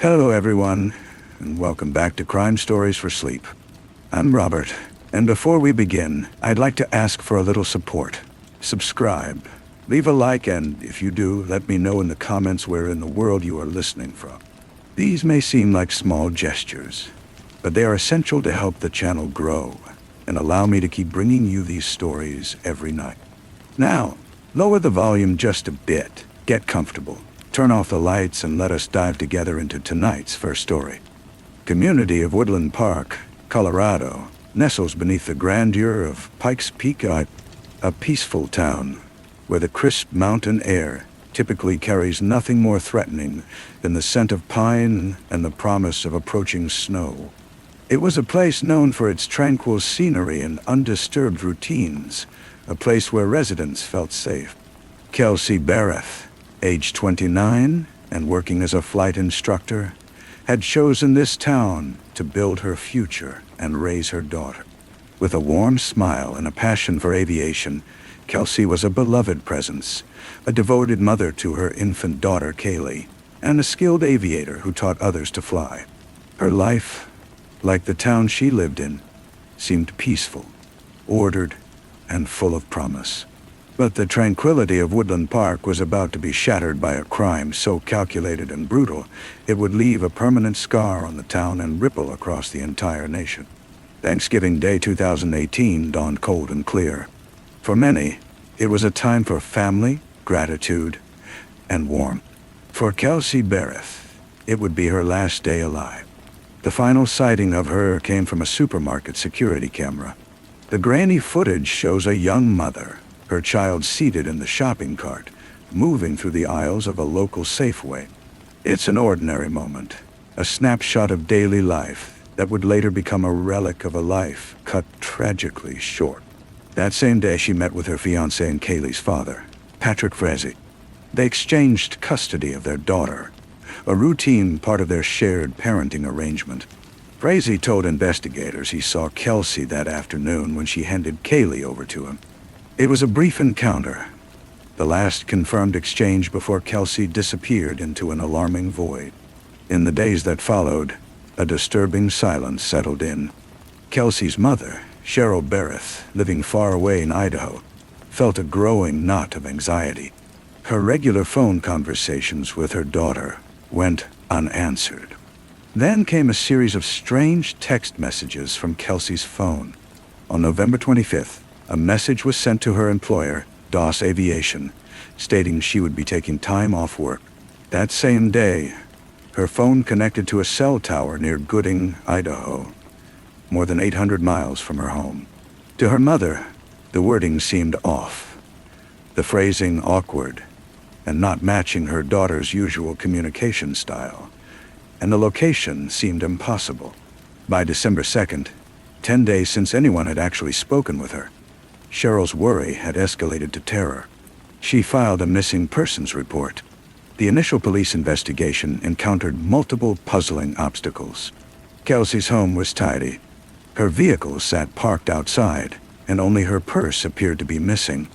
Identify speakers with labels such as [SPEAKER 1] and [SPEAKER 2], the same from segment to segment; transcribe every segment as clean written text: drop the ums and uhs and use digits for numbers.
[SPEAKER 1] Hello everyone, and welcome back to Crime Stories for Sleep. I'm Robert, and before we begin, I'd like to ask for a little support. Subscribe, leave a like, and if you do, let me know in the comments where in the world you are listening from. These may seem like small gestures, but they are essential to help the channel grow and allow me to keep bringing you these stories every night. Now, lower the volume just a bit, get comfortable, turn off the lights, and let us dive together into tonight's first story. Community of Woodland Park, Colorado, nestles beneath the grandeur of Pikes Peak, a peaceful town where the crisp mountain air typically carries nothing more threatening than the scent of pine and the promise of approaching snow. It was a place known for its tranquil scenery and undisturbed routines, a place where residents felt safe. Kelsey Barrett, age 29 and working as a flight instructor, had chosen this town to build her future and raise her daughter. With a warm smile and a passion for aviation, Kelsey was a beloved presence, a devoted mother to her infant daughter Kaylee, and a skilled aviator who taught others to fly. Her life, like the town she lived in, seemed peaceful, ordered, and full of promise. But the tranquility of Woodland Park was about to be shattered by a crime so calculated and brutal it would leave a permanent scar on the town and ripple across the entire nation. Thanksgiving Day 2018 dawned cold and clear. For many, it was a time for family, gratitude, and warmth. For Kelsey Barrett, it would be her last day alive. The final sighting of her came from a supermarket security camera. The grainy footage shows a young mother, her child seated in the shopping cart, moving through the aisles of a local Safeway. It's an ordinary moment, a snapshot of daily life that would later become a relic of a life cut tragically short. That same day, she met with her fiancé and Kaylee's father, Patrick Frazee. They exchanged custody of their daughter, a routine part of their shared parenting arrangement. Frazee told investigators he saw Kelsey that afternoon when she handed Kaylee over to him. It was a brief encounter, the last confirmed exchange before Kelsey disappeared into an alarming void. In the days that followed, a disturbing silence settled in. Kelsey's mother, Cheryl Barrett, living far away in Idaho, felt a growing knot of anxiety. Her regular phone conversations with her daughter went unanswered. Then came a series of strange text messages from Kelsey's phone. On November 25th, a message was sent to her employer, DOS Aviation, stating she would be taking time off work. That same day, her phone connected to a cell tower near Gooding, Idaho, more than 800 miles from her home. To her mother, the wording seemed off, the phrasing awkward, and not matching her daughter's usual communication style, and the location seemed impossible. By December 2nd, 10 days since anyone had actually spoken with her, Cheryl's worry had escalated to terror. She filed a missing persons report. The initial police investigation encountered multiple puzzling obstacles. Kelsey's home was tidy. Her vehicle sat parked outside, and only her purse appeared to be missing.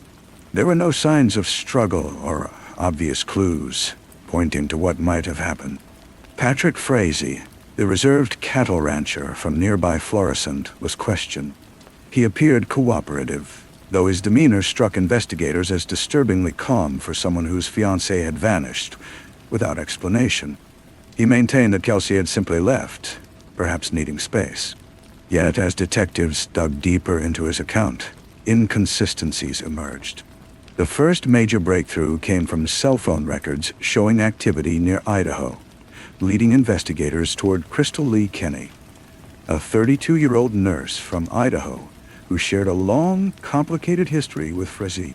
[SPEAKER 1] There were no signs of struggle or obvious clues pointing to what might have happened. Patrick Frazee, the reserved cattle rancher from nearby Florissant, was questioned. He appeared cooperative, though his demeanor struck investigators as disturbingly calm for someone whose fiancée had vanished without explanation. He maintained that Kelsey had simply left, perhaps needing space. Yet as detectives dug deeper into his account, inconsistencies emerged. The first major breakthrough came from cell phone records showing activity near Idaho, leading investigators toward Crystal Lee Kenny, a 32-year-old nurse from Idaho who shared a long, complicated history with Frazee.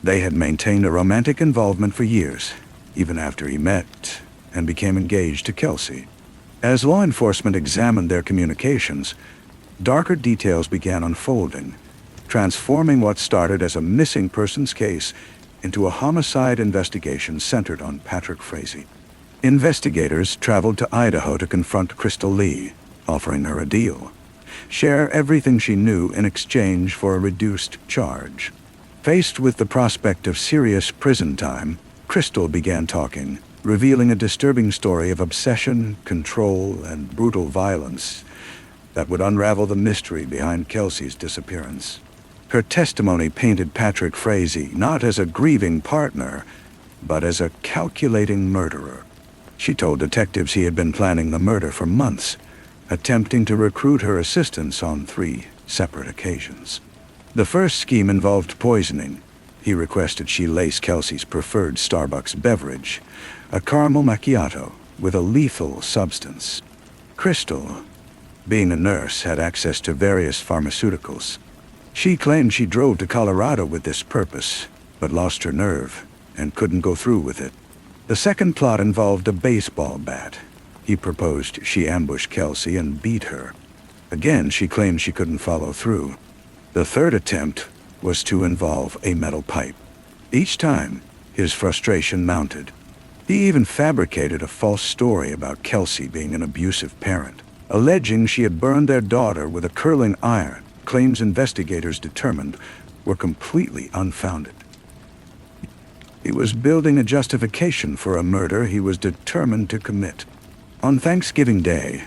[SPEAKER 1] They had maintained a romantic involvement for years, even after he met and became engaged to Kelsey. As law enforcement examined their communications, darker details began unfolding, transforming what started as a missing persons case into a homicide investigation centered on Patrick Frazee. Investigators traveled to Idaho to confront Crystal Lee, offering her a deal. Share everything she knew in exchange for a reduced charge. Faced with the prospect of serious prison time, Crystal began talking, revealing a disturbing story of obsession, control, and brutal violence that would unravel the mystery behind Kelsey's disappearance. Her testimony painted Patrick Frazee not as a grieving partner, but as a calculating murderer. She told detectives he had been planning the murder for months, attempting to recruit her assistance on 3 separate occasions. The first scheme involved poisoning. He requested she lace Kelsey's preferred Starbucks beverage, a caramel macchiato, with a lethal substance. Crystal, being a nurse, had access to various pharmaceuticals. She claimed she drove to Colorado with this purpose, but lost her nerve and couldn't go through with it. The second plot involved a baseball bat. He proposed she ambush Kelsey and beat her. Again, she claimed she couldn't follow through. The third attempt was to involve a metal pipe. Each time, his frustration mounted. He even fabricated a false story about Kelsey being an abusive parent, alleging she had burned their daughter with a curling iron, claims investigators determined were completely unfounded. He was building a justification for a murder he was determined to commit. On Thanksgiving Day,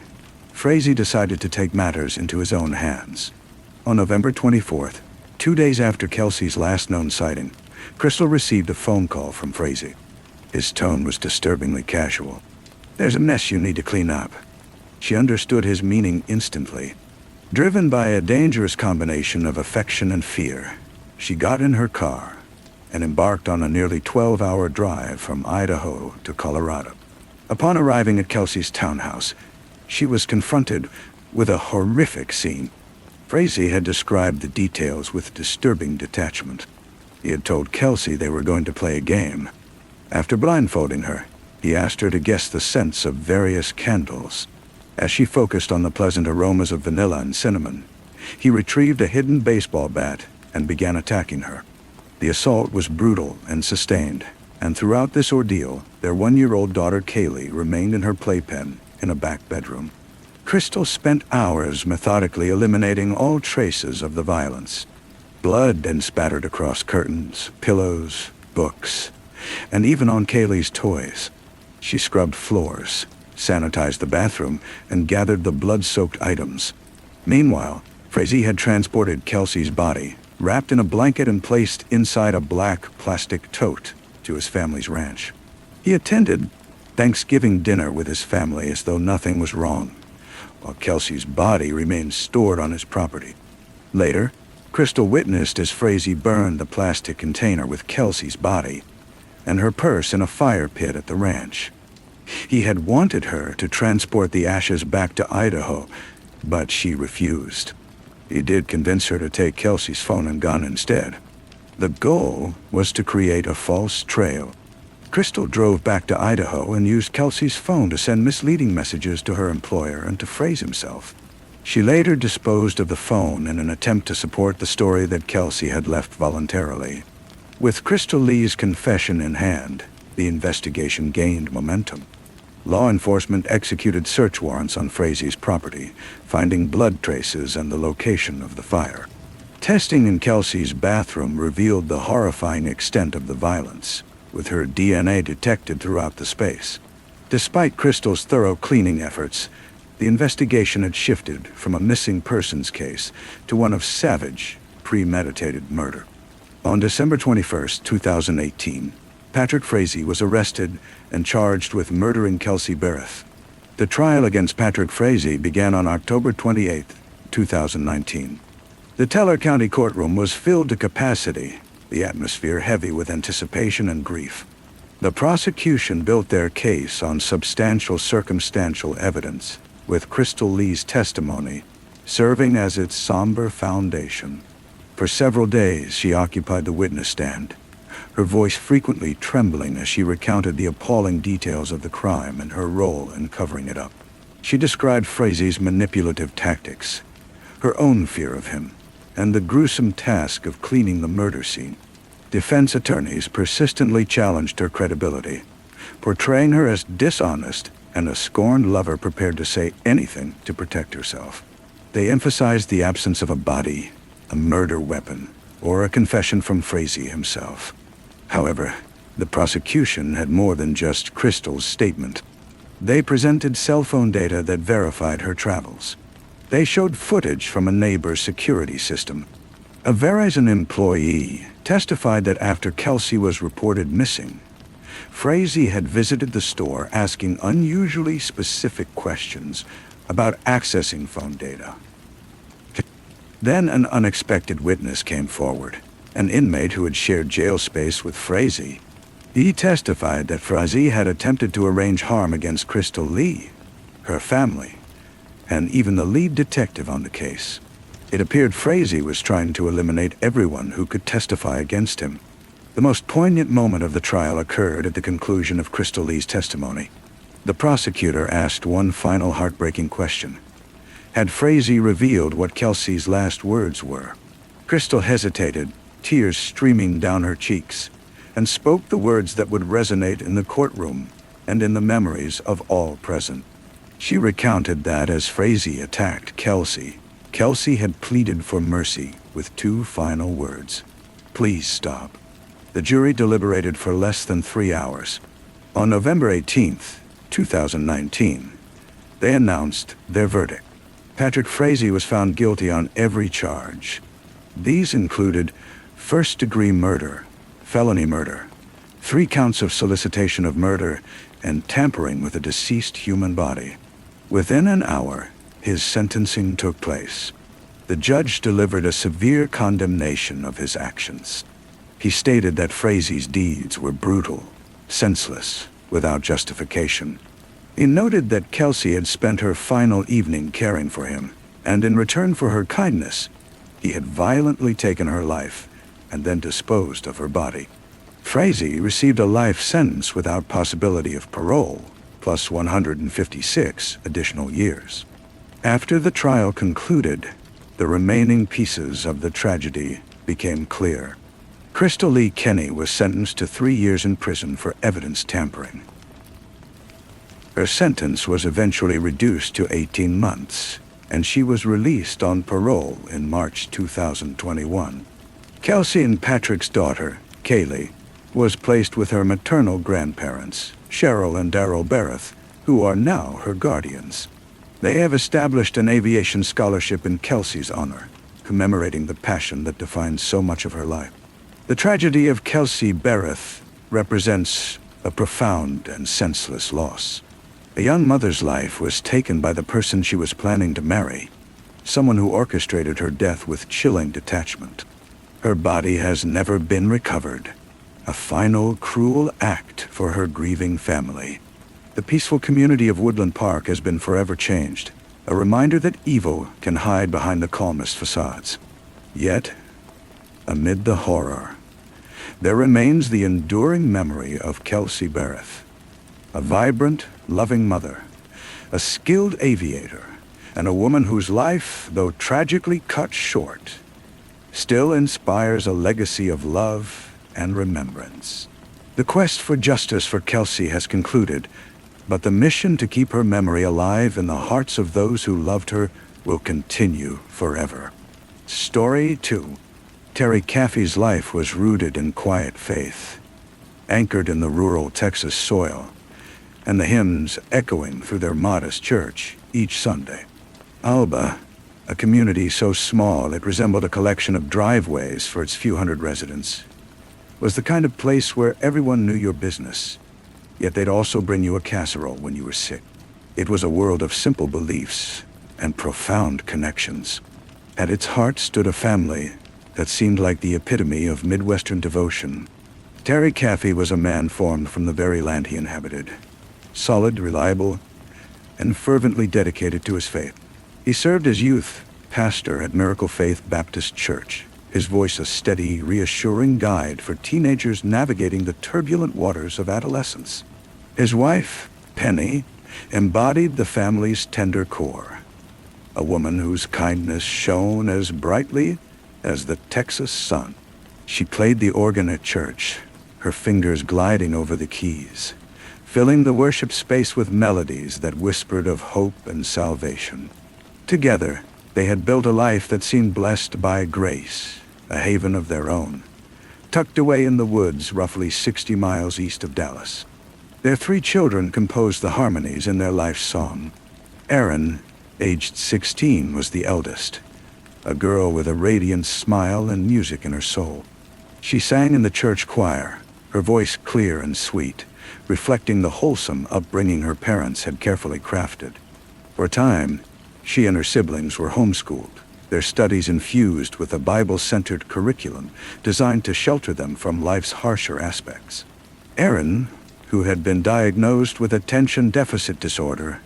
[SPEAKER 1] Frazee decided to take matters into his own hands. On November 24th, 2 days after Kelsey's last known sighting, Crystal received a phone call from Frazee. His tone was disturbingly casual. "There's a mess you need to clean up." She understood his meaning instantly. Driven by a dangerous combination of affection and fear, she got in her car and embarked on a nearly 12-hour drive from Idaho to Colorado. Upon arriving at Kelsey's townhouse, she was confronted with a horrific scene. Frazee had described the details with disturbing detachment. He had told Kelsey they were going to play a game. After blindfolding her, he asked her to guess the scents of various candles. As she focused on the pleasant aromas of vanilla and cinnamon, he retrieved a hidden baseball bat and began attacking her. The assault was brutal and sustained, and throughout this ordeal, their 1-year-old daughter Kaylee remained in her playpen in a back bedroom. Crystal spent hours methodically eliminating all traces of the violence. Blood then spattered across curtains, pillows, books, and even on Kaylee's toys. She scrubbed floors, sanitized the bathroom, and gathered the blood-soaked items. Meanwhile, Frazee had transported Kelsey's body, wrapped in a blanket and placed inside a black plastic tote, to his family's ranch. He attended Thanksgiving dinner with his family as though nothing was wrong, while Kelsey's body remained stored on his property. Later, Crystal witnessed as Frazee burned the plastic container with Kelsey's body and her purse in a fire pit at the ranch. He had wanted her to transport the ashes back to Idaho, but she refused. He did convince her to take Kelsey's phone and gun instead. The goal was to create a false trail. Crystal drove back to Idaho and used Kelsey's phone to send misleading messages to her employer and to Frazee himself. She later disposed of the phone in an attempt to support the story that Kelsey had left voluntarily. With Crystal Lee's confession in hand, the investigation gained momentum. Law enforcement executed search warrants on Frazee's property, finding blood traces and the location of the fire. Testing in Kelsey's bathroom revealed the horrifying extent of the violence, with her DNA detected throughout the space. Despite Crystal's thorough cleaning efforts, the investigation had shifted from a missing persons case to one of savage, premeditated murder. On December 21, 2018, Patrick Frazee was arrested and charged with murdering Kelsey Barrett. The trial against Patrick Frazee began on October 28, 2019. The Teller County courtroom was filled to capacity, the atmosphere heavy with anticipation and grief. The prosecution built their case on substantial circumstantial evidence, with Crystal Lee's testimony serving as its somber foundation. For several days, she occupied the witness stand, her voice frequently trembling as she recounted the appalling details of the crime and her role in covering it up. She described Frazee's manipulative tactics, her own fear of him, and the gruesome task of cleaning the murder scene. Defense attorneys persistently challenged her credibility, portraying her as dishonest and a scorned lover prepared to say anything to protect herself. They emphasized the absence of a body, a murder weapon, or a confession from Frazee himself. However, The prosecution had more than just Crystal's statement. They presented cell phone data that verified her travels. They showed footage from a neighbor's security system. A Verizon employee testified that after Kelsey was reported missing, Frazee had visited the store asking unusually specific questions about accessing phone data. Then an unexpected witness came forward, an inmate who had shared jail space with Frazee. He testified that Frazee had attempted to arrange harm against Crystal Lee, her family, and even the lead detective on the case. It appeared Frazee was trying to eliminate everyone who could testify against him. The most poignant moment of the trial occurred at the conclusion of Crystal Lee's testimony. The prosecutor asked one final heartbreaking question. Had Frazee revealed what Kelsey's last words were? Crystal hesitated, tears streaming down her cheeks, and spoke the words that would resonate in the courtroom and in the memories of all present. She recounted that as Frazee attacked Kelsey, Kelsey had pleaded for mercy with two final words: "Please stop." The jury deliberated for less than 3 hours. On November 18th, 2019, they announced their verdict. Patrick Frazee was found guilty on every charge. These included first-degree murder, felony murder, 3 counts of solicitation of murder, and tampering with a deceased human body. Within an hour, his sentencing took place. The judge delivered a severe condemnation of his actions. He stated that Frazee's deeds were brutal, senseless, without justification. He noted that Kelsey had spent her final evening caring for him, and in return for her kindness, he had violently taken her life and then disposed of her body. Frazee received a life sentence without possibility of parole, plus 156 additional years. After the trial concluded, the remaining pieces of the tragedy became clear. Crystal Lee Kenny was sentenced to 3 years in prison for evidence tampering. Her sentence was eventually reduced to 18 months, and she was released on parole in March 2021. Kelsey and Patrick's daughter, Kaylee, was placed with her maternal grandparents, Cheryl and Darryl Barrett, who are now her guardians. They have established an aviation scholarship in Kelsey's honor, commemorating the passion that defines so much of her life. The tragedy of Kelsey Barrett represents a profound and senseless loss. A young mother's life was taken by the person she was planning to marry, someone who orchestrated her death with chilling detachment. Her body has never been recovered, a final cruel act for her grieving family. The peaceful community of Woodland Park has been forever changed, a reminder that evil can hide behind the calmest facades. Yet, amid the horror, there remains the enduring memory of Kelsey Barrett, a vibrant, loving mother, a skilled aviator, and a woman whose life, though tragically cut short, still inspires a legacy of love and remembrance. The quest for justice for Kelsey has concluded, but the mission to keep her memory alive in the hearts of those who loved her will continue forever. Story 2. Terry Caffey's life was rooted in quiet faith, anchored in the rural Texas soil, and the hymns echoing through their modest church each Sunday. Alba, a community so small it resembled a collection of driveways for its few hundred residents, was the kind of place where everyone knew your business, yet they'd also bring you a casserole when you were sick. It was a world of simple beliefs and profound connections. At its heart stood a family that seemed like the epitome of Midwestern devotion. Terry Caffey was a man formed from the very land he inhabited, solid, reliable, and fervently dedicated to his faith. He served as youth pastor at Miracle Faith Baptist Church, his voice a steady, reassuring guide for teenagers navigating the turbulent waters of adolescence. His wife, Penny, embodied the family's tender core, a woman whose kindness shone as brightly as the Texas sun. She played the organ at church, her fingers gliding over the keys, filling the worship space with melodies that whispered of hope and salvation. Together, they had built a life that seemed blessed by grace, a haven of their own, tucked away in the woods roughly 60 miles east of Dallas. Their 3 children composed the harmonies in their life's song. Erin, aged 16, was the eldest, a girl with a radiant smile and music in her soul. She sang in the church choir, her voice clear and sweet, reflecting the wholesome upbringing her parents had carefully crafted. For a time, she and her siblings were homeschooled, their studies infused with a Bible-centered curriculum designed to shelter them from life's harsher aspects. Erin, who had been diagnosed with attention deficit disorder,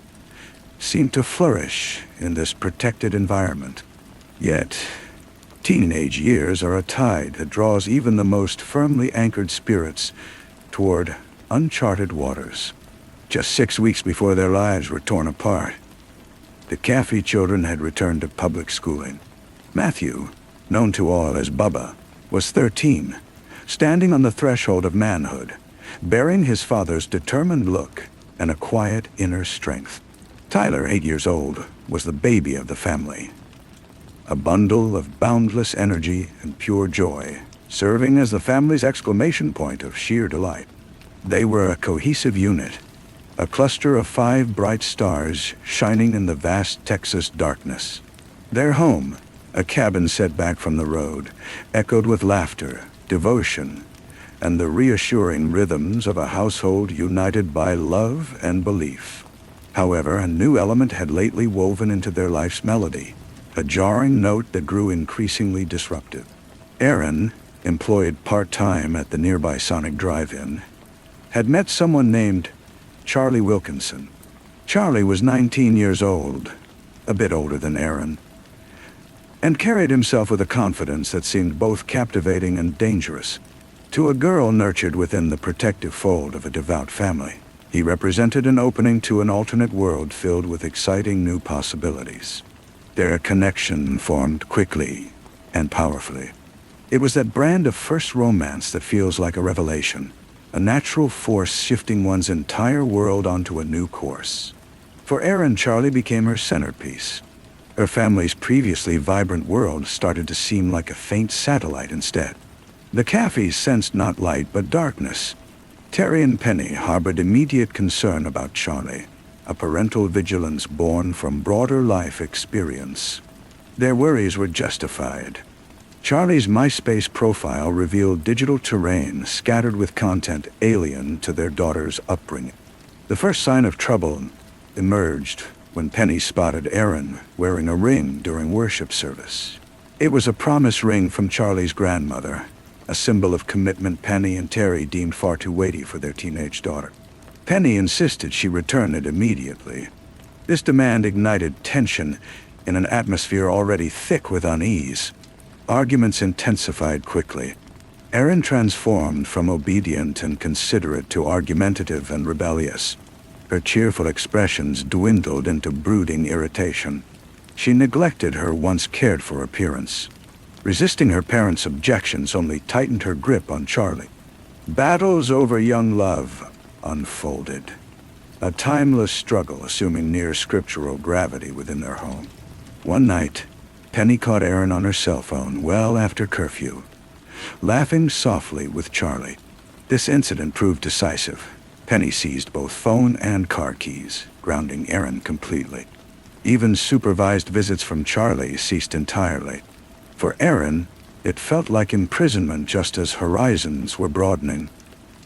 [SPEAKER 1] seemed to flourish in this protected environment. Yet, teenage years are a tide that draws even the most firmly anchored spirits toward uncharted waters. Just 6 weeks before their lives were torn apart, the Caffey children had returned to public schooling. Matthew, known to all as Bubba, was 13, standing on the threshold of manhood, bearing his father's determined look and a quiet inner strength. Tyler, 8 years old, was the baby of the family, a bundle of boundless energy and pure joy, serving as the family's exclamation point of sheer delight. They were a cohesive unit, a cluster of 5 bright stars shining in the vast Texas darkness. Their home, a cabin set back from the road, echoed with laughter, devotion, and the reassuring rhythms of a household united by love and belief. However, a new element had lately woven into their life's melody, a jarring note that grew increasingly disruptive. Erin, employed part-time at the nearby Sonic Drive-In, had met someone named Charlie Wilkinson. Charlie was 19 years old, a bit older than Erin, and carried himself with a confidence that seemed both captivating and dangerous. To a girl nurtured within the protective fold of a devout family, he represented an opening to an alternate world filled with exciting new possibilities. Their connection formed quickly and powerfully. It was that brand of first romance that feels like a revelation, a natural force shifting one's entire world onto a new course. For Erin, Charlie became her centerpiece. Her family's previously vibrant world started to seem like a faint satellite instead. The Caffeys sensed not light but darkness. Terry and Penny harbored immediate concern about Charlie, a parental vigilance born from broader life experience. Their worries were justified. Charlie's MySpace profile revealed digital terrain scattered with content alien to their daughter's upbringing. The first sign of trouble emerged when Penny spotted Erin wearing a ring during worship service. It was a promise ring from Charlie's grandmother, a symbol of commitment Penny and Terry deemed far too weighty for their teenage daughter. Penny insisted she return it immediately. This demand ignited tension in an atmosphere already thick with unease. Arguments intensified quickly. Erin transformed from obedient and considerate to argumentative and rebellious. Her cheerful expressions dwindled into brooding irritation. She neglected her once cared-for appearance. Resisting her parents' objections only tightened her grip on Charlie. Battles over young love unfolded, a timeless struggle assuming near scriptural gravity within their home. One night, Penny caught Erin on her cell phone well after curfew, laughing softly with Charlie. This incident proved decisive. Penny seized both phone and car keys, grounding Erin completely. Even supervised visits from Charlie ceased entirely. For Erin, it felt like imprisonment just as horizons were broadening.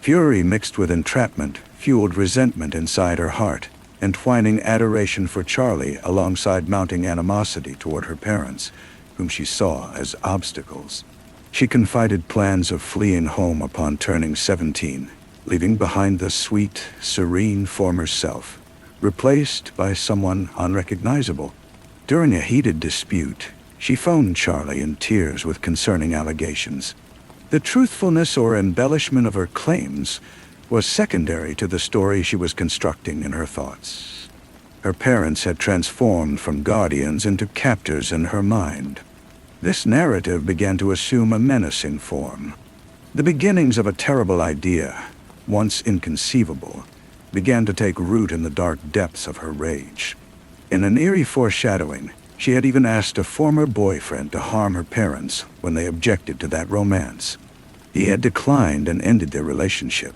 [SPEAKER 1] Fury mixed with entrapment fueled resentment inside her heart, entwining adoration for Charlie alongside mounting animosity toward her parents, whom she saw as obstacles. She confided plans of fleeing home upon turning 17, leaving behind the sweet, serene former self, replaced by someone unrecognizable. During a heated dispute, she phoned Charlie in tears with concerning allegations. The truthfulness or embellishment of her claims was secondary to the story she was constructing in her thoughts. Her parents had transformed from guardians into captors in her mind. This narrative began to assume a menacing form. The beginnings of a terrible idea, once inconceivable, began to take root in the dark depths of her rage. In an eerie foreshadowing, she had even asked a former boyfriend to harm her parents when they objected to that romance. He had declined and ended their relationship,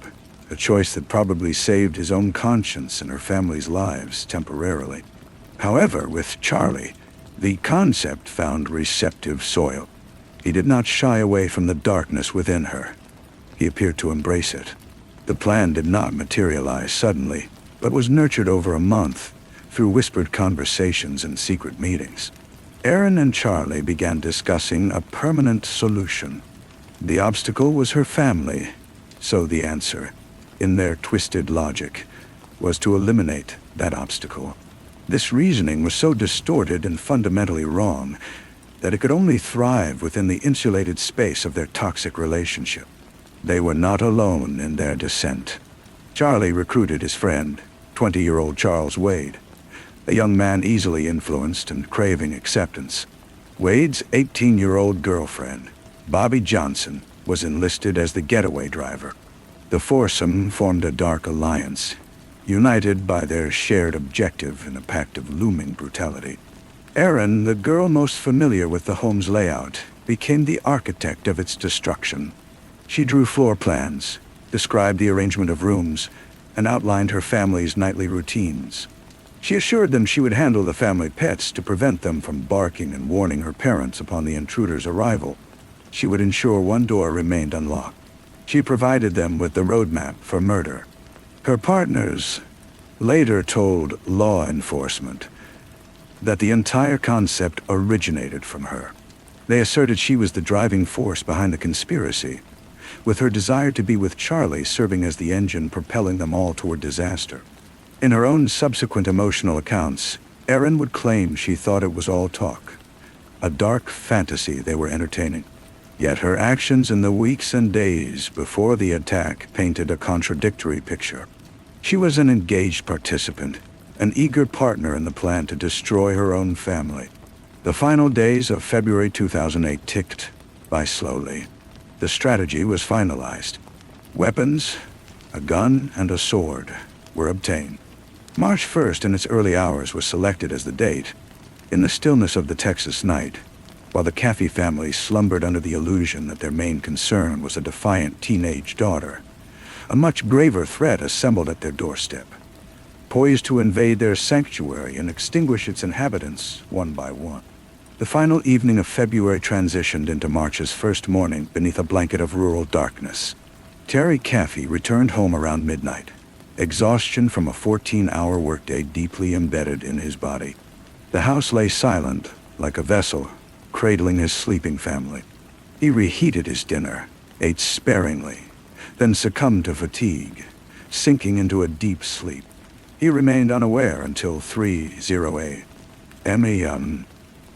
[SPEAKER 1] a choice that probably saved his own conscience and her family's lives temporarily. However, with Charlie, the concept found receptive soil. He did not shy away from the darkness within her. He appeared to embrace it. The plan did not materialize suddenly, but was nurtured over a month through whispered conversations and secret meetings. Erin and Charlie began discussing a permanent solution. The obstacle was her family, so the answer, in their twisted logic, was to eliminate that obstacle. This reasoning was so distorted and fundamentally wrong that it could only thrive within the insulated space of their toxic relationship. They were not alone in their dissent. Charlie recruited his friend, 20-year-old Charles Wade, a young man easily influenced and craving acceptance. Wade's 18-year-old girlfriend, Bobby Johnson, was enlisted as the getaway driver. The foursome formed a dark alliance, united by their shared objective in a pact of looming brutality. Erin, the girl most familiar with the home's layout, became the architect of its destruction. She drew floor plans, described the arrangement of rooms, and outlined her family's nightly routines. She assured them she would handle the family pets to prevent them from barking and warning her parents upon the intruder's arrival. She would ensure one door remained unlocked. She provided them with the roadmap for murder. Her partners later told law enforcement that the entire concept originated from her. They asserted she was the driving force behind the conspiracy, with her desire to be with Charlie serving as the engine propelling them all toward disaster. In her own subsequent emotional accounts, Erin would claim she thought it was all talk, a dark fantasy they were entertaining. Yet her actions in the weeks and days before the attack painted a contradictory picture. She was an engaged participant, an eager partner in the plan to destroy her own family. The final days of February 2008 ticked by slowly. The strategy was finalized. Weapons, a gun, and a sword were obtained. March 1st in its early hours was selected as the date. In the stillness of the Texas night, while the Caffey family slumbered under the illusion that their main concern was a defiant teenage daughter, a much graver threat assembled at their doorstep, poised to invade their sanctuary and extinguish its inhabitants one by one. The final evening of February transitioned into March's first morning beneath a blanket of rural darkness. Terry Caffey returned home around midnight, exhaustion from a 14-hour workday deeply embedded in his body. The house lay silent, like a vessel, cradling his sleeping family. He reheated his dinner, ate sparingly, then succumbed to fatigue, sinking into a deep sleep. He remained unaware until 3:08 a.m.,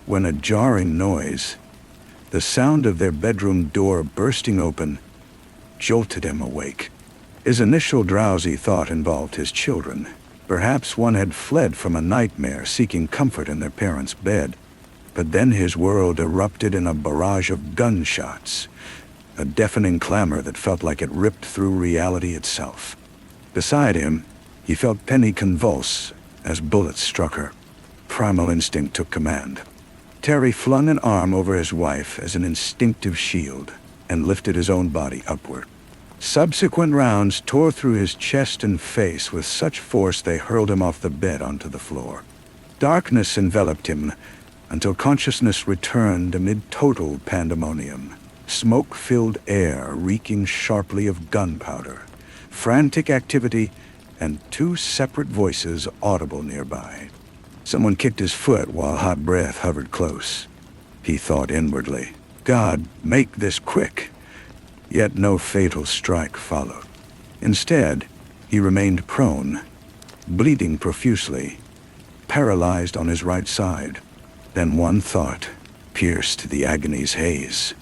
[SPEAKER 1] when a jarring noise, the sound of their bedroom door bursting open, jolted him awake. His initial drowsy thought involved his children. Perhaps one had fled from a nightmare seeking comfort in their parents' bed. But then his world erupted in a barrage of gunshots, a deafening clamor that felt like it ripped through reality itself. Beside him, he felt Penny convulse as bullets struck her. Primal instinct took command. Terry flung an arm over his wife as an instinctive shield and lifted his own body upward. Subsequent rounds tore through his chest and face with such force they hurled him off the bed onto the floor. Darkness enveloped him until consciousness returned amid total pandemonium. Smoke-filled air reeking sharply of gunpowder, frantic activity, and two separate voices audible nearby. Someone kicked his foot while hot breath hovered close. He thought inwardly, God, make this quick. Yet no fatal strike followed. Instead, he remained prone, bleeding profusely, paralyzed on his right side. Then one thought pierced the agony's haze.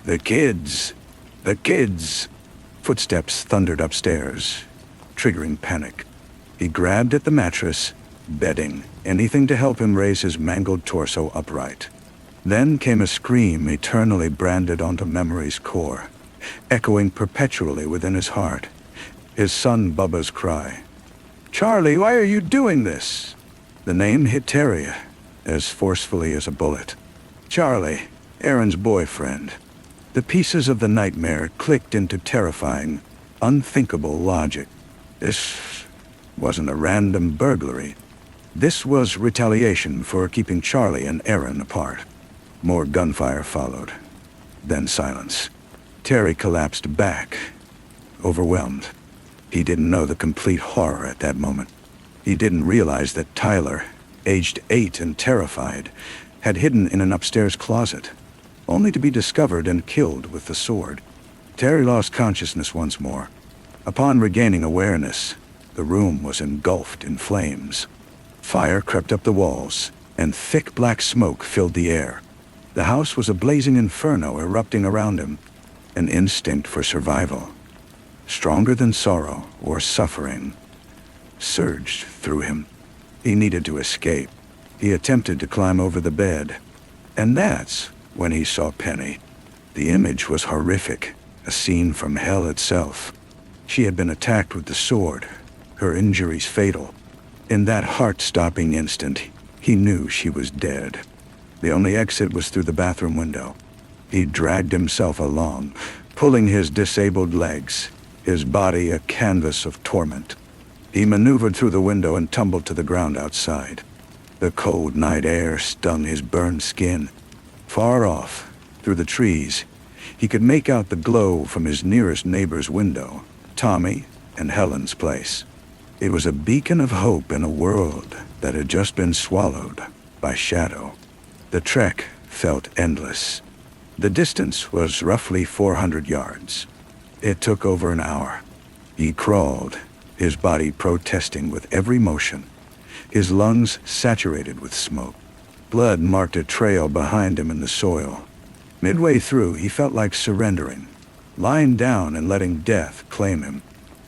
[SPEAKER 1] The kids! The kids! Footsteps thundered upstairs, triggering panic. He grabbed at the mattress, bedding, anything to help him raise his mangled torso upright. Then came a scream eternally branded onto memory's core, echoing perpetually within his heart. His son Bubba's cry. Charlie, why are you doing this? The name hit Terry as forcefully as a bullet. Charlie, Erin's boyfriend. The pieces of the nightmare clicked into terrifying, unthinkable logic. This wasn't a random burglary. This was retaliation for keeping Charlie and Aaron apart. More gunfire followed. Then silence. Terry collapsed back, overwhelmed. He didn't know the complete horror at that moment. He didn't realize that Tyler, aged 8 and terrified, had hidden in an upstairs closet, only to be discovered and killed with the sword. Terry lost consciousness once more. Upon regaining awareness, the room was engulfed in flames. Fire crept up the walls, and thick black smoke filled the air. The house was a blazing inferno erupting around him, an instinct for survival, stronger than sorrow or suffering, surged through him. He needed to escape. He attempted to climb over the bed, and that's when he saw Penny. The image was horrific, a scene from hell itself. She had been attacked with the sword, her injuries fatal. In that heart-stopping instant, he knew she was dead. The only exit was through the bathroom window. He dragged himself along, pulling his disabled legs, his body a canvas of torment. He maneuvered through the window and tumbled to the ground outside. The cold night air stung his burned skin. Far off, through the trees, he could make out the glow from his nearest neighbor's window, Tommy and Helen's place. It was a beacon of hope in a world that had just been swallowed by shadow. The trek felt endless. The distance was roughly 400 yards. It took over an hour. He crawled, his body protesting with every motion, his lungs saturated with smoke. Blood marked a trail behind him in the soil. Midway through, he felt like surrendering, lying down and letting death claim him.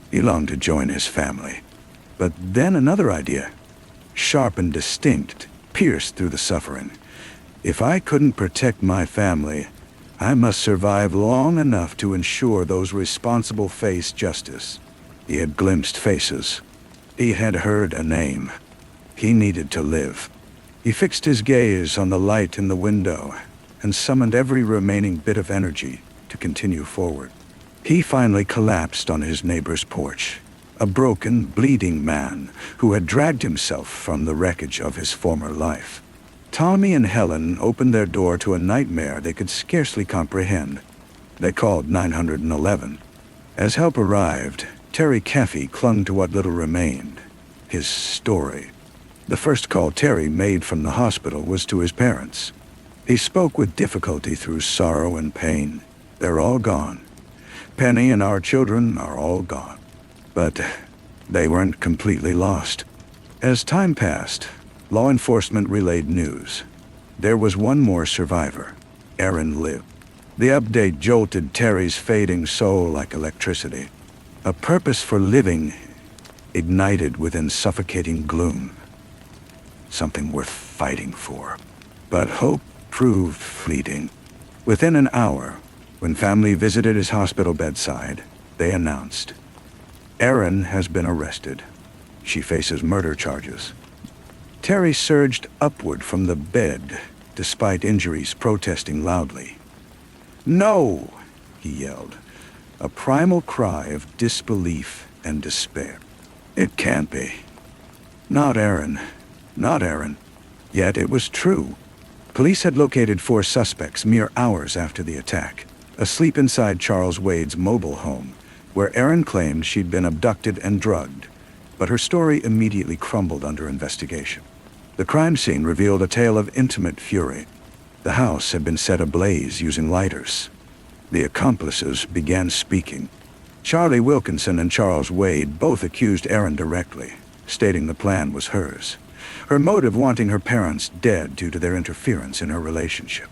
[SPEAKER 1] He longed to join his family. But then another idea, sharp and distinct, pierced through the suffering. If I couldn't protect my family, I must survive long enough to ensure those responsible face justice. He had glimpsed faces. He had heard a name. He needed to live. He fixed his gaze on the light in the window and summoned every remaining bit of energy to continue forward. He finally collapsed on his neighbor's porch, a broken, bleeding man who had dragged himself from the wreckage of his former life. Tommy and Helen opened their door to a nightmare they could scarcely comprehend. They called 911. As help arrived, Terry Caffey clung to what little remained, his story. The first call Terry made from the hospital was to his parents. He spoke with difficulty through sorrow and pain. They're all gone. Penny and our children are all gone. But they weren't completely lost. As time passed, law enforcement relayed news. There was one more survivor. Aaron lived. The update jolted Terry's fading soul like electricity. A purpose for living ignited within suffocating gloom. Something worth fighting for. But hope proved fleeting. Within an hour, when family visited his hospital bedside, they announced, Aaron has been arrested. She faces murder charges. Terry surged upward from the bed, despite injuries, protesting loudly. No, he yelled, a primal cry of disbelief and despair. It can't be. Not Aaron. Not Aaron. Yet it was true. Police had located 4 suspects mere hours after the attack, asleep inside Charles Wade's mobile home, where Aaron claimed she'd been abducted and drugged, but her story immediately crumbled under investigation. The crime scene revealed a tale of intimate fury. The house had been set ablaze using lighters. The accomplices began speaking. Charlie Wilkinson and Charles Wade both accused Aaron directly, stating the plan was hers. Her motive wanting her parents dead due to their interference in her relationship.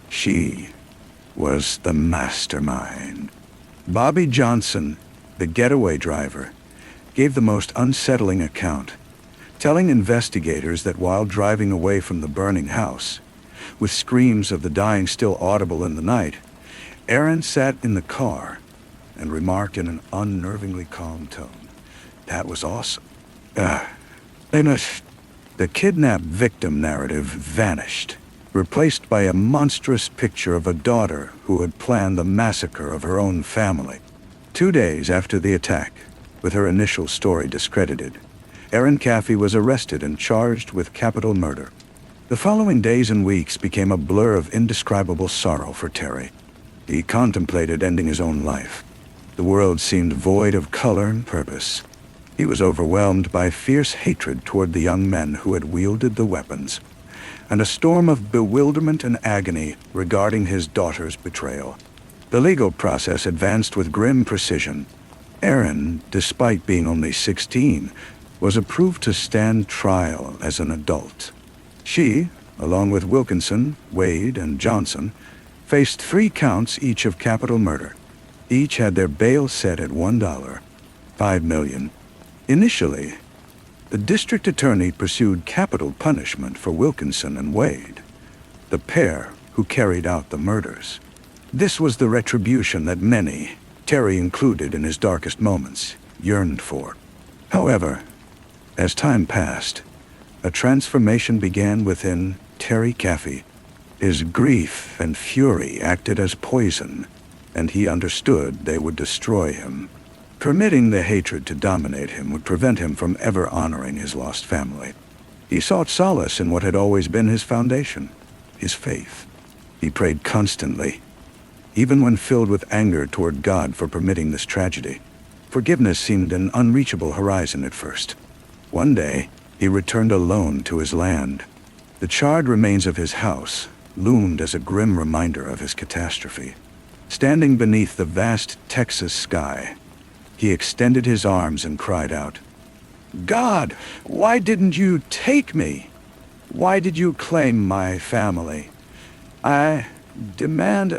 [SPEAKER 1] She was the mastermind. Bobby Johnson, the getaway driver, gave the most unsettling account, telling investigators that while driving away from the burning house, with screams of the dying still audible in the night, Aaron sat in the car and remarked in an unnervingly calm tone, "That was awesome." The kidnapped victim narrative vanished, replaced by a monstrous picture of a daughter who had planned the massacre of her own family. 2 days after the attack, with her initial story discredited, Erin Caffey was arrested and charged with capital murder. The following days and weeks became a blur of indescribable sorrow for Terry. He contemplated ending his own life. The world seemed void of color and purpose. He was overwhelmed by fierce hatred toward the young men who had wielded the weapons, and a storm of bewilderment and agony regarding his daughter's betrayal. The legal process advanced with grim precision. Erin, despite being only 16, was approved to stand trial as an adult. She, along with Wilkinson, Wade, and Johnson, faced 3 counts each of capital murder. Each had their bail set at $1, $5 million. Initially, the district attorney pursued capital punishment for Wilkinson and Wade, the pair who carried out the murders. This was the retribution that many, Terry included in his darkest moments, yearned for. However, as time passed, a transformation began within Terry Caffey. His grief and fury acted as poison, and he understood they would destroy him. Permitting the hatred to dominate him would prevent him from ever honoring his lost family. He sought solace in what had always been his foundation, his faith. He prayed constantly, even when filled with anger toward God for permitting this tragedy. Forgiveness seemed an unreachable horizon at first. One day, he returned alone to his land. The charred remains of his house loomed as a grim reminder of his catastrophe. Standing beneath the vast Texas sky, he extended his arms and cried out, "God, why didn't you take me? Why did you claim my family? I demand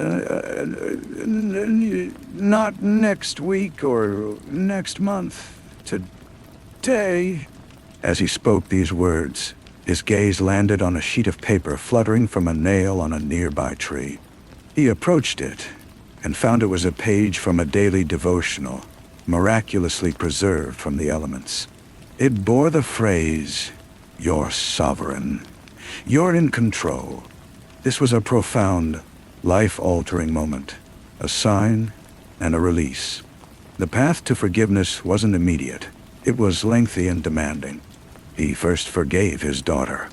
[SPEAKER 1] not next week or next month, today." As he spoke these words, his gaze landed on a sheet of paper fluttering from a nail on a nearby tree. He approached it and found it was a page from a daily devotional, miraculously preserved from the elements. It bore the phrase, "You're sovereign. You're in control." This was a profound, life-altering moment, a sign and a release. The path to forgiveness wasn't immediate. It was lengthy and demanding. He first forgave his daughter.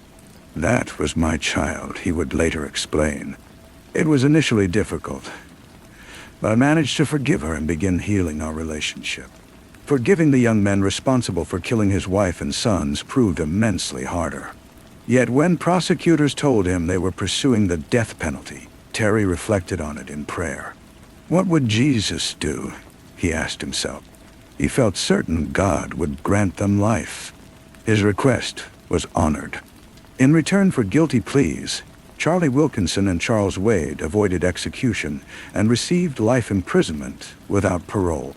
[SPEAKER 1] "That was my child," he would later explain. "It was initially difficult, but I managed to forgive her and begin healing our relationship." Forgiving the young men responsible for killing his wife and sons proved immensely harder. Yet when prosecutors told him they were pursuing the death penalty, Terry reflected on it in prayer. What would Jesus do? He asked himself. He felt certain God would grant them life. His request was honored. In return for guilty pleas, Charlie Wilkinson and Charles Wade avoided execution and received life imprisonment without parole.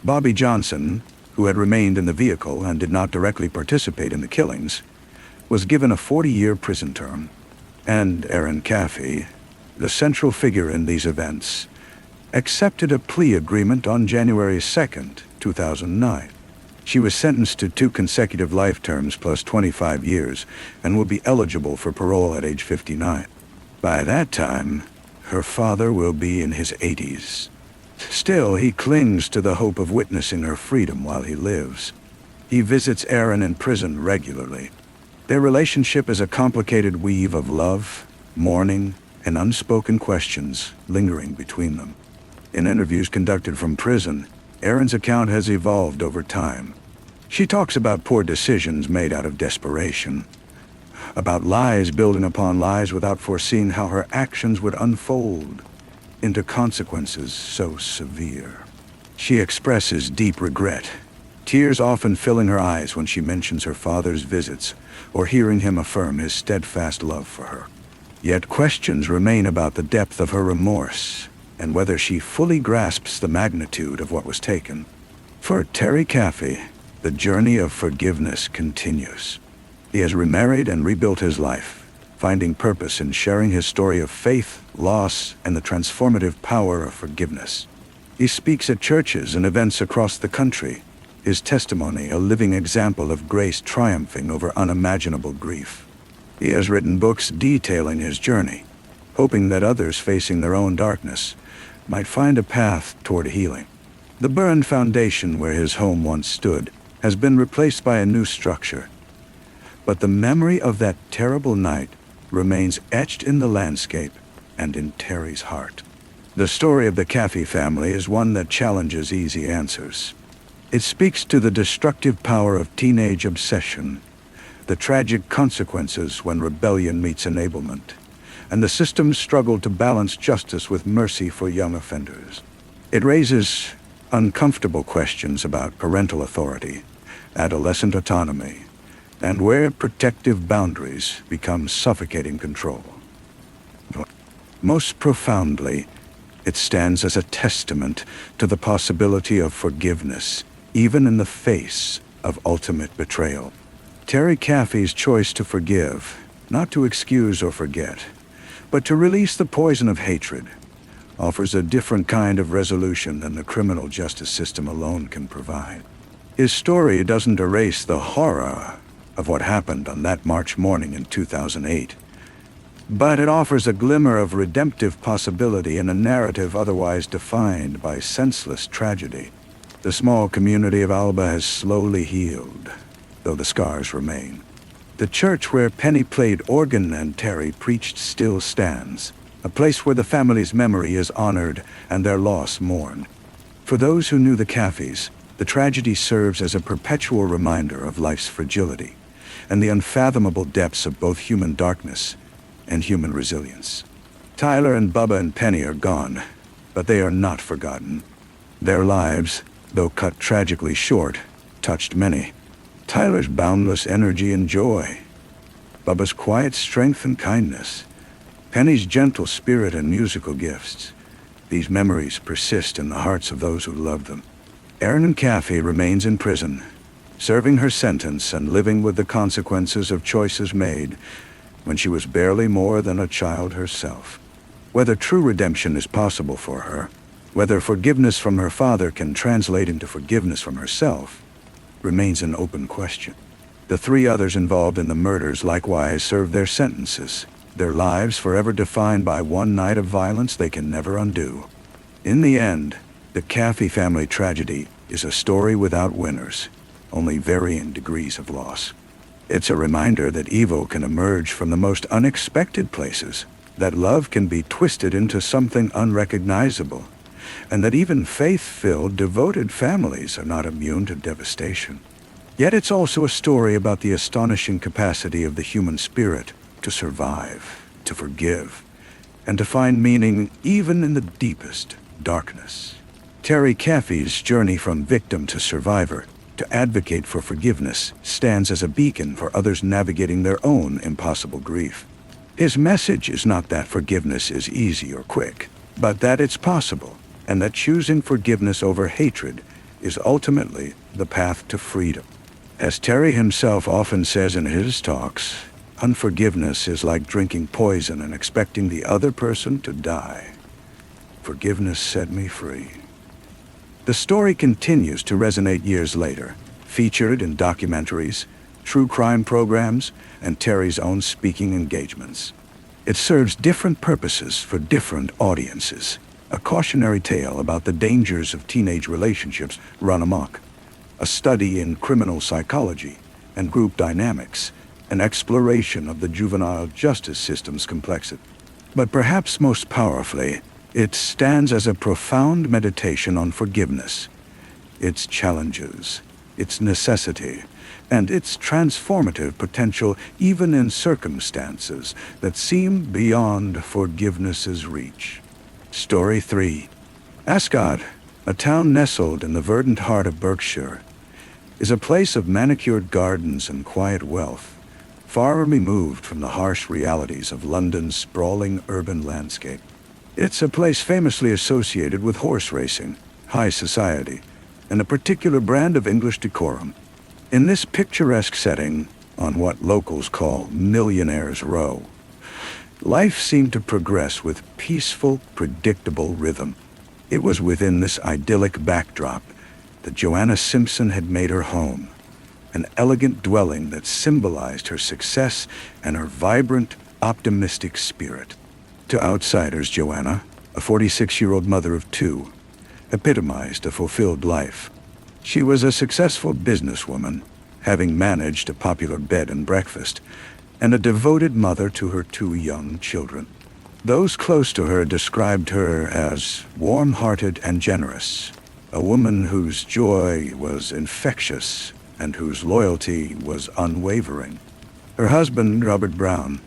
[SPEAKER 1] Bobby Johnson, who had remained in the vehicle and did not directly participate in the killings, was given a 40-year prison term. And Erin Caffey, the central figure in these events, accepted a plea agreement on January 2nd, 2009. She was sentenced to 2 consecutive life terms plus 25 years and will be eligible for parole at age 59. By that time, her father will be in his 80s. Still, he clings to the hope of witnessing her freedom while he lives. He visits Erin in prison regularly. Their relationship is a complicated weave of love, mourning, and unspoken questions lingering between them. In interviews conducted from prison, Erin's account has evolved over time. She talks about poor decisions made out of desperation, about lies building upon lies without foreseeing how her actions would unfold into consequences so severe. She expresses deep regret, tears often filling her eyes when she mentions her father's visits or hearing him affirm his steadfast love for her. Yet questions remain about the depth of her remorse and whether she fully grasps the magnitude of what was taken. For Terry Caffey, the journey of forgiveness continues. He has remarried and rebuilt his life, finding purpose in sharing his story of faith, loss, and the transformative power of forgiveness. He speaks at churches and events across the country, his testimony a living example of grace triumphing over unimaginable grief. He has written books detailing his journey, hoping that others facing their own darkness might find a path toward healing. The burned foundation where his home once stood has been replaced by a new structure, but the memory of that terrible night remains etched in the landscape and in Terry's heart. The story of the Caffey family is one that challenges easy answers. It speaks to the destructive power of teenage obsession, the tragic consequences when rebellion meets enablement, and the system's struggle to balance justice with mercy for young offenders. It raises uncomfortable questions about parental authority, adolescent autonomy, and where protective boundaries become suffocating control. Most profoundly, it stands as a testament to the possibility of forgiveness, even in the face of ultimate betrayal. Terry Caffey's choice to forgive, not to excuse or forget, but to release the poison of hatred, offers a different kind of resolution than the criminal justice system alone can provide. His story doesn't erase the horror of what happened on that March morning in 2008, but it offers a glimmer of redemptive possibility in a narrative otherwise defined by senseless tragedy. The small community of Alba has slowly healed, though the scars remain. The church where Penny played organ and Terry preached still stands, a place where the family's memory is honored and their loss mourned. For those who knew the Caffeys, the tragedy serves as a perpetual reminder of life's fragility and the unfathomable depths of both human darkness and human resilience. Tyler and Bubba and Penny are gone, but they are not forgotten. Their lives, though cut tragically short, touched many. Tyler's boundless energy and joy, Bubba's quiet strength and kindness, Penny's gentle spirit and musical gifts. These memories persist in the hearts of those who loved them. Erin Caffey remains in prison, serving her sentence and living with the consequences of choices made when she was barely more than a child herself. Whether true redemption is possible for her, whether forgiveness from her father can translate into forgiveness from herself, remains an open question. The three others involved in the murders likewise serve their sentences, their lives forever defined by one night of violence they can never undo. In the end, the Caffey family tragedy is a story without winners, only varying degrees of loss. It's a reminder that evil can emerge from the most unexpected places, that love can be twisted into something unrecognizable, and that even faith-filled, devoted families are not immune to devastation. Yet it's also a story about the astonishing capacity of the human spirit to survive, to forgive, and to find meaning even in the deepest darkness. Terry Caffey's journey from victim to survivor, to advocate for forgiveness, stands as a beacon for others navigating their own impossible grief. His message is not that forgiveness is easy or quick, but that it's possible, and that choosing forgiveness over hatred is ultimately the path to freedom. As Terry himself often says in his talks, unforgiveness is like drinking poison and expecting the other person to die. Forgiveness set me free. The story continues to resonate years later, featured in documentaries, true crime programs, and Terry's own speaking engagements. It serves different purposes for different audiences. A cautionary tale about the dangers of teenage relationships run amok. A study in criminal psychology and group dynamics, an exploration of the juvenile justice system's complexity. But perhaps most powerfully, it stands as a profound meditation on forgiveness, its challenges, its necessity, and its transformative potential even in circumstances that seem beyond forgiveness's reach. Story 3. Ascot, a town nestled in the verdant heart of Berkshire, is a place of manicured gardens and quiet wealth, far removed from the harsh realities of London's sprawling urban landscape. It's a place famously associated with horse racing, high society, and a particular brand of English decorum. In this picturesque setting, on what locals call Millionaire's Row, life seemed to progress with peaceful, predictable rhythm. It was within this idyllic backdrop that Joanna Simpson had made her home, an elegant dwelling that symbolized her success and her vibrant, optimistic spirit. To outsiders, Joanna, a 46-year-old mother of two, epitomized a fulfilled life. She was a successful businesswoman, having managed a popular bed and breakfast, and a devoted mother to her two young children. Those close to her described her as warm-hearted and generous, a woman whose joy was infectious and whose loyalty was unwavering. Her husband, Robert Brown,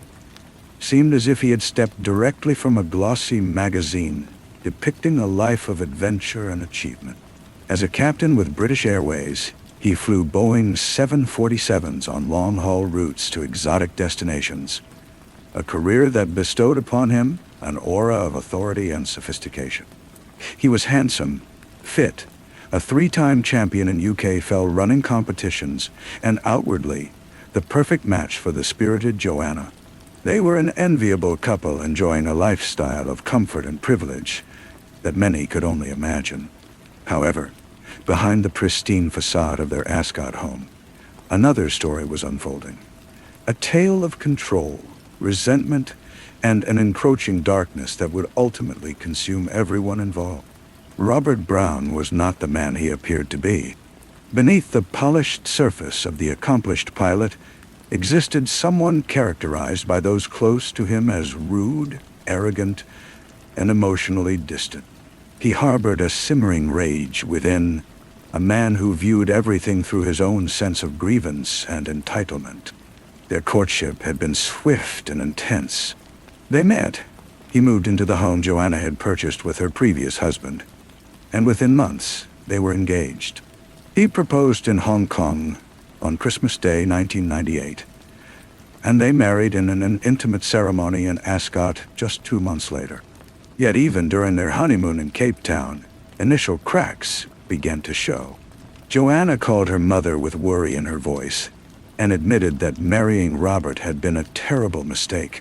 [SPEAKER 1] seemed as if he had stepped directly from a glossy magazine depicting a life of adventure and achievement. As a captain with British Airways, he flew Boeing 747s on long-haul routes to exotic destinations, a career that bestowed upon him an aura of authority and sophistication. He was handsome, fit, a three-time champion in UK fell running competitions, and outwardly, the perfect match for the spirited Joanna. They were an enviable couple enjoying a lifestyle of comfort and privilege that many could only imagine. However, behind the pristine facade of their Ascot home, another story was unfolding. A tale of control, resentment, and an encroaching darkness that would ultimately consume everyone involved. Robert Brown was not the man he appeared to be. Beneath the polished surface of the accomplished pilot existed someone characterized by those close to him as rude, arrogant, and emotionally distant. He harbored a simmering rage within, a man who viewed everything through his own sense of grievance and entitlement. Their courtship had been swift and intense. They met. He moved into the home Joanna had purchased with her previous husband, and within months, they were engaged. He proposed in Hong Kong on Christmas Day, 1998, and they married in an intimate ceremony in Ascot just 2 months later. Yet even during their honeymoon in Cape Town, initial cracks began to show. Joanna called her mother with worry in her voice and admitted that marrying Robert had been a terrible mistake.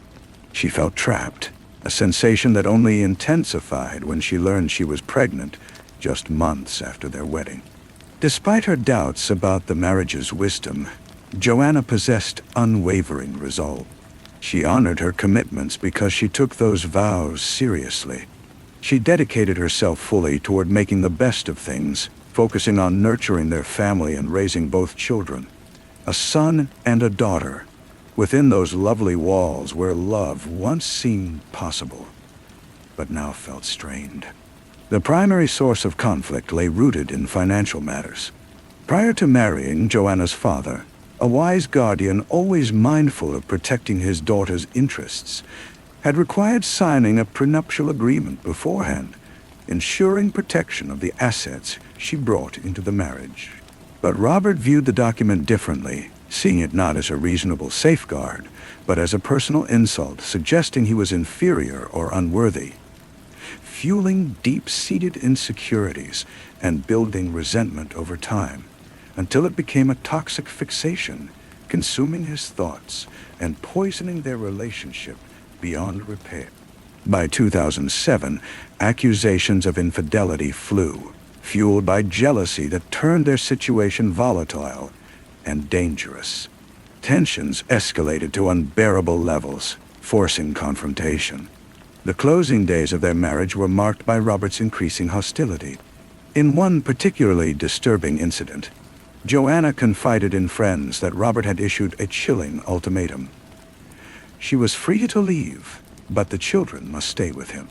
[SPEAKER 1] She felt trapped, a sensation that only intensified when she learned she was pregnant just months after their wedding. Despite her doubts about the marriage's wisdom, Joanna possessed unwavering resolve. She honored her commitments because she took those vows seriously. She dedicated herself fully toward making the best of things, focusing on nurturing their family and raising both children, a son and a daughter, within those lovely walls where love once seemed possible, but now felt strained. The primary source of conflict lay rooted in financial matters. Prior to marrying Joanna's father, a wise guardian always mindful of protecting his daughter's interests, had required signing a prenuptial agreement beforehand, ensuring protection of the assets she brought into the marriage. But Robert viewed the document differently, seeing it not as a reasonable safeguard, but as a personal insult, suggesting he was inferior or unworthy, fueling deep-seated insecurities and building resentment over time, until it became a toxic fixation, consuming his thoughts and poisoning their relationship beyond repair. By 2007, accusations of infidelity flew, fueled by jealousy that turned their situation volatile and dangerous. Tensions escalated to unbearable levels, forcing confrontation. The closing days of their marriage were marked by Robert's increasing hostility. In one particularly disturbing incident, Joanna confided in friends that Robert had issued a chilling ultimatum. She was free to leave, but the children must stay with him.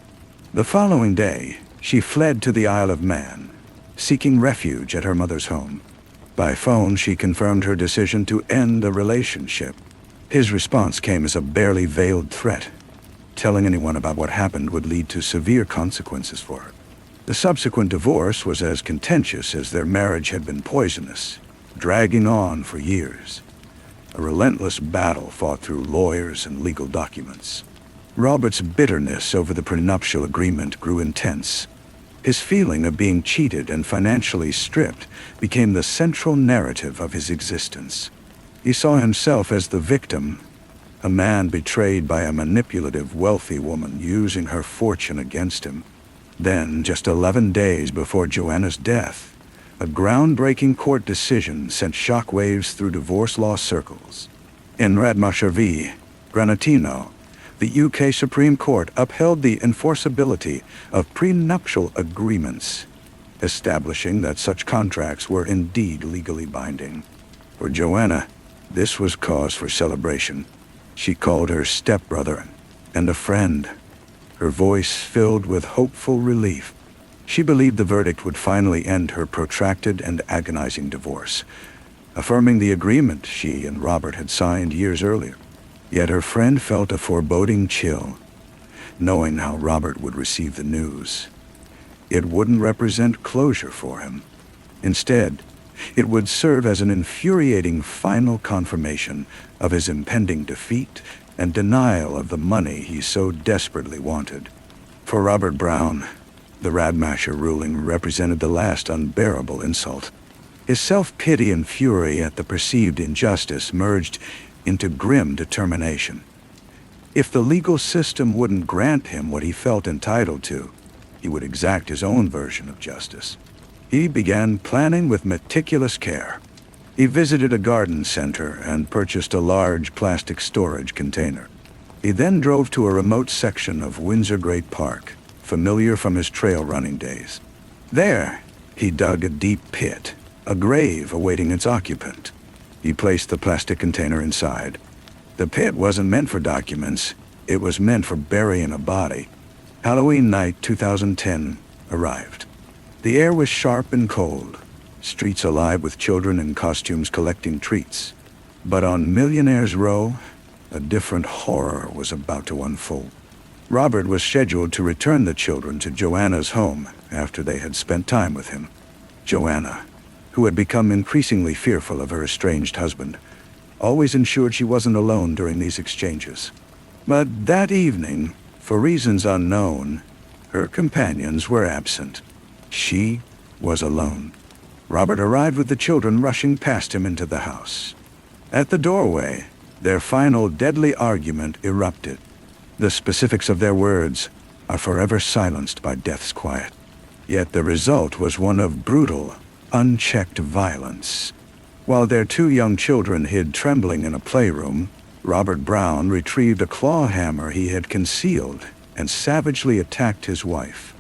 [SPEAKER 1] The following day, she fled to the Isle of Man, seeking refuge at her mother's home. By phone, she confirmed her decision to end the relationship. His response came as a barely veiled threat. Telling anyone about what happened would lead to severe consequences for her. The subsequent divorce was as contentious as their marriage had been poisonous, dragging on for years. A relentless battle fought through lawyers and legal documents. Robert's bitterness over the prenuptial agreement grew intense. His feeling of being cheated and financially stripped became the central narrative of his existence. He saw himself as the victim, a man betrayed by a manipulative, wealthy woman using her fortune against him. Then, just 11 days before Joanna's death, A groundbreaking court decision sent shockwaves through divorce law circles. In Radmacher v. Granatino, the UK Supreme Court upheld the enforceability of prenuptial agreements, establishing that such contracts were indeed legally binding. For Joanna, this was cause for celebration. She called her stepbrother and a friend, her voice filled with hopeful relief. She believed the verdict would finally end her protracted and agonizing divorce, affirming the agreement she and Robert had signed years earlier. Yet her friend felt a foreboding chill, knowing how Robert would receive the news. It wouldn't represent closure for him. Instead, it would serve as an infuriating final confirmation of his impending defeat and denial of the money he so desperately wanted. For Robert Brown, the Radmacher ruling represented the last unbearable insult. His self-pity and fury at the perceived injustice merged into grim determination. If the legal system wouldn't grant him what he felt entitled to, he would exact his own version of justice. He began planning with meticulous care. He visited a garden center and purchased a large plastic storage container. He then drove to a remote section of Windsor Great Park, familiar from his trail running days. There, he dug a deep pit, a grave awaiting its occupant. He placed the plastic container inside. The pit wasn't meant for documents. It was meant for burying a body. Halloween night 2010 arrived. The air was sharp and cold, streets alive with children in costumes collecting treats. But on Millionaire's Row, a different horror was about to unfold. Robert was scheduled to return the children to Joanna's home after they had spent time with him. Joanna, who had become increasingly fearful of her estranged husband, always ensured she wasn't alone during these exchanges. But that evening, for reasons unknown, her companions were absent. She was alone. Robert arrived with the children rushing past him into the house. At the doorway, their final deadly argument erupted. The specifics of their words are forever silenced by death's quiet. Yet the result was one of brutal, unchecked violence. While their two young children hid trembling in a playroom, Robert Brown retrieved a claw hammer he had concealed and savagely attacked his wife.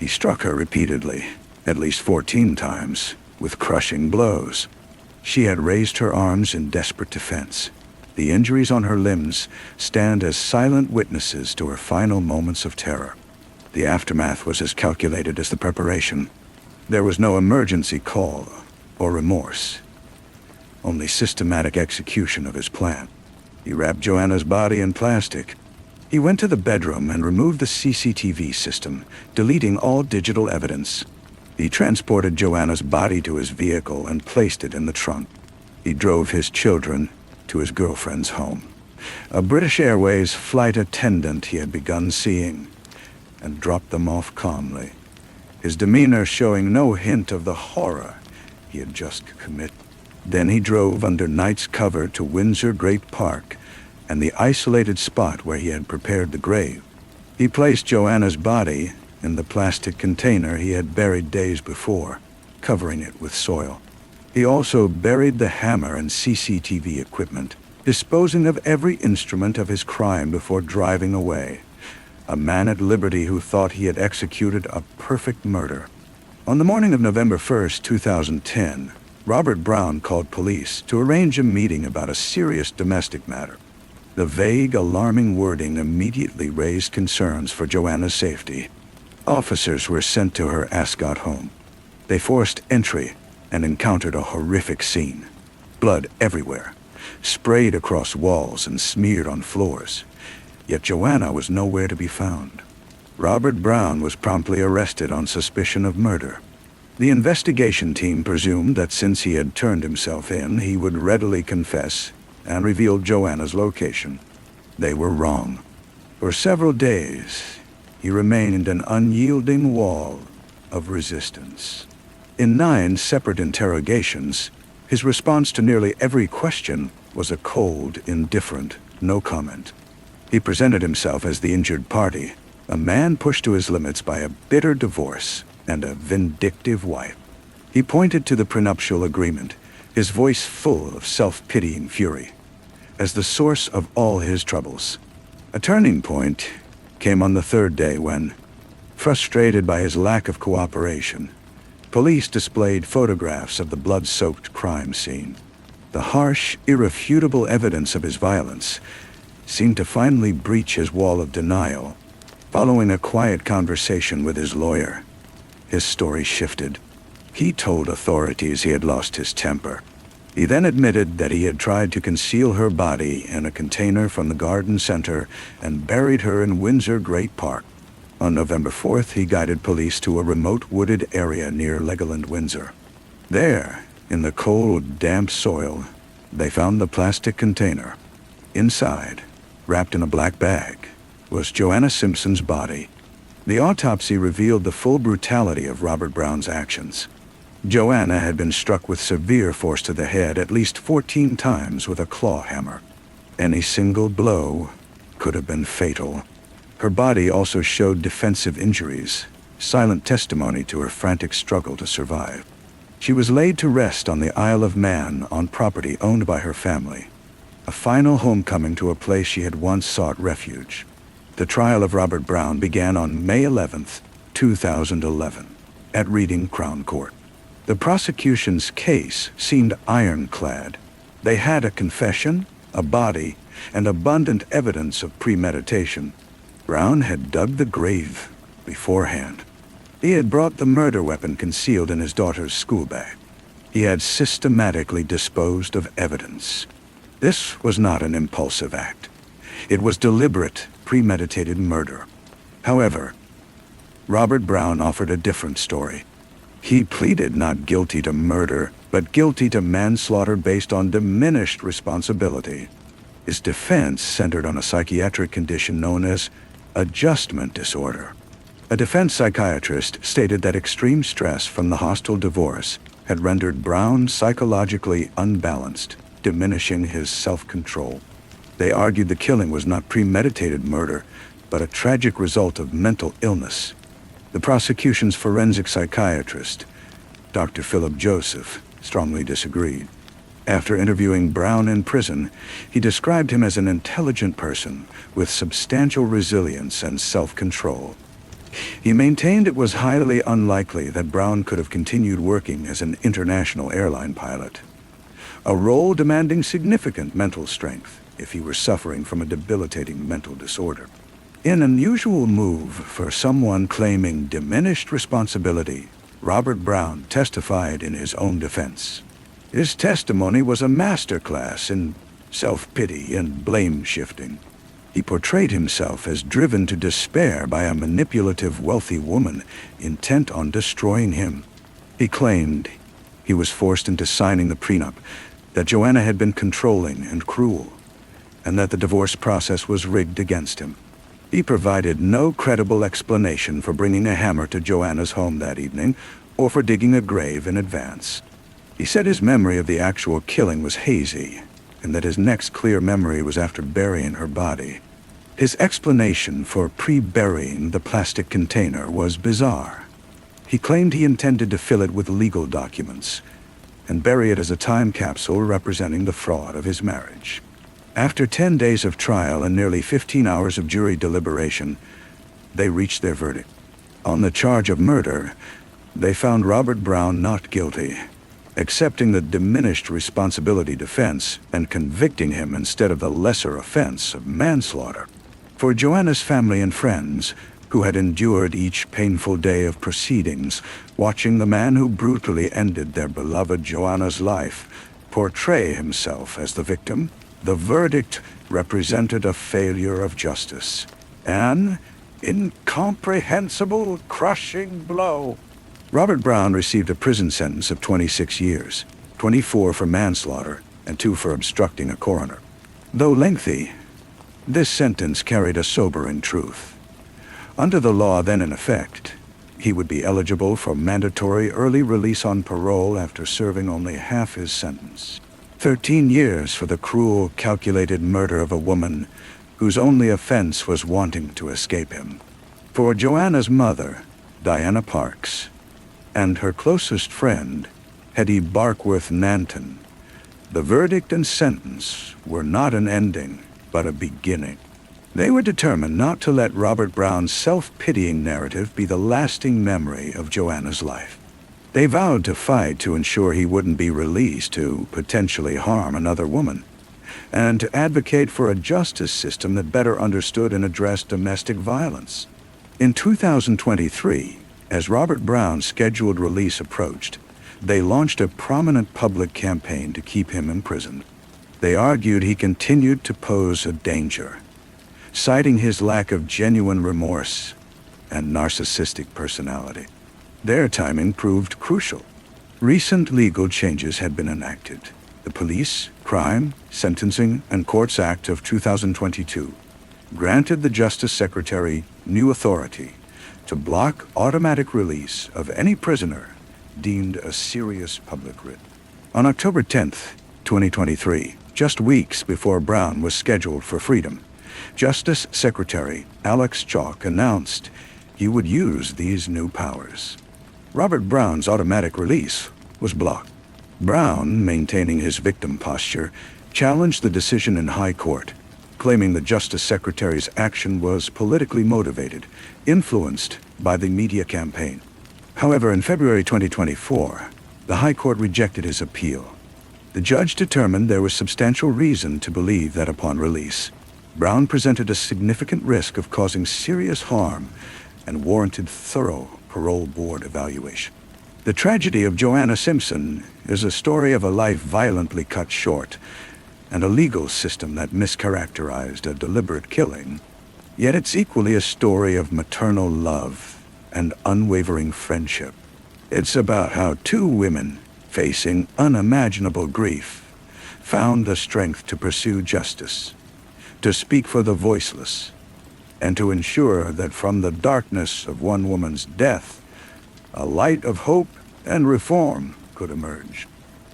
[SPEAKER 1] He struck her repeatedly, at least 14 times, with crushing blows. She had raised her arms in desperate defense. The injuries on her limbs stand as silent witnesses to her final moments of terror. The aftermath was as calculated as the preparation. There was no emergency call or remorse, only systematic execution of his plan. He wrapped Joanna's body in plastic. He went to the bedroom and removed the CCTV system, deleting all digital evidence. He transported Joanna's body to his vehicle and placed it in the trunk. He drove his children to his girlfriend's home, a British Airways flight attendant he had begun seeing, and dropped them off calmly, his demeanor showing no hint of the horror he had just committed. Then he drove under night's cover to Windsor Great Park and the isolated spot where he had prepared the grave. He placed Joanna's body in the plastic container he had buried days before, covering it with soil. He also buried the hammer and CCTV equipment, disposing of every instrument of his crime before driving away. A man at liberty who thought he had executed a perfect murder. On the morning of November 1st, 2010, Robert Brown called police to arrange a meeting about a serious domestic matter. The vague, alarming wording immediately raised concerns for Joanna's safety. Officers were sent to her Ascot home. They forced entry and encountered a horrific scene. Blood everywhere, sprayed across walls and smeared on floors. Yet Joanna was nowhere to be found. Robert Brown was promptly arrested on suspicion of murder. The investigation team presumed that since he had turned himself in, he would readily confess and reveal Joanna's location. They were wrong. For several days, he remained an unyielding wall of resistance. In 9 separate interrogations, his response to nearly every question was a cold, indifferent, no comment. He presented himself as the injured party, a man pushed to his limits by a bitter divorce and a vindictive wife. He pointed to the prenuptial agreement, his voice full of self-pitying fury, as the source of all his troubles. A turning point came on the third day when, frustrated by his lack of cooperation, police displayed photographs of the blood-soaked crime scene. The harsh, irrefutable evidence of his violence seemed to finally breach his wall of denial. Following a quiet conversation with his lawyer, his story shifted. He told authorities he had lost his temper. He then admitted that he had tried to conceal her body in a container from the garden center and buried her in Windsor Great Park. On November 4th, he guided police to a remote wooded area near Legoland, Windsor. There, in the cold, damp soil, they found the plastic container. Inside, wrapped in a black bag, was Joanna Simpson's body. The autopsy revealed the full brutality of Robert Brown's actions. Joanna had been struck with severe force to the head at least 14 times with a claw hammer. Any single blow could have been fatal. Her body also showed defensive injuries, silent testimony to her frantic struggle to survive. She was laid to rest on the Isle of Man on property owned by her family, a final homecoming to a place she had once sought refuge. The trial of Robert Brown began on May 11th, 2011, at Reading Crown Court. The prosecution's case seemed ironclad. They had a confession, a body, and abundant evidence of premeditation. Brown had dug the grave beforehand. He had brought the murder weapon concealed in his daughter's school bag. He had systematically disposed of evidence. This was not an impulsive act. It was deliberate, premeditated murder. However, Robert Brown offered a different story. He pleaded not guilty to murder, but guilty to manslaughter based on diminished responsibility. His defense centered on a psychiatric condition known as adjustment disorder. A defense psychiatrist stated that extreme stress from the hostile divorce had rendered Brown psychologically unbalanced, diminishing his self-control. They argued the killing was not premeditated murder, but a tragic result of mental illness. The prosecution's forensic psychiatrist, Dr. Philip Joseph, strongly disagreed. After interviewing Brown in prison, he described him as an intelligent person with substantial resilience and self-control. He maintained it was highly unlikely that Brown could have continued working as an international airline pilot, a role demanding significant mental strength if he were suffering from a debilitating mental disorder. In an unusual move for someone claiming diminished responsibility, Robert Brown testified in his own defense. His testimony was a masterclass in self-pity and blame-shifting. He portrayed himself as driven to despair by a manipulative, wealthy woman intent on destroying him. He claimed he was forced into signing the prenup, that Joanna had been controlling and cruel, and that the divorce process was rigged against him. He provided no credible explanation for bringing a hammer to Joanna's home that evening or for digging a grave in advance. He said his memory of the actual killing was hazy, and that his next clear memory was after burying her body. His explanation for pre-burying the plastic container was bizarre. He claimed he intended to fill it with legal documents and bury it as a time capsule representing the fraud of his marriage. After 10 days of trial and nearly 15 hours of jury deliberation, they reached their verdict. On the charge of murder, they found Robert Brown not guilty, accepting the diminished responsibility defense and convicting him instead of the lesser offense of manslaughter. For Joanna's family and friends, who had endured each painful day of proceedings, watching the man who brutally ended their beloved Joanna's life portray himself as the victim, the verdict represented a failure of justice, an incomprehensible, crushing blow. Robert Brown received a prison sentence of 26 years, 24 for manslaughter and 2 for obstructing a coroner. Though lengthy, this sentence carried a sobering truth. Under the law then in effect, he would be eligible for mandatory early release on parole after serving only half his sentence. 13 years for the cruel, calculated murder of a woman whose only offense was wanting to escape him. For Joanna's mother, Diana Parks, and her closest friend, Hetty Barkworth Nanton. The verdict and sentence were not an ending, but a beginning. They were determined not to let Robert Brown's self-pitying narrative be the lasting memory of Joanna's life. They vowed to fight to ensure he wouldn't be released to potentially harm another woman, and to advocate for a justice system that better understood and addressed domestic violence. In 2023, as Robert Brown's scheduled release approached, they launched a prominent public campaign to keep him imprisoned. They argued he continued to pose a danger, citing his lack of genuine remorse and narcissistic personality. Their timing proved crucial. Recent legal changes had been enacted. The Police, Crime, Sentencing, and Courts Act of 2022 granted the Justice Secretary new authority to block automatic release of any prisoner deemed a serious public risk. On October 10, 2023, just weeks before Brown was scheduled for freedom, Justice Secretary Alex Chalk announced he would use these new powers. Robert Brown's automatic release was blocked. Brown, maintaining his victim posture, challenged the decision in high court, claiming the Justice Secretary's action was politically motivated, influenced by the media campaign. However, in February 2024, the High Court rejected his appeal. The judge determined there was substantial reason to believe that upon release, Brown presented a significant risk of causing serious harm and warranted thorough parole board evaluation. The tragedy of Joanna Simpson is a story of a life violently cut short and a legal system that mischaracterized a deliberate killing. Yet it's equally a story of maternal love and unwavering friendship. It's about how two women, facing unimaginable grief, found the strength to pursue justice, to speak for the voiceless, and to ensure that from the darkness of one woman's death, a light of hope and reform could emerge.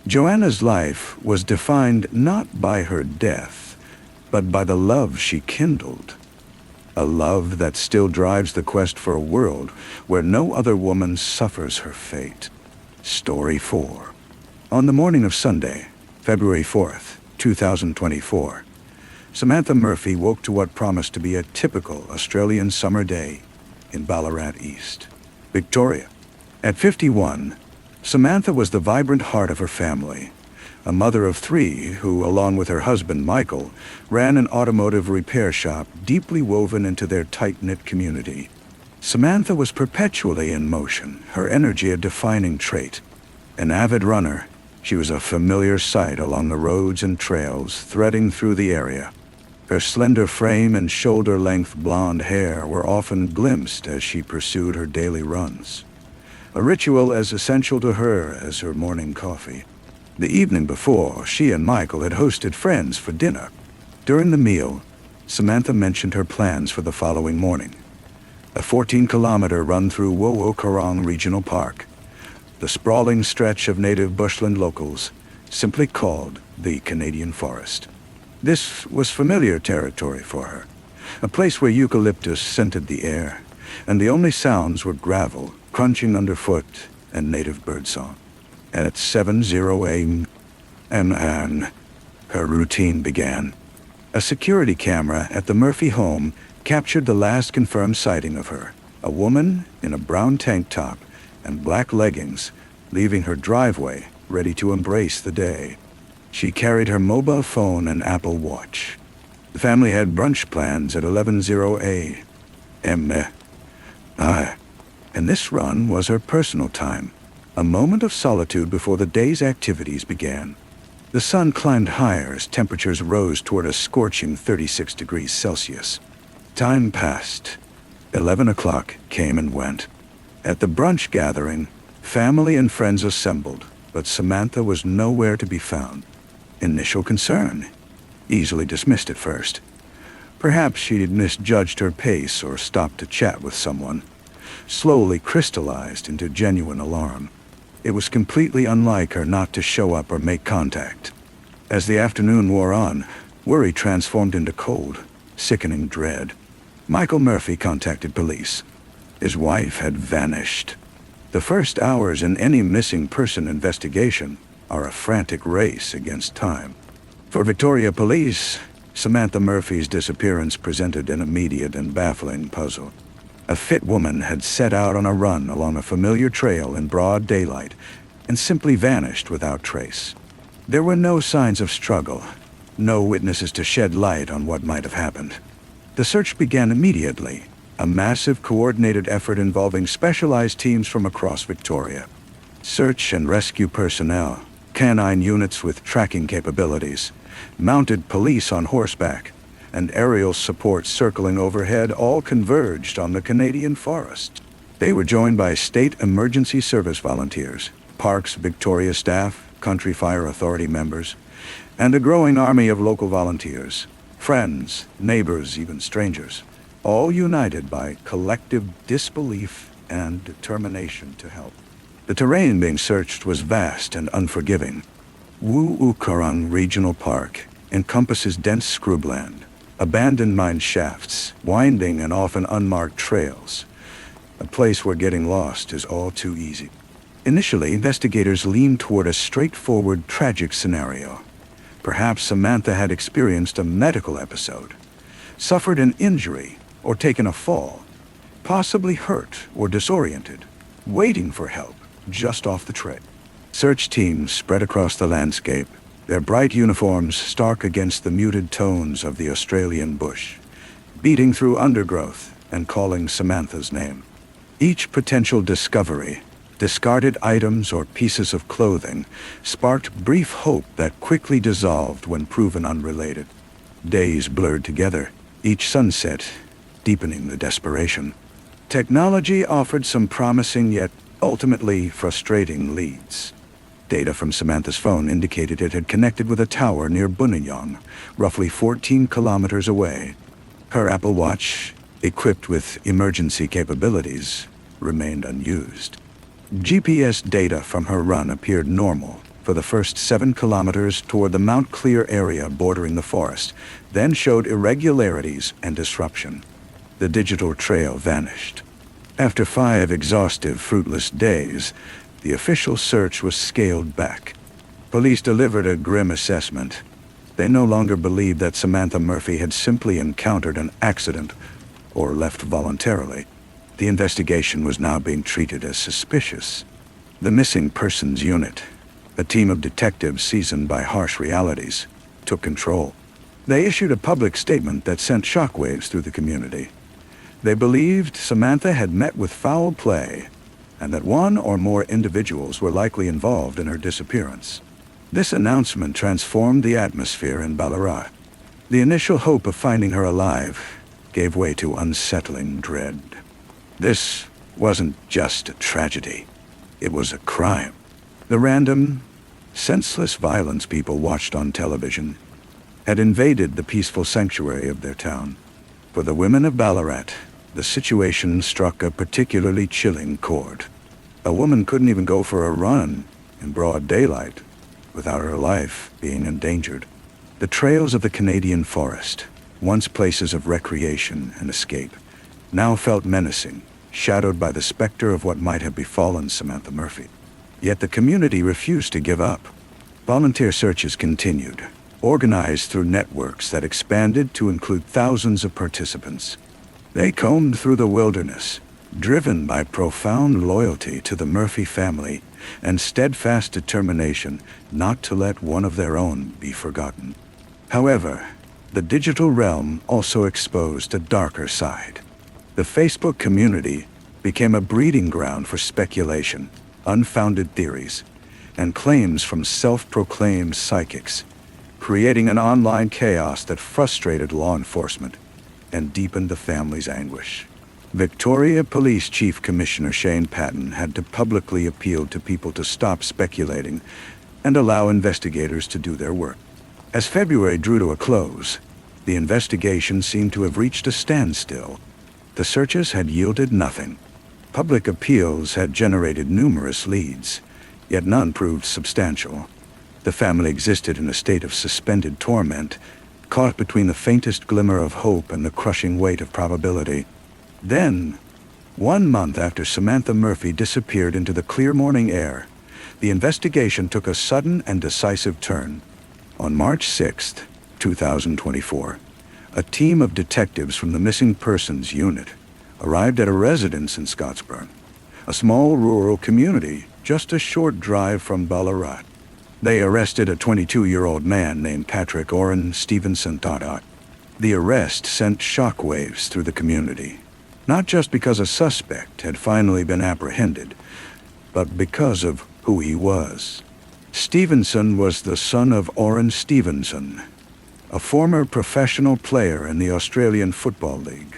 [SPEAKER 1] Joanna's life was defined not by her death, but by the love she kindled. A love that still drives the quest for a world where no other woman suffers her fate. Story 4. On the morning of Sunday, February 4th, 2024, Samantha Murphy woke to what promised to be a typical Australian summer day in Ballarat East, Victoria. At 51, Samantha was the vibrant heart of her family, a mother of 3 who, along with her husband Michael, ran an automotive repair shop deeply woven into their tight-knit community. Samantha was perpetually in motion, her energy a defining trait. An avid runner, she was a familiar sight along the roads and trails threading through the area. Her slender frame and shoulder-length blonde hair were often glimpsed as she pursued her daily runs, a ritual as essential to her as her morning coffee. The evening before, she and Michael had hosted friends for dinner. During the meal, Samantha mentioned her plans for the following morning: a 14-kilometer run through Wowokarong Regional Park, the sprawling stretch of native bushland locals, simply called the Canadian Forest. This was familiar territory for her, a place where eucalyptus scented the air, and the only sounds were gravel crunching underfoot and native birdsong. At 7:00 a.m., her routine began. A security camera at the Murphy home captured the last confirmed sighting of her, a woman in a brown tank top and black leggings, leaving her driveway, ready to embrace the day. She carried her mobile phone and Apple Watch. The family had brunch plans at 11:00 a.m. And this run was her personal time, a moment of solitude before the day's activities began. The sun climbed higher as temperatures rose toward a scorching 36 degrees Celsius. Time passed. 11 o'clock came and went. At the brunch gathering, family and friends assembled, but Samantha was nowhere to be found. Initial concern, easily dismissed at first. Perhaps she'd misjudged her pace or stopped to chat with someone, slowly crystallized into genuine alarm. It was completely unlike her not to show up or make contact. As the afternoon wore on, worry transformed into cold, sickening dread. Michael Murphy contacted police. His wife had vanished. The first hours in any missing person investigation are a frantic race against time. For Victoria Police, Samantha Murphy's disappearance presented an immediate and baffling puzzle. A fit woman had set out on a run along a familiar trail in broad daylight and simply vanished without trace. There were no signs of struggle, no witnesses to shed light on what might have happened. The search began immediately, a massive coordinated effort involving specialized teams from across Victoria. Search and rescue personnel, canine units with tracking capabilities, mounted police on horseback, and aerial support circling overhead all converged on the Canadian forest. They were joined by state emergency service volunteers, Parks Victoria staff, Country Fire Authority members, and a growing army of local volunteers, friends, neighbors, even strangers, all united by collective disbelief and determination to help. The terrain being searched was vast and unforgiving. Wu-Ukarang Regional Park encompasses dense scrubland, abandoned mine shafts, winding and often unmarked trails, a place where getting lost is all too easy. Initially, investigators leaned toward a straightforward, tragic scenario. Perhaps Samantha had experienced a medical episode, suffered an injury, or taken a fall, possibly hurt or disoriented, waiting for help just off the trail. Search teams spread across the landscape, their bright uniforms stark against the muted tones of the Australian bush, beating through undergrowth and calling Samantha's name. Each potential discovery, discarded items or pieces of clothing, sparked brief hope that quickly dissolved when proven unrelated. Days blurred together, each sunset deepening the desperation. Technology offered some promising yet ultimately frustrating leads. Data from Samantha's phone indicated it had connected with a tower near Buninyong, roughly 14 kilometers away. Her Apple Watch, equipped with emergency capabilities, remained unused. GPS data from her run appeared normal for the first 7 kilometers toward the Mount Clear area bordering the forest, then showed irregularities and disruption. The digital trail vanished. After 5 exhaustive, fruitless days, the official search was scaled back. Police delivered a grim assessment. They no longer believed that Samantha Murphy had simply encountered an accident or left voluntarily. The investigation was now being treated as suspicious. The Missing Persons Unit, a team of detectives seasoned by harsh realities, took control. They issued a public statement that sent shockwaves through the community. They believed Samantha had met with foul play and that one or more individuals were likely involved in her disappearance. This announcement transformed the atmosphere in Ballarat. The initial hope of finding her alive gave way to unsettling dread. This wasn't just a tragedy. It was a crime. The random, senseless violence people watched on television had invaded the peaceful sanctuary of their town. For the women of Ballarat, the situation struck a particularly chilling chord. A woman couldn't even go for a run in broad daylight without her life being endangered. The trails of the Canadian forest, once places of recreation and escape, now felt menacing, shadowed by the specter of what might have befallen Samantha Murphy. Yet the community refused to give up. Volunteer searches continued, organized through networks that expanded to include thousands of participants. They combed through the wilderness, driven by profound loyalty to the Murphy family and steadfast determination not to let one of their own be forgotten. However, the digital realm also exposed a darker side. The Facebook community became a breeding ground for speculation, unfounded theories, and claims from self-proclaimed psychics, creating an online chaos that frustrated law enforcement and deepened the family's anguish. Victoria Police Chief Commissioner Shane Patton had to publicly appeal to people to stop speculating and allow investigators to do their work. As February drew to a close, the investigation seemed to have reached a standstill. The searches had yielded nothing. Public appeals had generated numerous leads, yet none proved substantial. The family existed in a state of suspended torment, caught between the faintest glimmer of hope and the crushing weight of probability. Then, 1 month after Samantha Murphy disappeared into the clear morning air, the investigation took a sudden and decisive turn. On March 6, 2024, a team of detectives from the Missing Persons Unit arrived at a residence in Scottsburn, a small rural community just a short drive from Ballarat. They arrested a 22-year-old man named Patrick Orrin Stevenson. The arrest sent shockwaves through the community, not just because a suspect had finally been apprehended, but because of who he was. Stevenson was the son of Orrin Stevenson, a former professional player in the Australian Football League,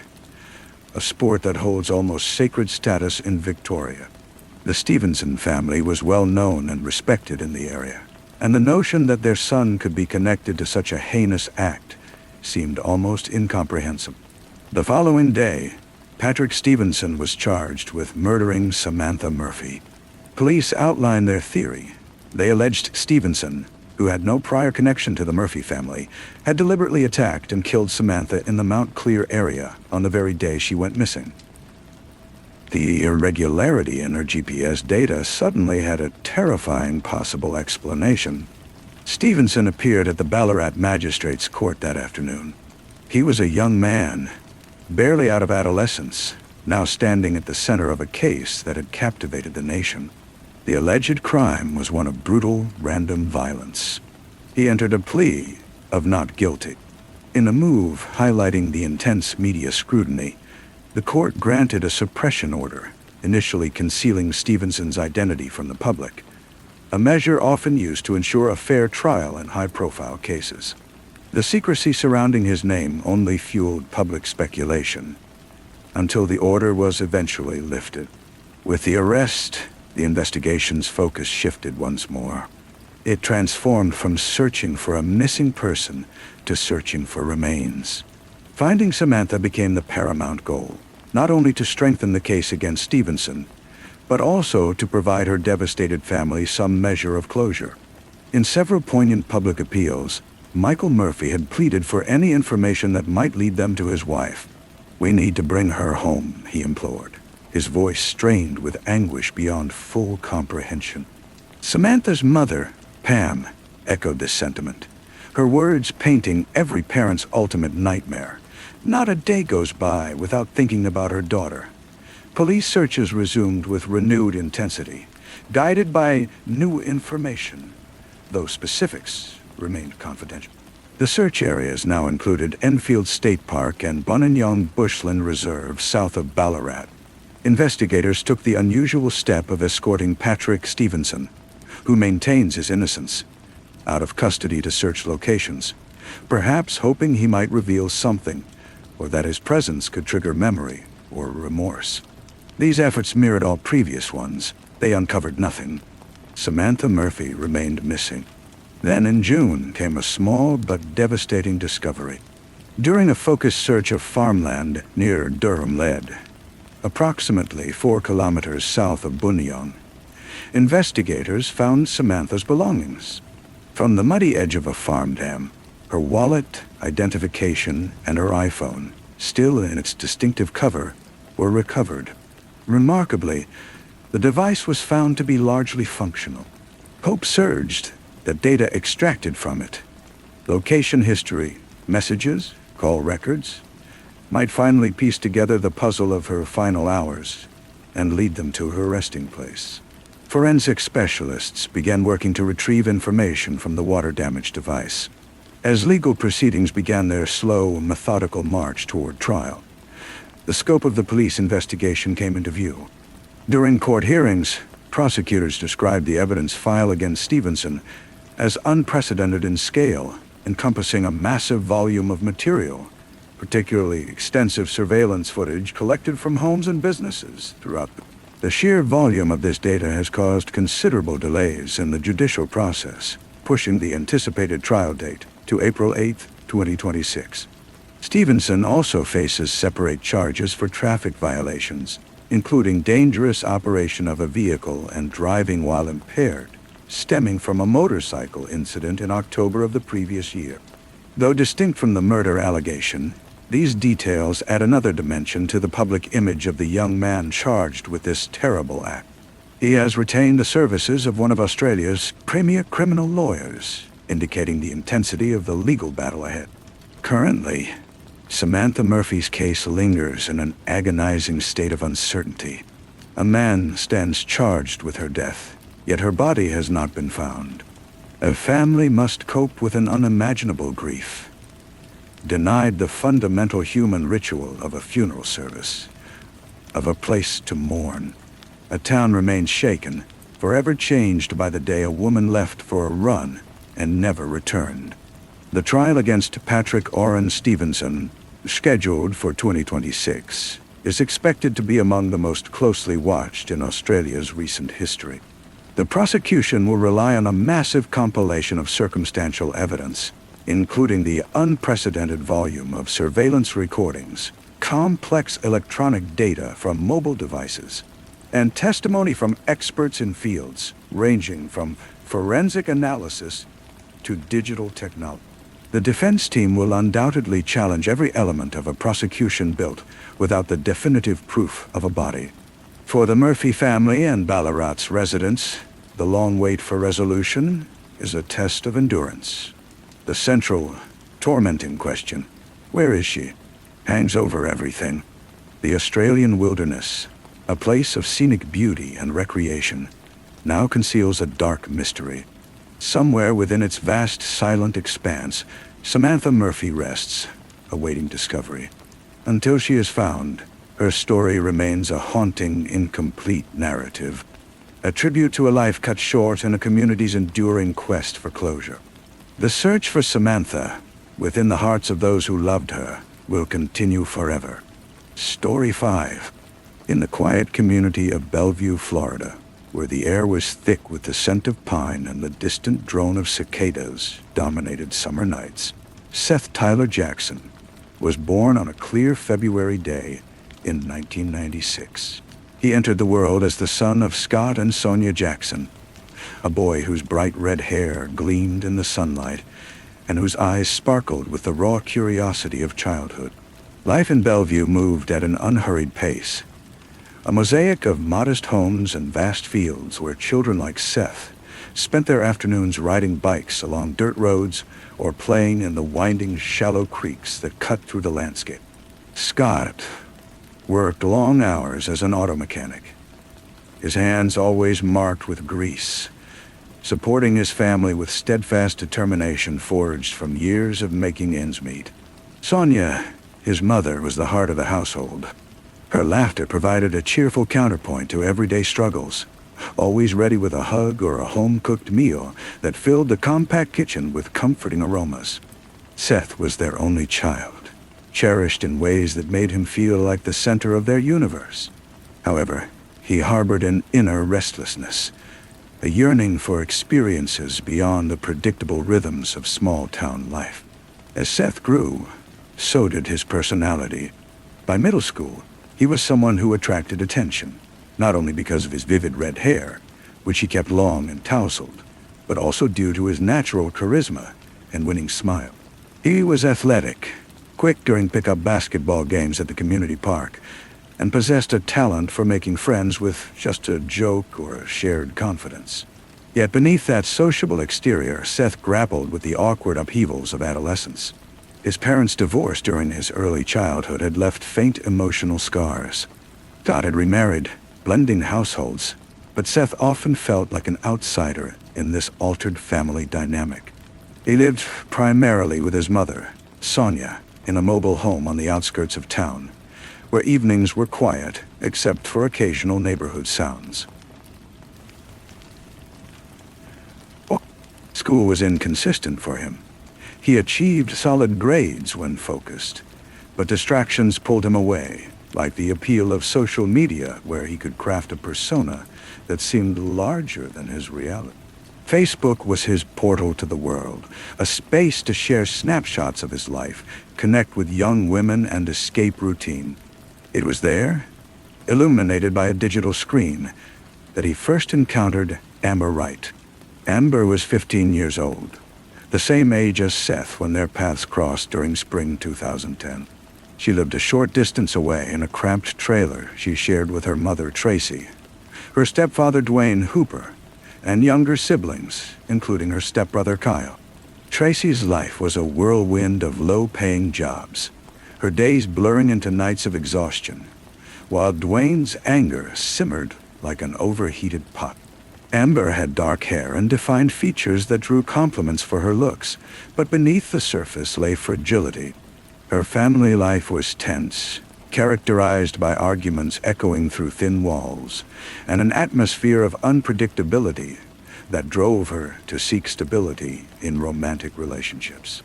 [SPEAKER 1] a sport that holds almost sacred status in Victoria. The Stevenson family was well known and respected in the area, and the notion that their son could be connected to such a heinous act seemed almost incomprehensible. The following day, Patrick Stevenson was charged with murdering Samantha Murphy. Police outlined their theory. They alleged Stevenson, who had no prior connection to the Murphy family, had deliberately attacked and killed Samantha in the Mount Clear area on the very day she went missing. The irregularity in her GPS data suddenly had a terrifying possible explanation. Stevenson appeared at the Ballarat Magistrates Court that afternoon. He was a young man, barely out of adolescence, now standing at the center of a case that had captivated the nation. The alleged crime was one of brutal, random violence. He entered a plea of not guilty. In a move highlighting the intense media scrutiny, the court granted a suppression order, initially concealing Stevenson's identity from the public, a measure often used to ensure a fair trial in high-profile cases. The secrecy surrounding his name only fueled public speculation, until the order was eventually lifted. With the arrest, the investigation's focus shifted once more. It transformed from searching for a missing person to searching for remains. Finding Samantha became the paramount goal, not only to strengthen the case against Stevenson, but also to provide her devastated family some measure of closure. In several poignant public appeals, Michael Murphy had pleaded for any information that might lead them to his wife. "We need to bring her home," he implored, his voice strained with anguish beyond full comprehension. Samantha's mother, Pam, echoed this sentiment, her words painting every parent's ultimate nightmare. Not a day goes by without thinking about her daughter. Police searches resumed with renewed intensity, guided by new information, though specifics remained confidential. The search areas now included Enfield State Park and Buninyong Bushland Reserve south of Ballarat. Investigators took the unusual step of escorting Patrick Stevenson, who maintains his innocence, out of custody to search locations, perhaps hoping he might reveal something, or that his presence could trigger memory or remorse. These efforts mirrored all previous ones. They uncovered nothing. Samantha Murphy remained missing. Then in June came a small but devastating discovery. During a focused search of farmland near Durham Lead, approximately 4 kilometers south of Buninyong, investigators found Samantha's belongings. From the muddy edge of a farm dam, her wallet, identification, and her iPhone, still in its distinctive cover, were recovered. Remarkably, the device was found to be largely functional. Hope surged that data extracted from it, location history, messages, call records, might finally piece together the puzzle of her final hours and lead them to her resting place. Forensic specialists began working to retrieve information from the water-damaged device. As legal proceedings began their slow, methodical march toward trial, the scope of the police investigation came into view. During court hearings, prosecutors described the evidence file against Stevenson as unprecedented in scale, encompassing a massive volume of material, particularly extensive surveillance footage collected from homes and businesses throughout the sheer volume of this data has caused considerable delays in the judicial process, pushing the anticipated trial date to April 8, 2026. Stevenson also faces separate charges for traffic violations, including dangerous operation of a vehicle and driving while impaired, stemming from a motorcycle incident in October of the previous year. Though distinct from the murder allegation, These details add another dimension to the public image of the young man charged with this terrible act. He has retained the services of one of Australia's premier criminal lawyers, indicating the intensity of the legal battle ahead. Currently, Samantha Murphy's case lingers in an agonizing state of uncertainty. A man stands charged with her death, yet her body has not been found. A family must cope with an unimaginable grief, denied the fundamental human ritual of a funeral service, of a place to mourn. A town remains shaken, forever changed by the day a woman left for a run and never returned. The trial against Patrick Oren Stevenson, scheduled for 2026, is expected to be among the most closely watched in Australia's recent history. The prosecution will rely on a massive compilation of circumstantial evidence, including the unprecedented volume of surveillance recordings, complex electronic data from mobile devices, and testimony from experts in fields ranging from forensic analysis to digital technology. The defense team will undoubtedly challenge every element of a prosecution built without the definitive proof of a body. For the Murphy family and Ballarat's residents, the long wait for resolution is a test of endurance. The central, tormenting question, where is she, hangs over everything. The Australian wilderness, a place of scenic beauty and recreation, now conceals a dark mystery. Somewhere within its vast, silent expanse, Samantha Murphy rests, awaiting discovery. Until she is found, her story remains a haunting, incomplete narrative, a tribute to a life cut short in a community's enduring quest for closure. The search for Samantha, within the hearts of those who loved her, will continue forever. Story 5. In the quiet community of Bellevue, Florida, where the air was thick with the scent of pine and the distant drone of cicadas dominated summer nights, Seth Tyler Jackson was born on a clear February day in 1996. He entered the world as the son of Scott and Sonia Jackson, a boy whose bright red hair gleamed in the sunlight and whose eyes sparkled with the raw curiosity of childhood. Life in Bellevue moved at an unhurried pace, a mosaic of modest homes and vast fields where children like Seth spent their afternoons riding bikes along dirt roads or playing in the winding, shallow creeks that cut through the landscape. Scott worked long hours as an auto mechanic, his hands always marked with grease, supporting his family with steadfast determination forged from years of making ends meet. Sonia, his mother, was the heart of the household. Her laughter provided a cheerful counterpoint to everyday struggles, always ready with a hug or a home-cooked meal that filled the compact kitchen with comforting aromas. Seth was their only child, cherished in ways that made him feel like the center of their universe. However, he harbored an inner restlessness, a yearning for experiences beyond the predictable rhythms of small-town life. As Seth grew, so did his personality. By middle school, he was someone who attracted attention, not only because of his vivid red hair, which he kept long and tousled, but also due to his natural charisma and winning smile. He was athletic, quick during pickup basketball games at the community park, and possessed a talent for making friends with just a joke or a shared confidence. Yet beneath that sociable exterior, Seth grappled with the awkward upheavals of adolescence. His parents' divorce during his early childhood had left faint emotional scars. Scott had remarried, blending households, but Seth often felt like an outsider in this altered family dynamic. He lived primarily with his mother, Sonia, in a mobile home on the outskirts of town, where evenings were quiet except for occasional neighborhood sounds. School was inconsistent for him. He achieved solid grades when focused, but distractions pulled him away, like the appeal of social media where he could craft a persona that seemed larger than his reality. Facebook was his portal to the world, a space to share snapshots of his life, connect with young women, and escape routine. It was there, illuminated by a digital screen, that he first encountered Amber Wright. Amber was 15 years old, the same age as Seth when their paths crossed during spring 2010. She lived a short distance away in a cramped trailer she shared with her mother, Tracy, her stepfather, Dwayne Hooper, and younger siblings, including her stepbrother, Kyle. Tracy's life was a whirlwind of low-paying jobs, her days blurring into nights of exhaustion, while Dwayne's anger simmered like an overheated pot. Amber had dark hair and defined features that drew compliments for her looks, but beneath the surface lay fragility. Her family life was tense, characterized by arguments echoing through thin walls, and an atmosphere of unpredictability that drove her to seek stability in romantic relationships.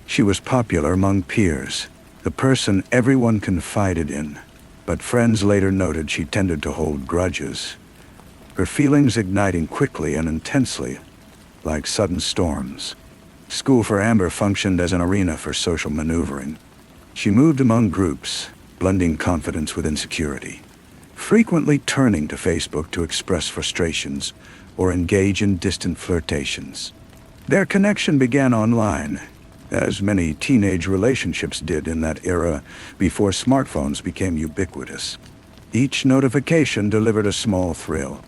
[SPEAKER 1] She was popular among peers, the person everyone confided in, but friends later noted she tended to hold grudges, her feelings igniting quickly and intensely, like sudden storms. School for Amber functioned as an arena for social maneuvering. She moved among groups, blending confidence with insecurity, frequently turning to Facebook to express frustrations or engage in distant flirtations. Their connection began online, as many teenage relationships did in that era before smartphones became ubiquitous. Each notification delivered a small thrill.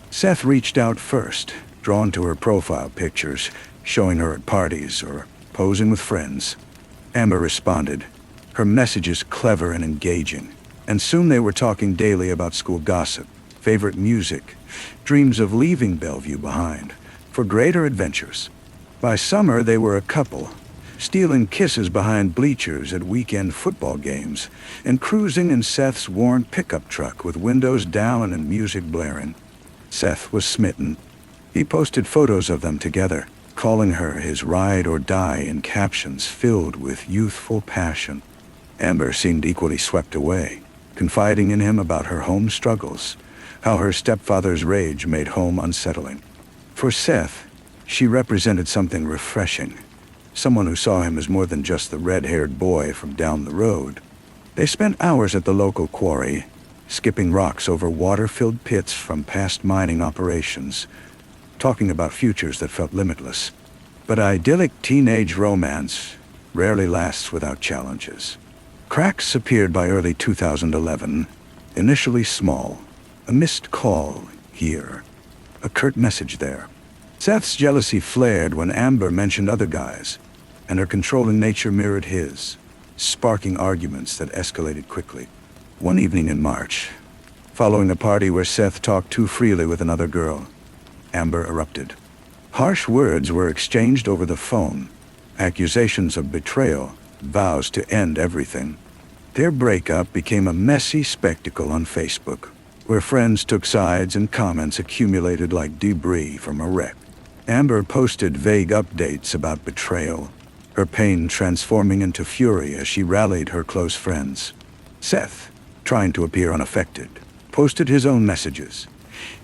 [SPEAKER 1] Seth reached out first, drawn to her profile pictures, showing her at parties or posing with friends. Amber responded, her messages clever and engaging, and soon they were talking daily about school gossip, favorite music, dreams of leaving Bellevue behind for greater adventures. By summer, they were a couple, stealing kisses behind bleachers at weekend football games and cruising in Seth's worn pickup truck with windows down and music blaring. Seth was smitten. He posted photos of them together, calling her his ride or die in captions filled with youthful passion. Amber seemed equally swept away, confiding in him about her home struggles, how her stepfather's rage made home unsettling. For Seth, she represented something refreshing, someone who saw him as more than just the red-haired boy from down the road. They spent hours at the local quarry, skipping rocks over water-filled pits from past mining operations, talking about futures that felt limitless. But idyllic teenage romance rarely lasts without challenges. Cracks appeared by early 2011, initially small, a missed call here, a curt message there. Seth's jealousy flared when Amber mentioned other guys, and her controlling nature mirrored his, sparking arguments that escalated quickly. One evening in March, following a party where Seth talked too freely with another girl, Amber erupted. Harsh words were exchanged over the phone, accusations of betrayal, vows to end everything. Their breakup became a messy spectacle on Facebook, where friends took sides and comments accumulated like debris from a wreck. Amber posted vague updates about betrayal, her pain transforming into fury as she rallied her close friends. Seth, trying to appear unaffected, posted his own messages.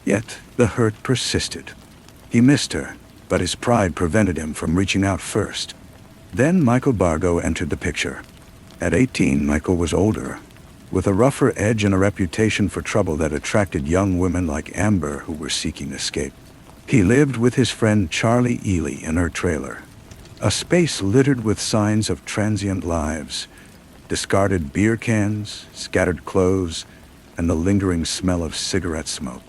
[SPEAKER 1] Yet the hurt persisted. He missed her, but his pride prevented him from reaching out first. Then Michael Bargo entered the picture. At 18, Michael was older, with a rougher edge and a reputation for trouble that attracted young women like Amber who were seeking escape. He lived with his friend Charlie Ely in her trailer, a space littered with signs of transient lives, discarded beer cans, scattered clothes, and the lingering smell of cigarette smoke.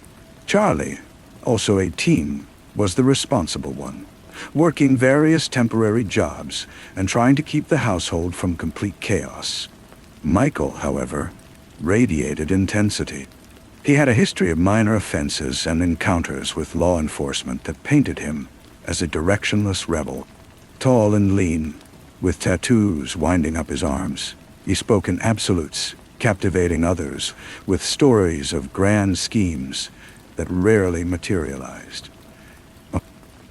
[SPEAKER 1] Charlie, also 18, was the responsible one, working various temporary jobs and trying to keep the household from complete chaos. Michael, however, radiated intensity. He had a history of minor offenses and encounters with law enforcement that painted him as a directionless rebel. Tall and lean, with tattoos winding up his arms, he spoke in absolutes, captivating others with stories of grand schemes that rarely materialized.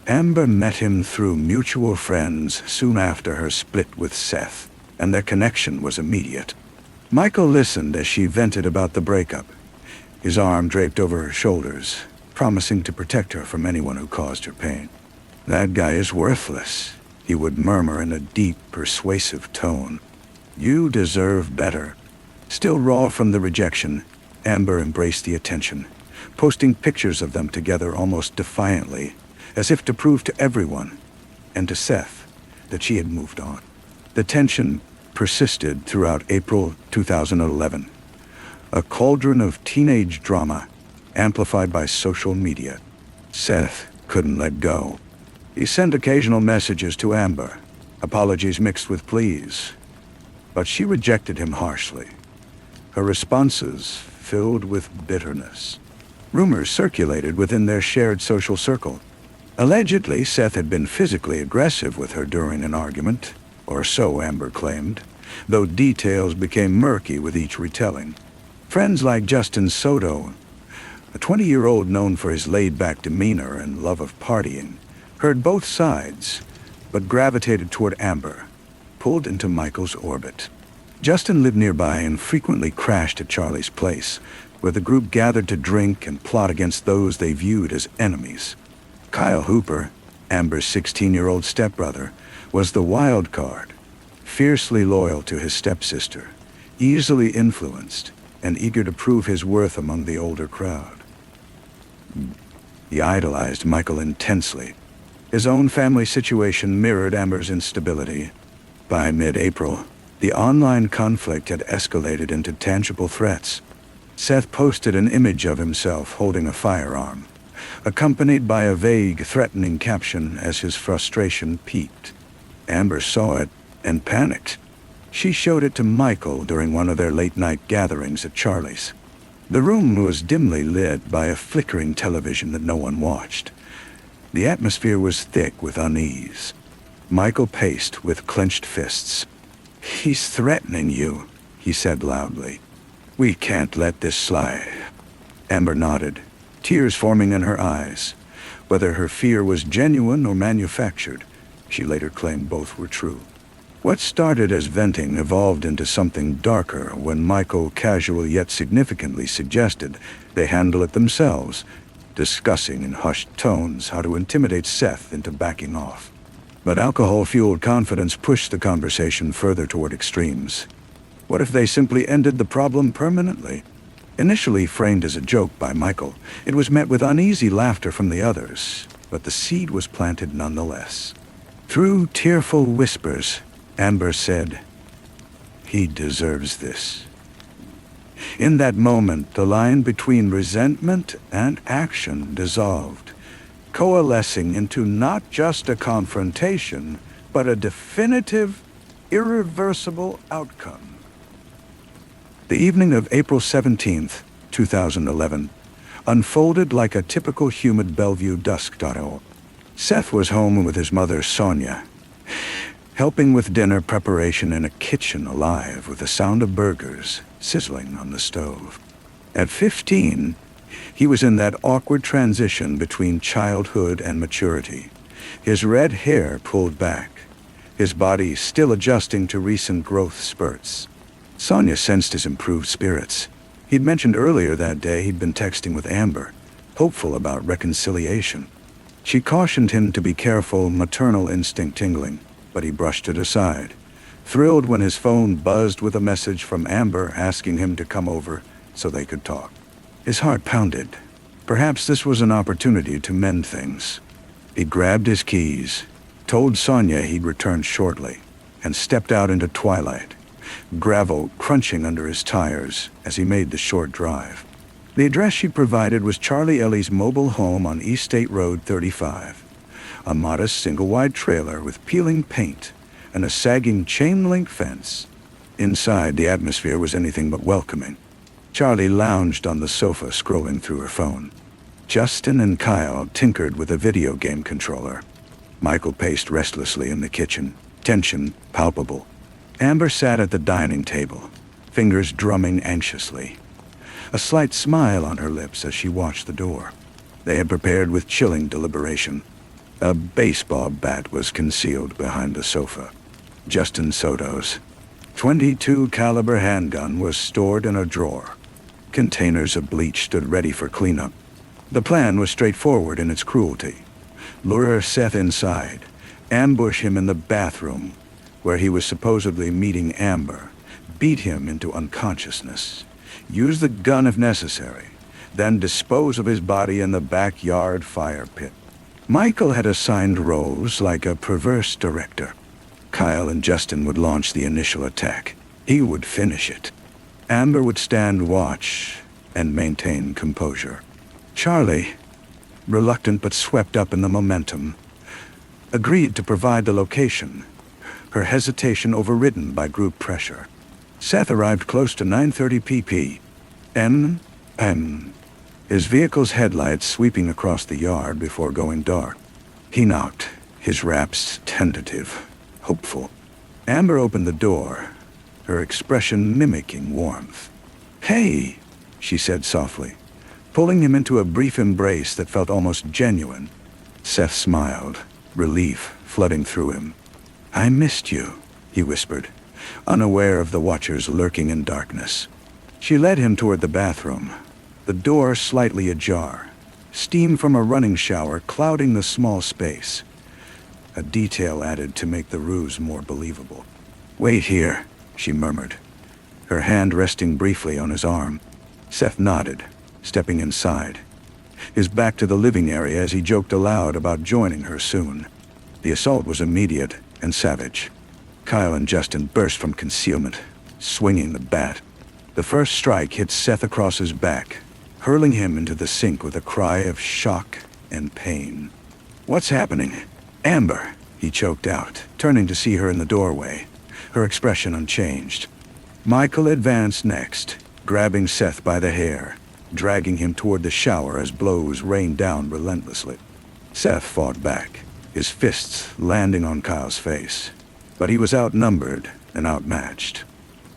[SPEAKER 1] Amber met him through mutual friends soon after her split with Seth, and their connection was immediate. Michael listened as she vented about the breakup, his arm draped over her shoulders, promising to protect her from anyone who caused her pain. "That guy is worthless," he would murmur in a deep, persuasive tone. "You deserve better." Still raw from the rejection, Amber embraced the attention, posting pictures of them together almost defiantly, as if to prove to everyone, and to Seth, that she had moved on. The tension persisted throughout April 2011. A cauldron of teenage drama, amplified by social media. Seth couldn't let go. He sent occasional messages to Amber, apologies mixed with pleas, but she rejected him harshly. Her responses filled with bitterness. Rumors circulated within their shared social circle. Allegedly, Seth had been physically aggressive with her during an argument, or so Amber claimed, though details became murky with each retelling. Friends like Justin Soto, a 20-year-old known for his laid-back demeanor and love of partying, heard both sides, but gravitated toward Amber, pulled into Michael's orbit. Justin lived nearby and frequently crashed at Charlie's place, where the group gathered to drink and plot against those they viewed as enemies. Kyle Hooper, Amber's 16-year-old stepbrother, was the wild card, fiercely loyal to his stepsister, easily influenced, and eager to prove his worth among the older crowd. He idolized Michael intensely. His own family situation mirrored Amber's instability. By mid-April, the online conflict had escalated into tangible threats. Seth posted an image of himself holding a firearm, accompanied by a vague, threatening caption as his frustration peaked. Amber saw it and panicked. She showed it to Michael during one of their late-night gatherings at Charlie's. The room was dimly lit by a flickering television that no one watched. The atmosphere was thick with unease. Michael paced with clenched fists. "He's threatening you," he said loudly. "We can't let this slide." Amber nodded, tears forming in her eyes. Whether her fear was genuine or manufactured, she later claimed both were true. What started as venting evolved into something darker when Michael casually yet significantly suggested they handle it themselves, discussing in hushed tones how to intimidate Seth into backing off. But alcohol-fueled confidence pushed the conversation further toward extremes. What if they simply ended the problem permanently? Initially framed as a joke by Michael, it was met with uneasy laughter from the others, but the seed was planted nonetheless. Through tearful whispers, Amber said, "He deserves this." In that moment, the line between resentment and action dissolved, coalescing into not just a confrontation, but a definitive, irreversible outcome. The evening of April 17th, 2011, unfolded like a typical humid Bellevue dusk. Seth was home with his mother, Sonia, helping with dinner preparation in a kitchen alive with the sound of burgers sizzling on the stove. At 15, he was in that awkward transition between childhood and maturity, his red hair pulled back, his body still adjusting to recent growth spurts. Sonia sensed his improved spirits. He'd mentioned earlier that day he'd been texting with Amber, hopeful about reconciliation. She cautioned him to be careful, maternal instinct tingling, but he brushed it aside, thrilled when his phone buzzed with a message from Amber asking him to come over so they could talk. His heart pounded. Perhaps this was an opportunity to mend things. He grabbed his keys, told Sonia he'd return shortly, and stepped out into twilight, gravel crunching under his tires as he made the short drive. The address she provided was Charlie Ellie's mobile home on East State Road 35, a modest single-wide trailer with peeling paint and a sagging chain-link fence. Inside, the atmosphere was anything but welcoming. Charlie lounged on the sofa, scrolling through her phone. Justin and Kyle tinkered with a video game controller. Michael paced restlessly in the kitchen, tension palpable. Amber sat at the dining table, fingers drumming anxiously, a slight smile on her lips as she watched the door. They had prepared with chilling deliberation. A baseball bat was concealed behind the sofa. Justin Soto's .22 caliber handgun was stored in a drawer. Containers of bleach stood ready for cleanup. The plan was straightforward in its cruelty. Lure Seth inside, ambush him in the bathroom, where he was supposedly meeting Amber, beat him into unconsciousness, use the gun if necessary, then dispose of his body in the backyard fire pit. Michael had assigned roles like a perverse director. Kyle and Justin would launch the initial attack. He would finish it. Amber would stand watch and maintain composure. Charlie, reluctant but swept up in the momentum, agreed to provide the location, her hesitation overridden by group pressure. Seth arrived close to 9:30 pp. His vehicle's headlights sweeping across the yard before going dark. He knocked, his raps tentative, hopeful. Amber opened the door, her expression mimicking warmth. "Hey," she said softly, pulling him into a brief embrace that felt almost genuine. Seth smiled, relief flooding through him. "I missed you," he whispered, unaware of the watchers lurking in darkness. She led him toward the bathroom, the door slightly ajar, steam from a running shower clouding the small space, a detail added to make the ruse more believable. "Wait here," she murmured, her hand resting briefly on his arm. Seth nodded, stepping inside, his back to the living area as he joked aloud about joining her soon. The assault was immediate and savage. Kyle and Justin burst from concealment, swinging the bat. The first strike hit Seth across his back, hurling him into the sink with a cry of shock and pain. "What's happening? Amber," he choked out, turning to see her in the doorway, her expression unchanged. Michael advanced next, grabbing Seth by the hair, dragging him toward the shower as blows rained down relentlessly. Seth fought back, his fists landing on Kyle's face, but he was outnumbered and outmatched.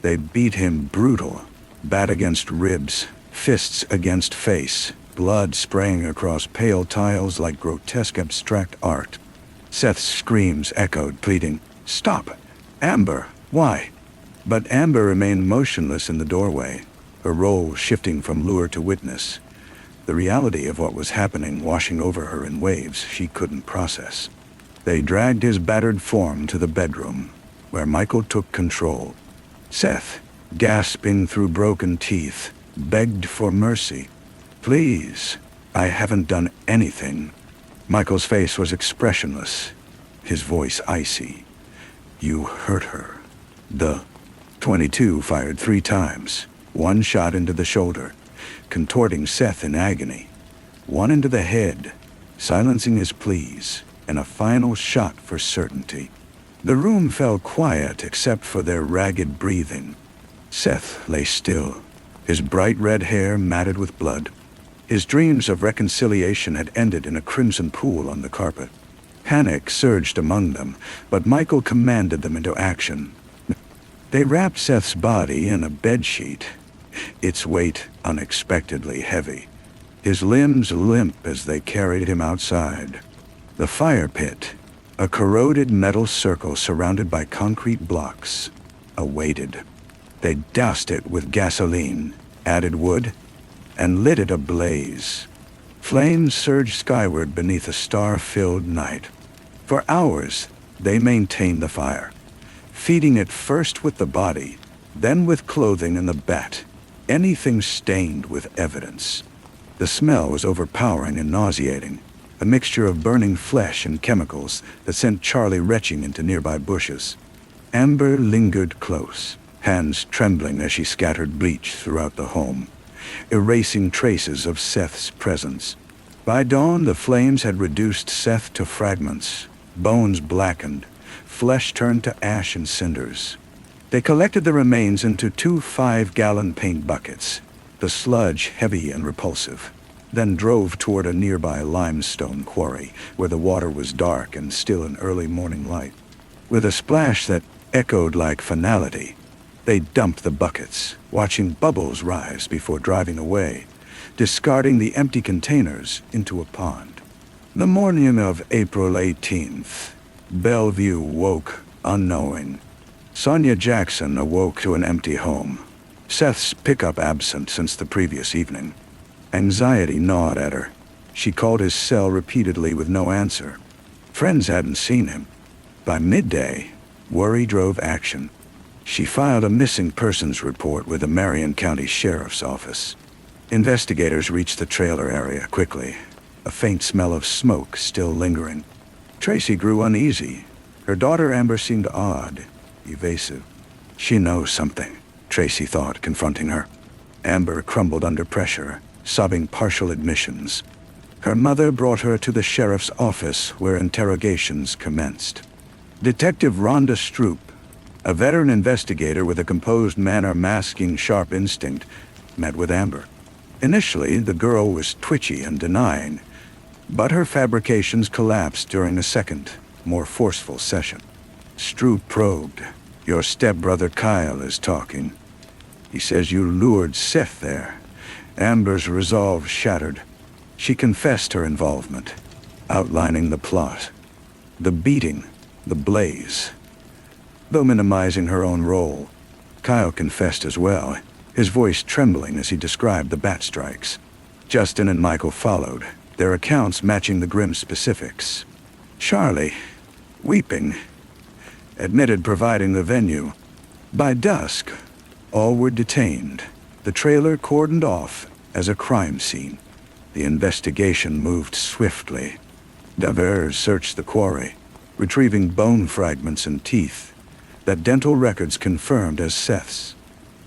[SPEAKER 1] They beat him brutal, bat against ribs, fists against face, blood spraying across pale tiles like grotesque abstract art. Seth's screams echoed, pleading, "Stop! Amber, why?" But Amber remained motionless in the doorway, her role shifting from lure to witness, the reality of what was happening washing over her in waves she couldn't process. They dragged his battered form to the bedroom, where Michael took control. Seth, gasping through broken teeth, begged for mercy. "Please, I haven't done anything." Michael's face was expressionless, his voice icy. "You hurt her." The .22 fired 3 times, one shot into the shoulder, contorting Seth in agony, one into the head, silencing his pleas, and a final shot for certainty. The room fell quiet except for their ragged breathing. Seth lay still, his bright red hair matted with blood. His dreams of reconciliation had ended in a crimson pool on the carpet. Panic surged among them, but Michael commanded them into action. They wrapped Seth's body in a bedsheet, its weight unexpectedly heavy, his limbs limp as they carried him outside. The fire pit, a corroded metal circle surrounded by concrete blocks, awaited. They doused it with gasoline, added wood, and lit it ablaze. Flames surged skyward beneath a star-filled night. For hours, they maintained the fire, feeding it first with the body, then with clothing and the bat, anything stained with evidence. The smell was overpowering and nauseating, a mixture of burning flesh and chemicals that sent Charlie retching into nearby bushes. Amber lingered close, hands trembling as she scattered bleach throughout the home, erasing traces of Seth's presence. By dawn, the flames had reduced Seth to fragments, bones blackened, flesh turned to ash and cinders. They collected the remains into 2 5-gallon paint buckets, the sludge heavy and repulsive, then drove toward a nearby limestone quarry where the water was dark and still in early morning light. With a splash that echoed like finality, they dumped the buckets, watching bubbles rise before driving away, discarding the empty containers into a pond. The morning of April 18th, Bellevue woke unknowing. Sonia Jackson awoke to an empty home, Seth's pickup absent since the previous evening. Anxiety gnawed at her. She called his cell repeatedly with no answer. Friends hadn't seen him. By midday, worry drove action. She filed a missing persons report with the Marion County Sheriff's Office. Investigators reached the trailer area quickly, a faint smell of smoke still lingering. Tracy grew uneasy, Her daughter Amber seemed odd, evasive. She knows something, Tracy thought, confronting her. Amber crumbled under pressure, sobbing partial admissions. Her mother brought her to the sheriff's office where interrogations commenced. Detective Rhonda Stroop, a veteran investigator with a composed manner masking sharp instinct, met with Amber. Initially, the girl was twitchy and denying, but her fabrications collapsed during a second, more forceful session. Stroop probed. "Your stepbrother Kyle is talking. He says you lured Seth there." Amber's resolve shattered. She confessed her involvement, outlining the plot. The beating, the blaze. Though minimizing her own role, Kyle confessed as well, his voice trembling as he described the bat strikes. Justin and Michael followed, their accounts matching the grim specifics. Charlie, weeping, admitted providing the venue. By dusk, all were detained, the trailer cordoned off as a crime scene. The investigation moved swiftly. Davers searched the quarry, retrieving bone fragments and teeth that dental records confirmed as Seth's.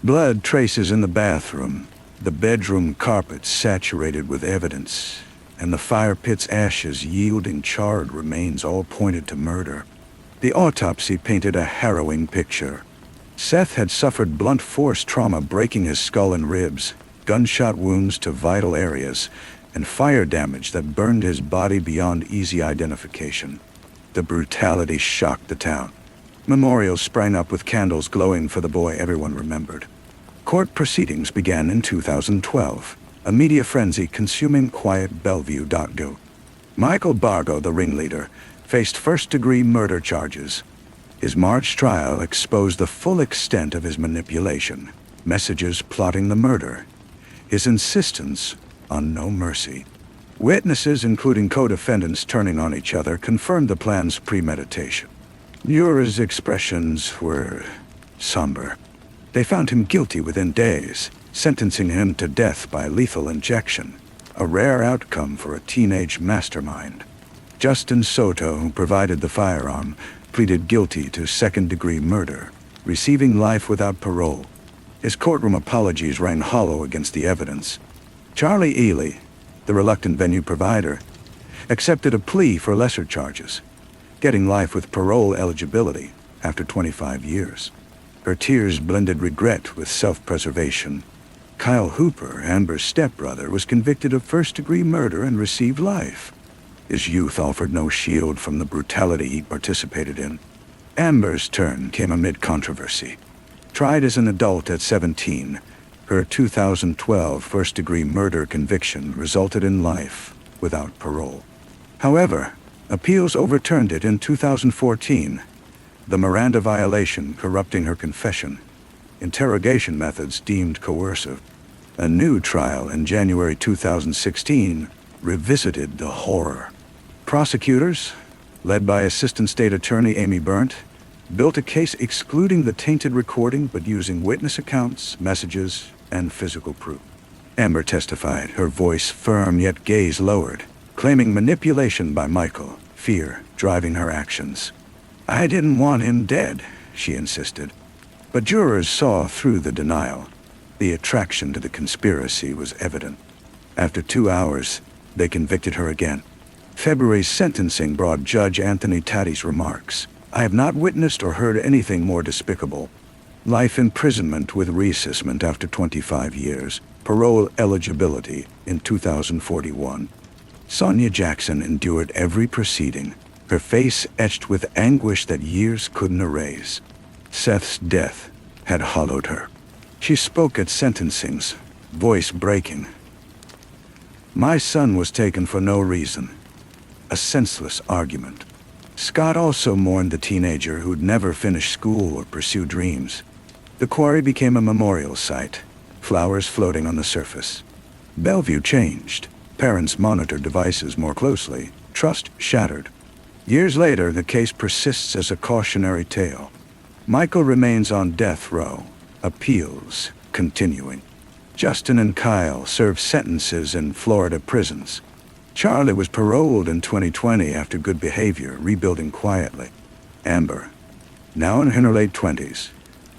[SPEAKER 1] Blood traces in the bathroom, the bedroom carpet saturated with evidence, and the fire pit's ashes yielding charred remains all pointed to murder. The autopsy painted a harrowing picture. Seth had suffered blunt force trauma breaking his skull and ribs, gunshot wounds to vital areas, and fire damage that burned his body beyond easy identification. The brutality shocked the town. Memorials sprang up with candles glowing for the boy everyone remembered. Court proceedings began in 2012, a media frenzy consuming quiet Bellevue.go. Michael Bargo, the ringleader, faced first-degree murder charges. His March trial exposed the full extent of his manipulation, messages plotting the murder, his insistence on no mercy. Witnesses, including co-defendants turning on each other, confirmed the plan's premeditation. Ura's expressions were somber. They found him guilty within days, sentencing him to death by lethal injection, a rare outcome for a teenage mastermind. Justin Soto, who provided the firearm, pleaded guilty to second-degree murder, receiving life without parole. His courtroom apologies rang hollow against the evidence. Charlie Ely, the reluctant venue provider, accepted a plea for lesser charges, getting life with parole eligibility after 25 years. Her tears blended regret with self-preservation. Kyle Hooper, Amber's stepbrother, was convicted of first-degree murder and received life. His youth offered no shield from the brutality he participated in. Amber's turn came amid controversy. Tried as an adult at 17, her 2012 first-degree murder conviction resulted in life without parole. However, appeals overturned it in 2014, the Miranda violation corrupting her confession, interrogation methods deemed coercive. A new trial in January 2016 revisited the horror. Prosecutors, led by Assistant State Attorney Amy Berndt, built a case excluding the tainted recording but using witness accounts, messages, and physical proof. Amber testified, her voice firm yet gaze lowered, claiming manipulation by Michael, fear driving her actions. "I didn't want him dead," she insisted. But jurors saw through the denial. The attraction to the conspiracy was evident. After 2 hours, they convicted her again. February's sentencing brought Judge Anthony Taddy's remarks. "I have not witnessed or heard anything more despicable. Life imprisonment with reassessment after 25 years, parole eligibility in 2041. Sonia Jackson endured every proceeding, her face etched with anguish that years couldn't erase. Seth's death had hollowed her. She spoke at sentencings, voice breaking. "My son was taken for no reason." A senseless argument. Scott also mourned the teenager who'd never finished school or pursue dreams. The quarry became a memorial site, flowers floating on the surface. Bellevue changed. Parents monitored devices more closely. Trust shattered. Years later, the case persists as a cautionary tale. Michael remains on death row, appeals continuing. Justin and Kyle serve sentences in Florida prisons. Charlie was paroled in 2020 after good behavior, rebuilding quietly. Amber, now in her late 20s,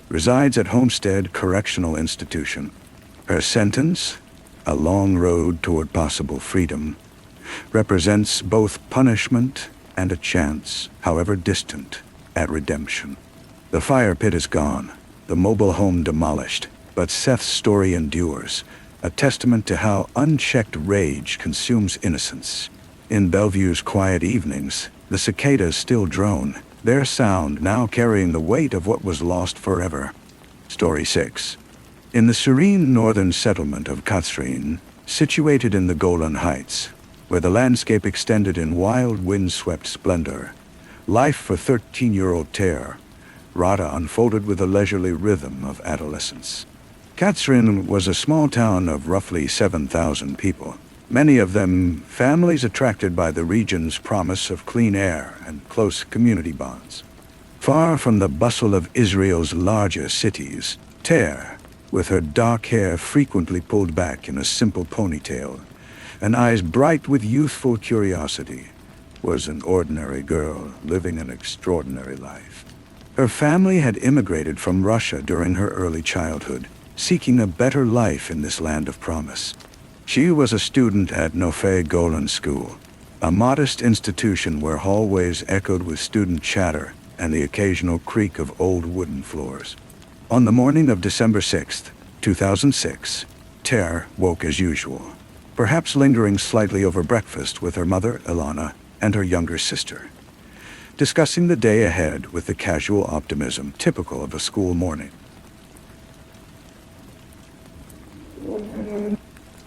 [SPEAKER 1] resides at Homestead Correctional Institution. Her sentence, a long road toward possible freedom, represents both punishment and a chance, however distant, at redemption. The fire pit is gone, the mobile home demolished, but Seth's story endures, a testament to how unchecked rage consumes innocence. In Bellevue's quiet evenings, the cicadas still drone, their sound now carrying the weight of what was lost forever. Story 6. In the serene northern settlement of Katsrin, situated in the Golan Heights, where the landscape extended in wild wind-swept splendor, life for 13-year-old Ter, Rada, unfolded with the leisurely rhythm of adolescence. Katsrin was a small town of roughly 7,000 people, many of them families attracted by the region's promise of clean air and close community bonds. Far from the bustle of Israel's larger cities, Ter, with her dark hair frequently pulled back in a simple ponytail, and eyes bright with youthful curiosity, was an ordinary girl living an extraordinary life. Her family had immigrated from Russia during her early childhood, seeking a better life in this land of promise. She was a student at Nofé Golan School, a modest institution where hallways echoed with student chatter and the occasional creak of old wooden floors. On the morning of December 6, 2006, Ter woke as usual, perhaps lingering slightly over breakfast with her mother, Ilana, and her younger sister, discussing the day ahead with the casual optimism typical of a school morning.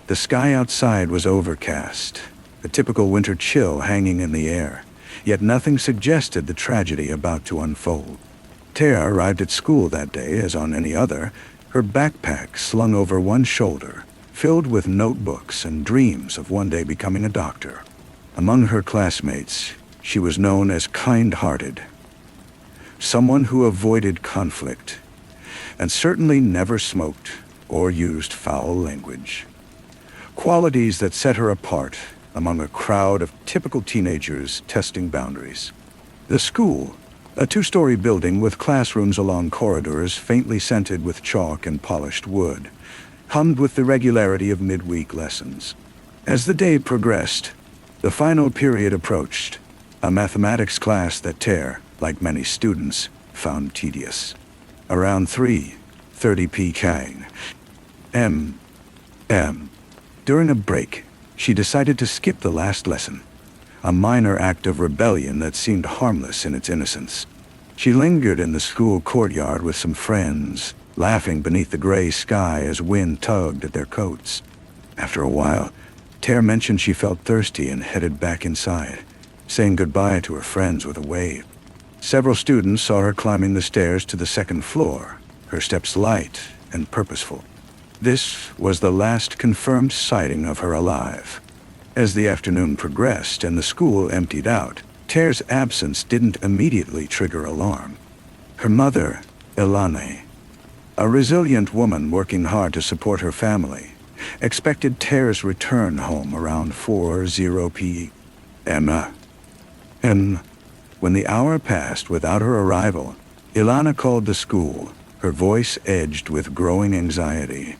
[SPEAKER 1] The sky outside was overcast, a typical winter chill hanging in the air, yet nothing suggested the tragedy about to unfold. Ter arrived at school that day as on any other, her backpack slung over one shoulder, filled with notebooks and dreams of one day becoming a doctor. Among her classmates, she was known as kind-hearted, someone who avoided conflict, and certainly never smoked or used foul language. Qualities that set her apart among a crowd of typical teenagers testing boundaries. The school, a two-story building with classrooms along corridors faintly scented with chalk and polished wood, hummed with the regularity of midweek lessons. As the day progressed, the final period approached, a mathematics class that Ter, like many students, found tedious. Around 3:30 p.m. During a break, she decided to skip the last lesson, a minor act of rebellion that seemed harmless in its innocence. She lingered in the school courtyard with some friends, laughing beneath the gray sky as wind tugged at their coats. After a while, Ter mentioned she felt thirsty and headed back inside, saying goodbye to her friends with a wave. Several students saw her climbing the stairs to the second floor, her steps light and purposeful. This was the last confirmed sighting of her alive. As the afternoon progressed and the school emptied out, Ter's absence didn't immediately trigger alarm. Her mother, Ilana, a resilient woman working hard to support her family, expected Ter's return home around 4:00 p.m. And when the hour passed without her arrival, Ilana called the school, her voice edged with growing anxiety.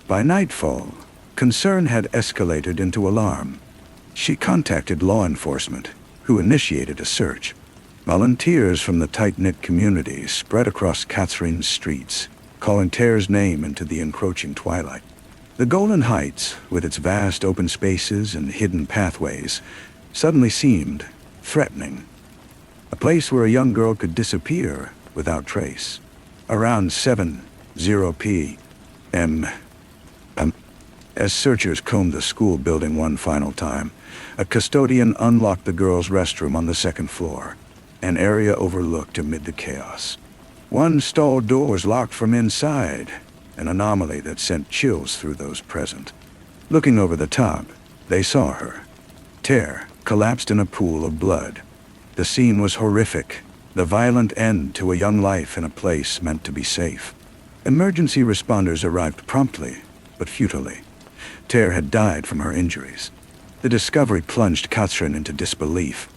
[SPEAKER 1] By nightfall, concern had escalated into alarm. She contacted law enforcement, who initiated a search. Volunteers from the tight-knit community spread across Katsrin's streets, calling Ter's name into the encroaching twilight. The Golan Heights, with its vast open spaces and hidden pathways, suddenly seemed threatening. A place where a young girl could disappear without trace. Around 7:00 p.m., as searchers combed the school building one final time, a custodian unlocked the girls' restroom on the second floor, an area overlooked amid the chaos. One stall door was locked from inside, an anomaly that sent chills through those present. Looking over the top, they saw her. Ter collapsed in a pool of blood. The scene was horrific, the violent end to a young life in a place meant to be safe. Emergency responders arrived promptly, but futilely. Ter had died from her injuries. The discovery plunged Katsrin into disbelief.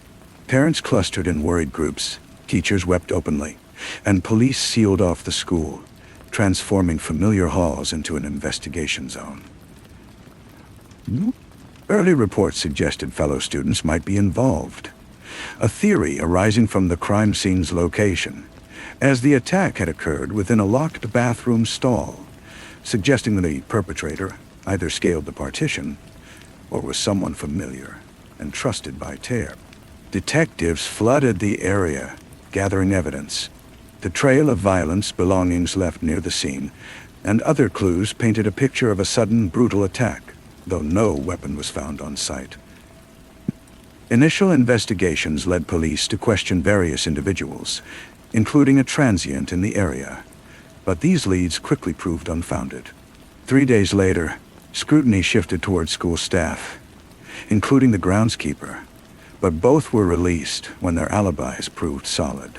[SPEAKER 1] Parents clustered in worried groups, Teachers wept openly, and police sealed off the school, transforming familiar halls into an investigation zone. Early reports suggested fellow students might be involved, a theory arising from the crime scene's location, as the attack had occurred within a locked bathroom stall, suggesting that the perpetrator either scaled the partition or was someone familiar and trusted by Tear. Detectives flooded the area, gathering evidence. The trail of violence, belongings left near the scene, and other clues painted a picture of a sudden, brutal attack, though no weapon was found on site. Initial investigations led police to question various individuals, including a transient in the area, but these leads quickly proved unfounded. 3 days later, scrutiny shifted toward school staff, including the groundskeeper, but both were released when their alibis proved solid.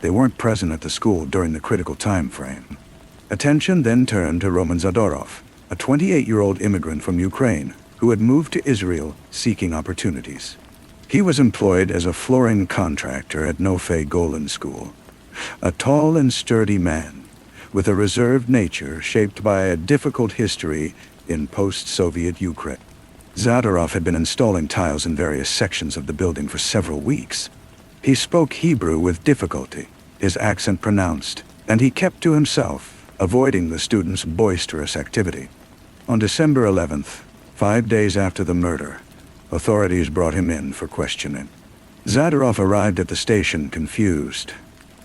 [SPEAKER 1] They weren't present at the school during the critical time frame. Attention then turned to Roman Zadorov, a 28-year-old immigrant from Ukraine who had moved to Israel seeking opportunities. He was employed as a flooring contractor at Nofe Golan School, a tall and sturdy man with a reserved nature shaped by a difficult history in post-Soviet Ukraine. Zadorov had been installing tiles in various sections of the building for several weeks. He spoke Hebrew with difficulty, his accent pronounced, and he kept to himself, avoiding the students' boisterous activity. On December 11th, 5 days after the murder, authorities brought him in for questioning. Zadorov arrived at the station confused,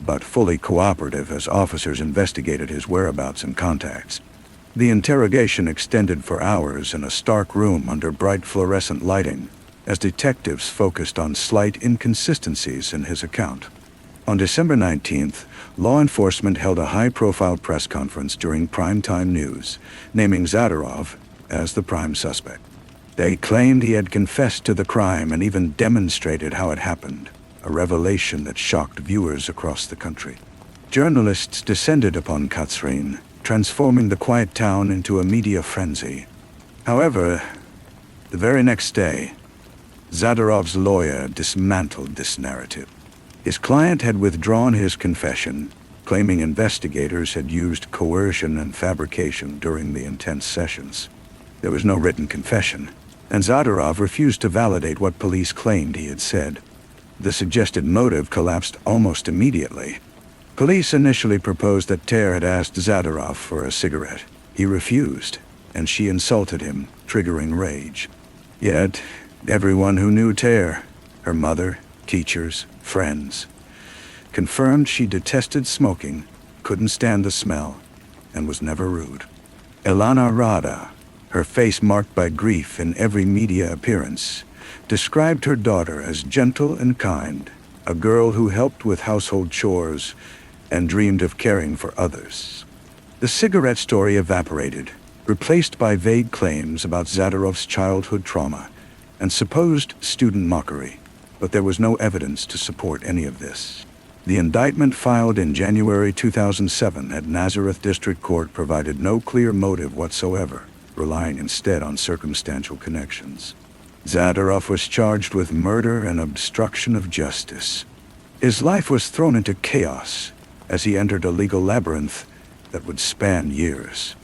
[SPEAKER 1] but fully cooperative as officers investigated his whereabouts and contacts. The interrogation extended for hours in a stark room under bright fluorescent lighting, as detectives focused on slight inconsistencies in his account. On December 19th, law enforcement held a high-profile press conference during primetime news, naming Zadorov as the prime suspect. They claimed he had confessed to the crime and even demonstrated how it happened, a revelation that shocked viewers across the country. Journalists descended upon Katsrin, transforming the quiet town into a media frenzy. However, the very next day, Zadorov's lawyer dismantled this narrative. His client had withdrawn his confession, claiming investigators had used coercion and fabrication during the intense sessions. There was no written confession, and Zadorov refused to validate what police claimed he had said. The suggested motive collapsed almost immediately. Police initially proposed that Tear had asked Zadorov for a cigarette. He refused, and she insulted him, triggering rage. Yet, everyone who knew Tear, her mother, teachers, friends, confirmed she detested smoking, couldn't stand the smell, and was never rude. Elana Rada, her face marked by grief in every media appearance, described her daughter as gentle and kind, a girl who helped with household chores and dreamed of caring for others. The cigarette story evaporated, replaced by vague claims about Zadorov's childhood trauma and supposed student mockery, but there was no evidence to support any of this. The indictment filed in January 2007 at Nazareth District Court provided no clear motive whatsoever, relying instead on circumstantial connections. Zadorov was charged with murder and obstruction of justice. His life was thrown into chaos as he entered a legal labyrinth that would span years.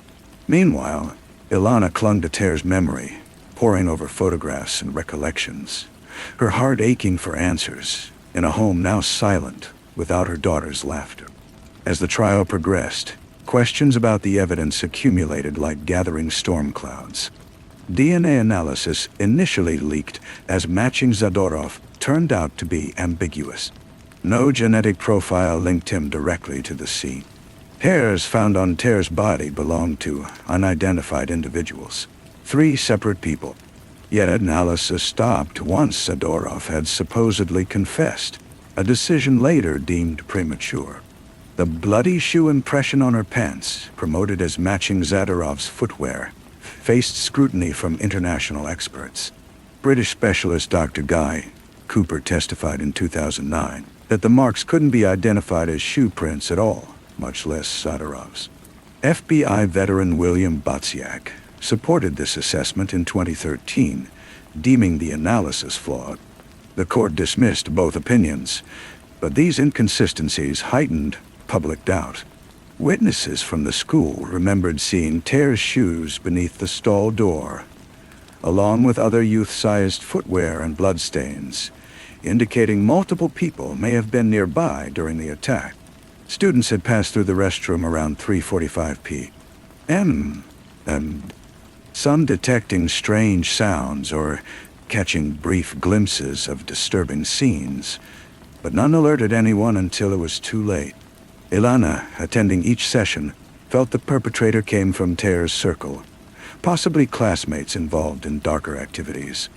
[SPEAKER 1] Meanwhile, Ilana clung to Tear's memory, poring over photographs and recollections, her heart aching for answers, in a home now silent without her daughter's laughter. As the trial progressed, questions about the evidence accumulated like gathering storm clouds. DNA analysis initially leaked as matching Zadorov turned out to be ambiguous. No genetic profile linked him directly to the scene. Hairs found on Tear's body belonged to unidentified individuals, 3 separate people. Yet analysis stopped once Zadorov had supposedly confessed, a decision later deemed premature. The bloody shoe impression on her pants, promoted as matching Zadorov's footwear, faced scrutiny from international experts. British specialist Dr. Guy Cooper testified in 2009 that the marks couldn't be identified as shoe prints at all, much less Zadorov's. FBI veteran William Botsiak supported this assessment in 2013, deeming the analysis flawed. The court dismissed both opinions, But these inconsistencies heightened public doubt. Witnesses from the school remembered seeing Tear's shoes beneath the stall door, along with other youth-sized footwear and bloodstains, indicating multiple people may have been nearby during the attack. Students had passed through the restroom around 3:45 p.m., and some detecting strange sounds or catching brief glimpses of disturbing scenes, but none alerted anyone until it was too late. Ilana, attending each session, felt the perpetrator came from Tear's circle, possibly classmates involved in darker activities.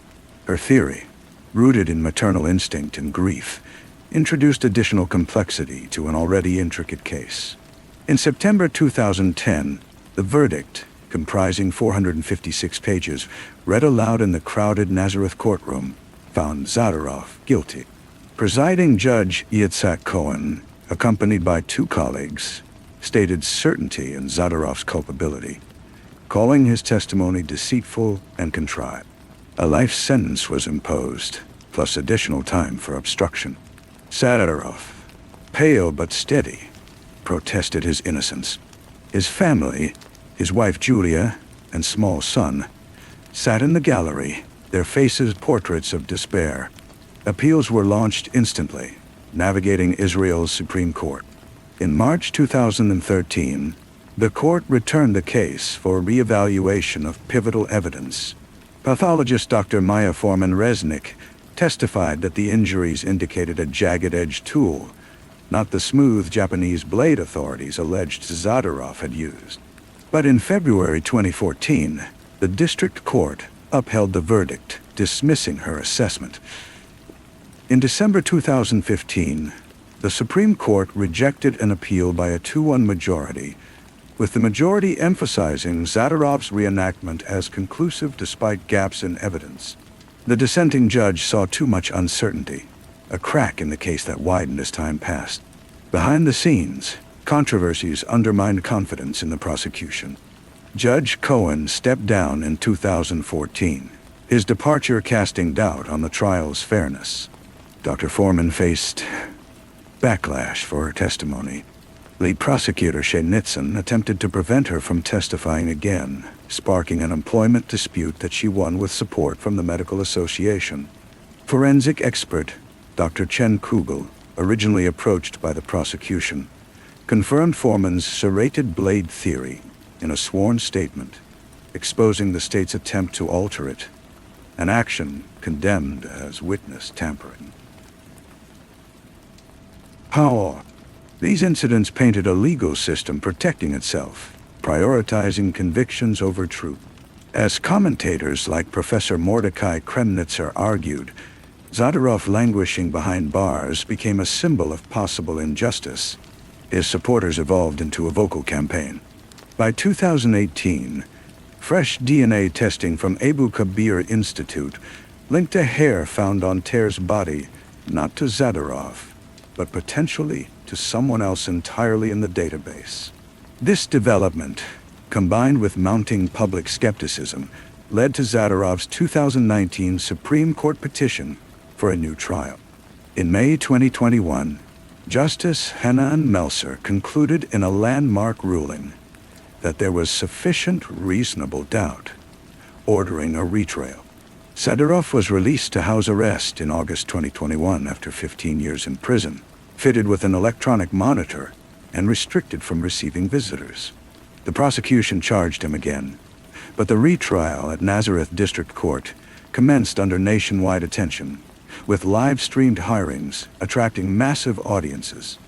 [SPEAKER 1] Her theory, rooted in maternal instinct and grief, introduced additional complexity to an already intricate case. In September 2010, the verdict, comprising 456 pages, read aloud in the crowded Nazareth courtroom, found Zadorov guilty. Presiding Judge Yitzhak Cohen, accompanied by 2 colleagues, stated certainty in Zadorov's culpability, calling his testimony deceitful and contrived. A life sentence was imposed, plus additional time for obstruction. Zadorov, pale but steady, protested his innocence. His family, his wife Julia and small son, sat in the gallery, their faces portraits of despair. Appeals were launched instantly, navigating Israel's Supreme Court. In March 2013, the court returned the case for reevaluation of pivotal evidence. Pathologist Dr. Maya Foreman-Resnick testified that the injuries indicated a jagged-edged tool, not the smooth Japanese blade authorities alleged Zadorov had used. But in February 2014, the district court upheld the verdict, dismissing her assessment. In December 2015, the Supreme Court rejected an appeal by a 2-1 majority, with the majority emphasizing Zadorov's reenactment as conclusive despite gaps in evidence. The dissenting judge saw too much uncertainty, a crack in the case that widened as time passed. Behind the scenes, controversies undermined confidence in the prosecution. Judge Cohen stepped down in 2014, his departure casting doubt on the trial's fairness. Dr. Foreman faced backlash for her testimony. Lead prosecutor Shay Nitzan attempted to prevent her from testifying again, sparking an employment dispute that she won with support from the Medical Association. Forensic expert Dr. Chen Kugel, originally approached by the prosecution, confirmed Foreman's serrated blade theory in a sworn statement, exposing the state's attempt to alter it, an action condemned as witness tampering. How? These incidents painted a legal system protecting itself, prioritizing convictions over truth. As commentators like Professor Mordecai Kremnitzer argued, Zadorov languishing behind bars became a symbol of possible injustice. His supporters evolved into a vocal campaign. By 2018, fresh DNA testing from Abu Kabir Institute linked a hair found on Tear's body not to Zadorov, but potentially to someone else entirely in the database. This development, combined with mounting public skepticism, led to Zadorov's 2019 Supreme Court petition for a new trial. In May 2021, Justice Hanan Melser concluded in a landmark ruling that there was sufficient reasonable doubt, ordering a retrial. Zadorov was released to house arrest in August 2021 after 15 years in prison, fitted with an electronic monitor and restricted from receiving visitors. The prosecution charged him again, but the retrial at Nazareth District Court commenced under nationwide attention, with live-streamed hearings attracting massive audiences.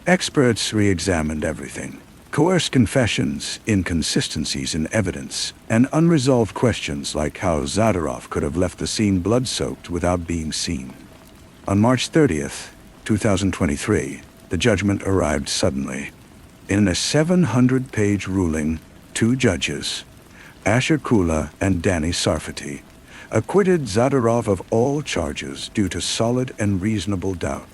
[SPEAKER 1] Experts re-examined everything: coerced confessions, inconsistencies in evidence, and unresolved questions like how Zadorov could have left the scene blood-soaked without being seen. On March 30th, 2023, the judgment arrived suddenly. In a 700-page ruling, 2 judges, Asher Kula and Danny Sarfati, acquitted Zadorov of all charges due to solid and reasonable doubt.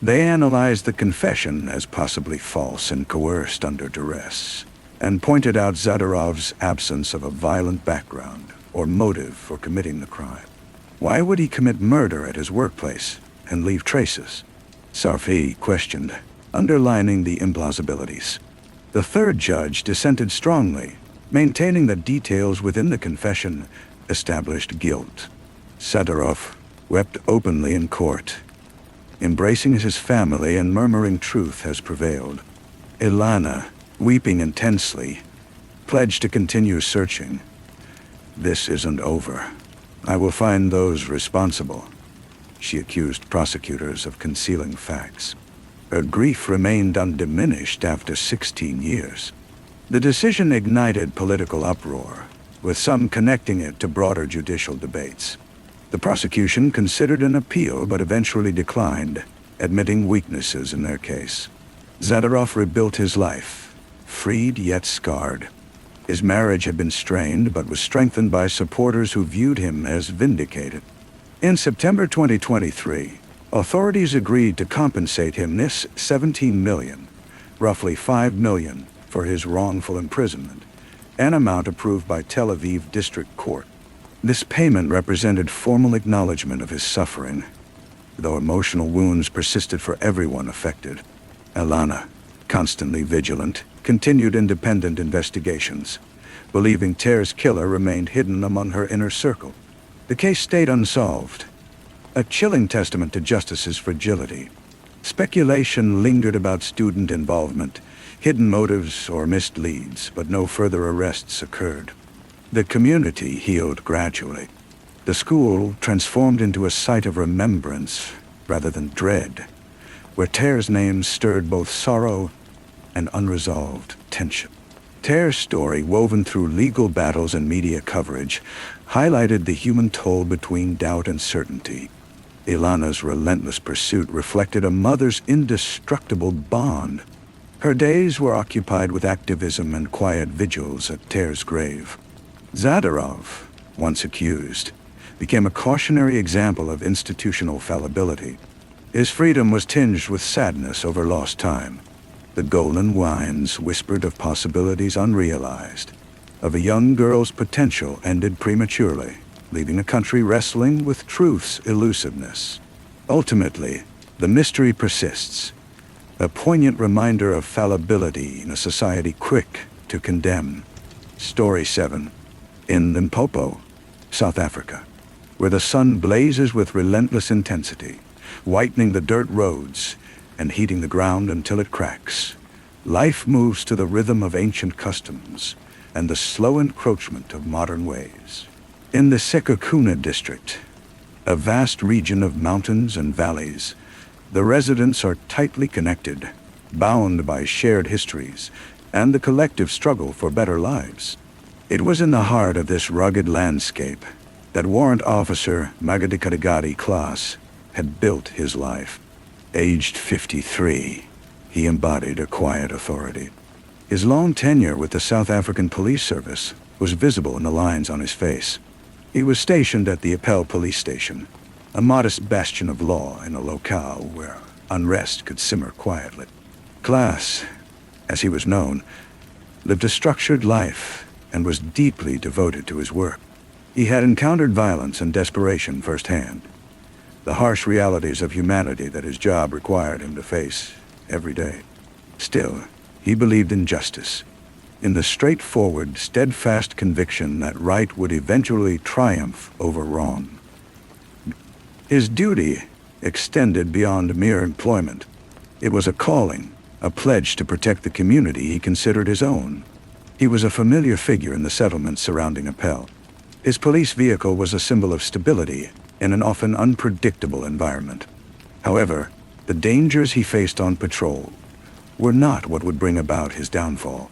[SPEAKER 1] They analyzed the confession as possibly false and coerced under duress, and pointed out Zadorov's absence of a violent background or motive for committing the crime. Why would he commit murder at his workplace and leave traces? Sarfi questioned, underlining the implausibilities. The third judge dissented strongly, maintaining that details within the confession established guilt. Zadorov wept openly in court. Embracing his family and murmuring truth has prevailed. Ilana, weeping intensely, pledged to continue searching. "This isn't over. I will find those responsible," she accused prosecutors of concealing facts. Her grief remained undiminished after 16 years. The decision ignited political uproar, with some connecting it to broader judicial debates. The prosecution considered an appeal but eventually declined, admitting weaknesses in their case. Zadorov rebuilt his life, freed yet scarred. His marriage had been strained but was strengthened by supporters who viewed him as vindicated. In September 2023, authorities agreed to compensate him this $17 million, roughly $5 million, for his wrongful imprisonment, an amount approved by Tel Aviv District Court. This payment represented formal acknowledgement of his suffering, though emotional wounds persisted for everyone affected. Ilana, constantly vigilant, continued independent investigations, believing Ter's killer remained hidden among her inner circle. The case stayed unsolved, a chilling testament to justice's fragility. Speculation lingered about student involvement, hidden motives, or missed leads, but no further arrests occurred. The community healed gradually. The school transformed into a site of remembrance rather than dread, where Ter's name stirred both sorrow and unresolved tension. Ter's story, woven through legal battles and media coverage, highlighted the human toll between doubt and certainty. Ilana's relentless pursuit reflected a mother's indestructible bond. Her days were occupied with activism and quiet vigils at Ter's grave. Zadorov, once accused, became a cautionary example of institutional fallibility. His freedom was tinged with sadness over lost time. The golden winds whispered of possibilities unrealized, of a young girl's potential ended prematurely, leaving a country wrestling with truth's elusiveness. Ultimately, the mystery persists, a poignant reminder of fallibility in a society quick to condemn. Story 7. In Limpopo, South Africa, where the sun blazes with relentless intensity, whitening the dirt roads and heating the ground until it cracks, life moves to the rhythm of ancient customs and the slow encroachment of modern ways. In the Sekukuna district, a vast region of mountains and valleys, the residents are tightly connected, bound by shared histories and the collective struggle for better lives. It was in the heart of this rugged landscape that Warrant Officer Magadikadagadi Klaas had built his life. Aged 53, he embodied a quiet authority. His long tenure with the South African Police Service was visible in the lines on his face. He was stationed at the Appel Police Station, a modest bastion of law in a locale where unrest could simmer quietly. Klaas, as he was known, lived a structured life and was deeply devoted to his work. He had encountered violence and desperation firsthand, the harsh realities of humanity that his job required him to face every day. Still, he believed in justice, in the straightforward, steadfast conviction that right would eventually triumph over wrong. His duty extended beyond mere employment. It was a calling, a pledge to protect the community he considered his own. He was a familiar figure in the settlements surrounding Appel. His police vehicle was a symbol of stability in an often unpredictable environment. However, the dangers he faced on patrol were not what would bring about his downfall.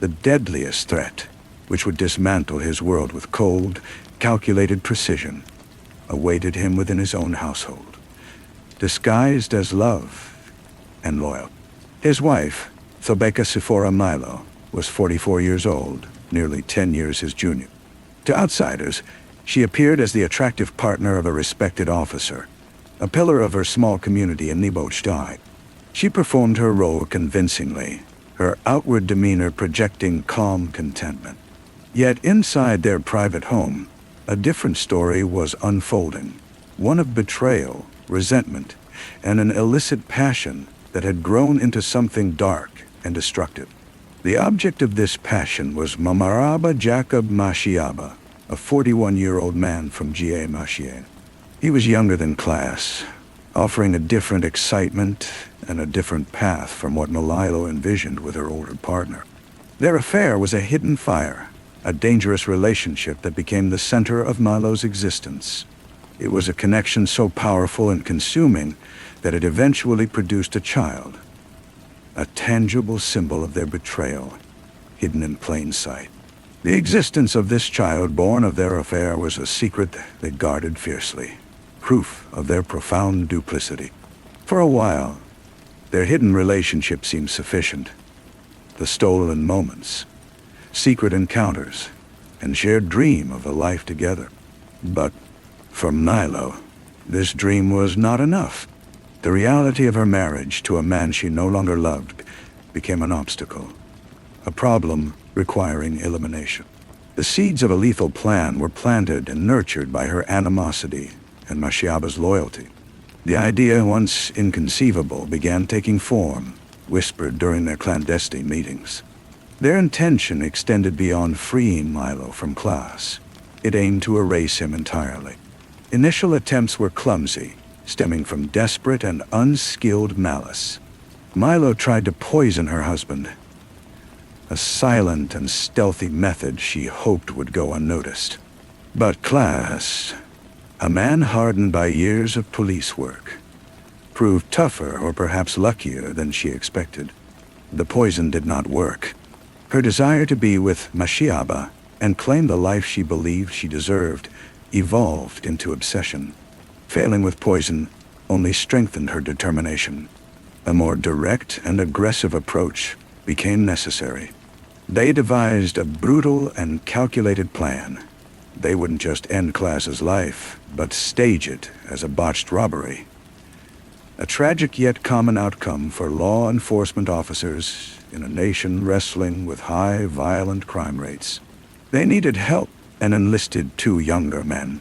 [SPEAKER 1] The deadliest threat, which would dismantle his world with cold, calculated precision, awaited him within his own household, disguised as love and loyalty. His wife, Thobeka Sifora Milo, was 44 years old, nearly 10 years his junior. To outsiders, she appeared as the attractive partner of a respected officer, a pillar of her small community in Nebojtai. She performed her role convincingly, her outward demeanor projecting calm contentment. Yet inside their private home, a different story was unfolding, one of betrayal, resentment, and an illicit passion that had grown into something dark and destructive. The object of this passion was Mamaraba Jacob Mashiaba, a 41-year-old man from Ga Machien. He was younger than Class, offering a different excitement and a different path from what Malilo envisioned with her older partner. Their affair was a hidden fire, a dangerous relationship that became the center of Milo's existence. It was a connection so powerful and consuming that it eventually produced a child, a tangible symbol of their betrayal, hidden in plain sight. The existence of this child born of their affair was a secret they guarded fiercely, proof of their profound duplicity. For a while, their hidden relationship seemed sufficient. The stolen moments, secret encounters, and shared dream of a life together. But for Milo, this dream was not enough. The reality of her marriage to a man she no longer loved became an obstacle, a problem requiring elimination. The seeds of a lethal plan were planted and nurtured by her animosity and Mashiaba's loyalty. The idea, once inconceivable, began taking form, whispered during their clandestine meetings. Their intention extended beyond freeing Milo from Class. It aimed to erase him entirely. Initial attempts were clumsy, stemming from desperate and unskilled malice. Milo tried to poison her husband, a silent and stealthy method she hoped would go unnoticed. But Class, a man hardened by years of police work, proved tougher or perhaps luckier than she expected. The poison did not work. Her desire to be with Mashiaba and claim the life she believed she deserved evolved into obsession. Failing with poison only strengthened her determination. A more direct and aggressive approach became necessary. They devised a brutal and calculated plan. They wouldn't just end Class's life, but stage it as a botched robbery. A tragic yet common outcome for law enforcement officers in a nation wrestling with high, violent crime rates. They needed help and enlisted two younger men,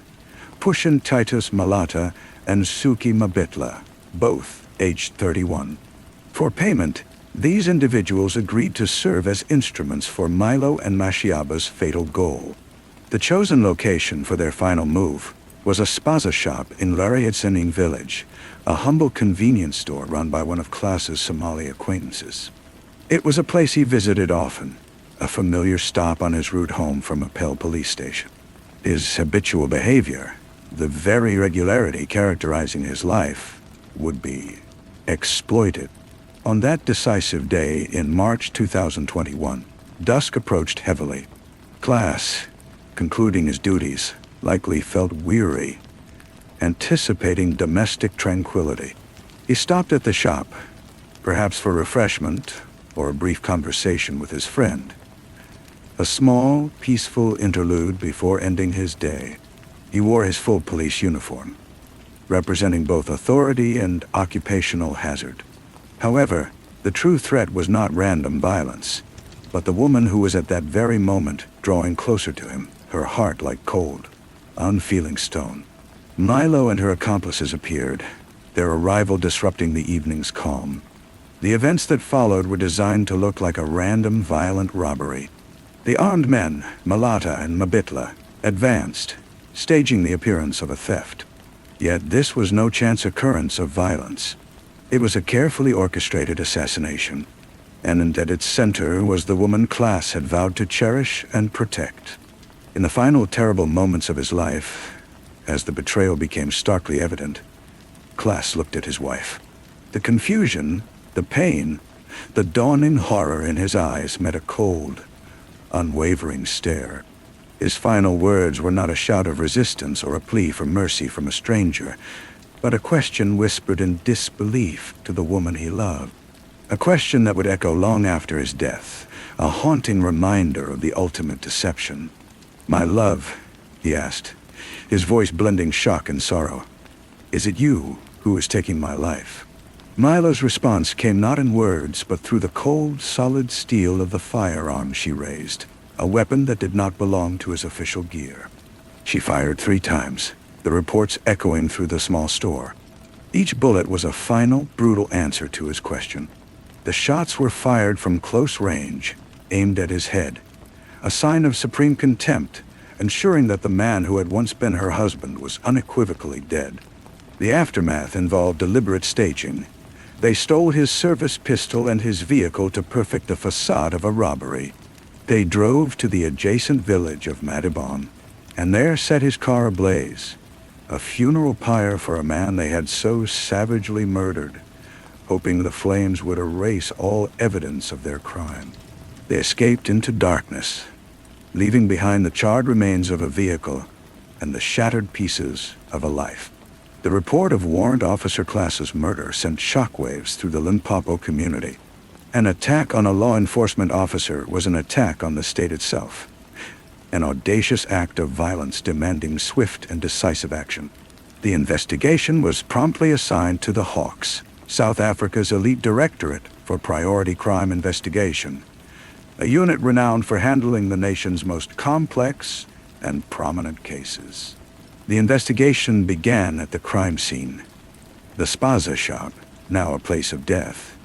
[SPEAKER 1] Pushin Titus Malata and Suki Mabitla, both aged 31. For payment, these individuals agreed to serve as instruments for Milo and Mashiaba's fatal goal. The chosen location for their final move was a spaza shop in Lariatsening village, a humble convenience store run by one of Class's Somali acquaintances. It was a place he visited often, a familiar stop on his route home from Appel police station. His habitual behavior, the very regularity characterizing his life, would be exploited. On that decisive day in March 2021, dusk approached heavily. Class, concluding his duties, likely felt weary, anticipating domestic tranquility. He stopped at the shop, perhaps for refreshment or a brief conversation with his friend. A small, peaceful interlude before ending his day. He wore his full police uniform, representing both authority and occupational hazard. However, the true threat was not random violence, but the woman who was at that very moment drawing closer to him, her heart like cold, unfeeling stone. Milo and her accomplices appeared, their arrival disrupting the evening's calm. The events that followed were designed to look like a random, violent robbery. The armed men, Malata and Mabitla, advanced, staging the appearance of a theft. Yet this was no chance occurrence of violence. It was a carefully orchestrated assassination, and at its center was the woman Class had vowed to cherish and protect. In the final terrible moments of his life, as the betrayal became starkly evident, Class looked at his wife. The confusion, the pain, the dawning horror in his eyes met a cold, unwavering stare. His final words were not a shout of resistance or a plea for mercy from a stranger, but a question whispered in disbelief to the woman he loved. A question that would echo long after his death, a haunting reminder of the ultimate deception. "My love," he asked, his voice blending shock and sorrow, "is it you who is taking my life?" Milo's response came not in words, but through the cold, solid steel of the firearm she raised, a weapon that did not belong to his official gear. She fired 3 times, the reports echoing through the small store. Each bullet was a final, brutal answer to his question. The shots were fired from close range, aimed at his head, a sign of supreme contempt, ensuring that the man who had once been her husband was unequivocally dead. The aftermath involved deliberate staging. They stole his service pistol and his vehicle to perfect the facade of a robbery. They drove to the adjacent village of Madibon, and there set his car ablaze, a funeral pyre for a man they had so savagely murdered, hoping the flames would erase all evidence of their crime. They escaped into darkness, leaving behind the charred remains of a vehicle and the shattered pieces of a life. The report of Warrant Officer Class's murder sent shockwaves through the Limpopo community. An attack on a law enforcement officer was an attack on the state itself, an audacious act of violence demanding swift and decisive action. The investigation was promptly assigned to the Hawks, South Africa's elite directorate for priority crime investigation, a unit renowned for handling the nation's most complex and prominent cases. The investigation began at the crime scene. The spaza shop, now a place of death,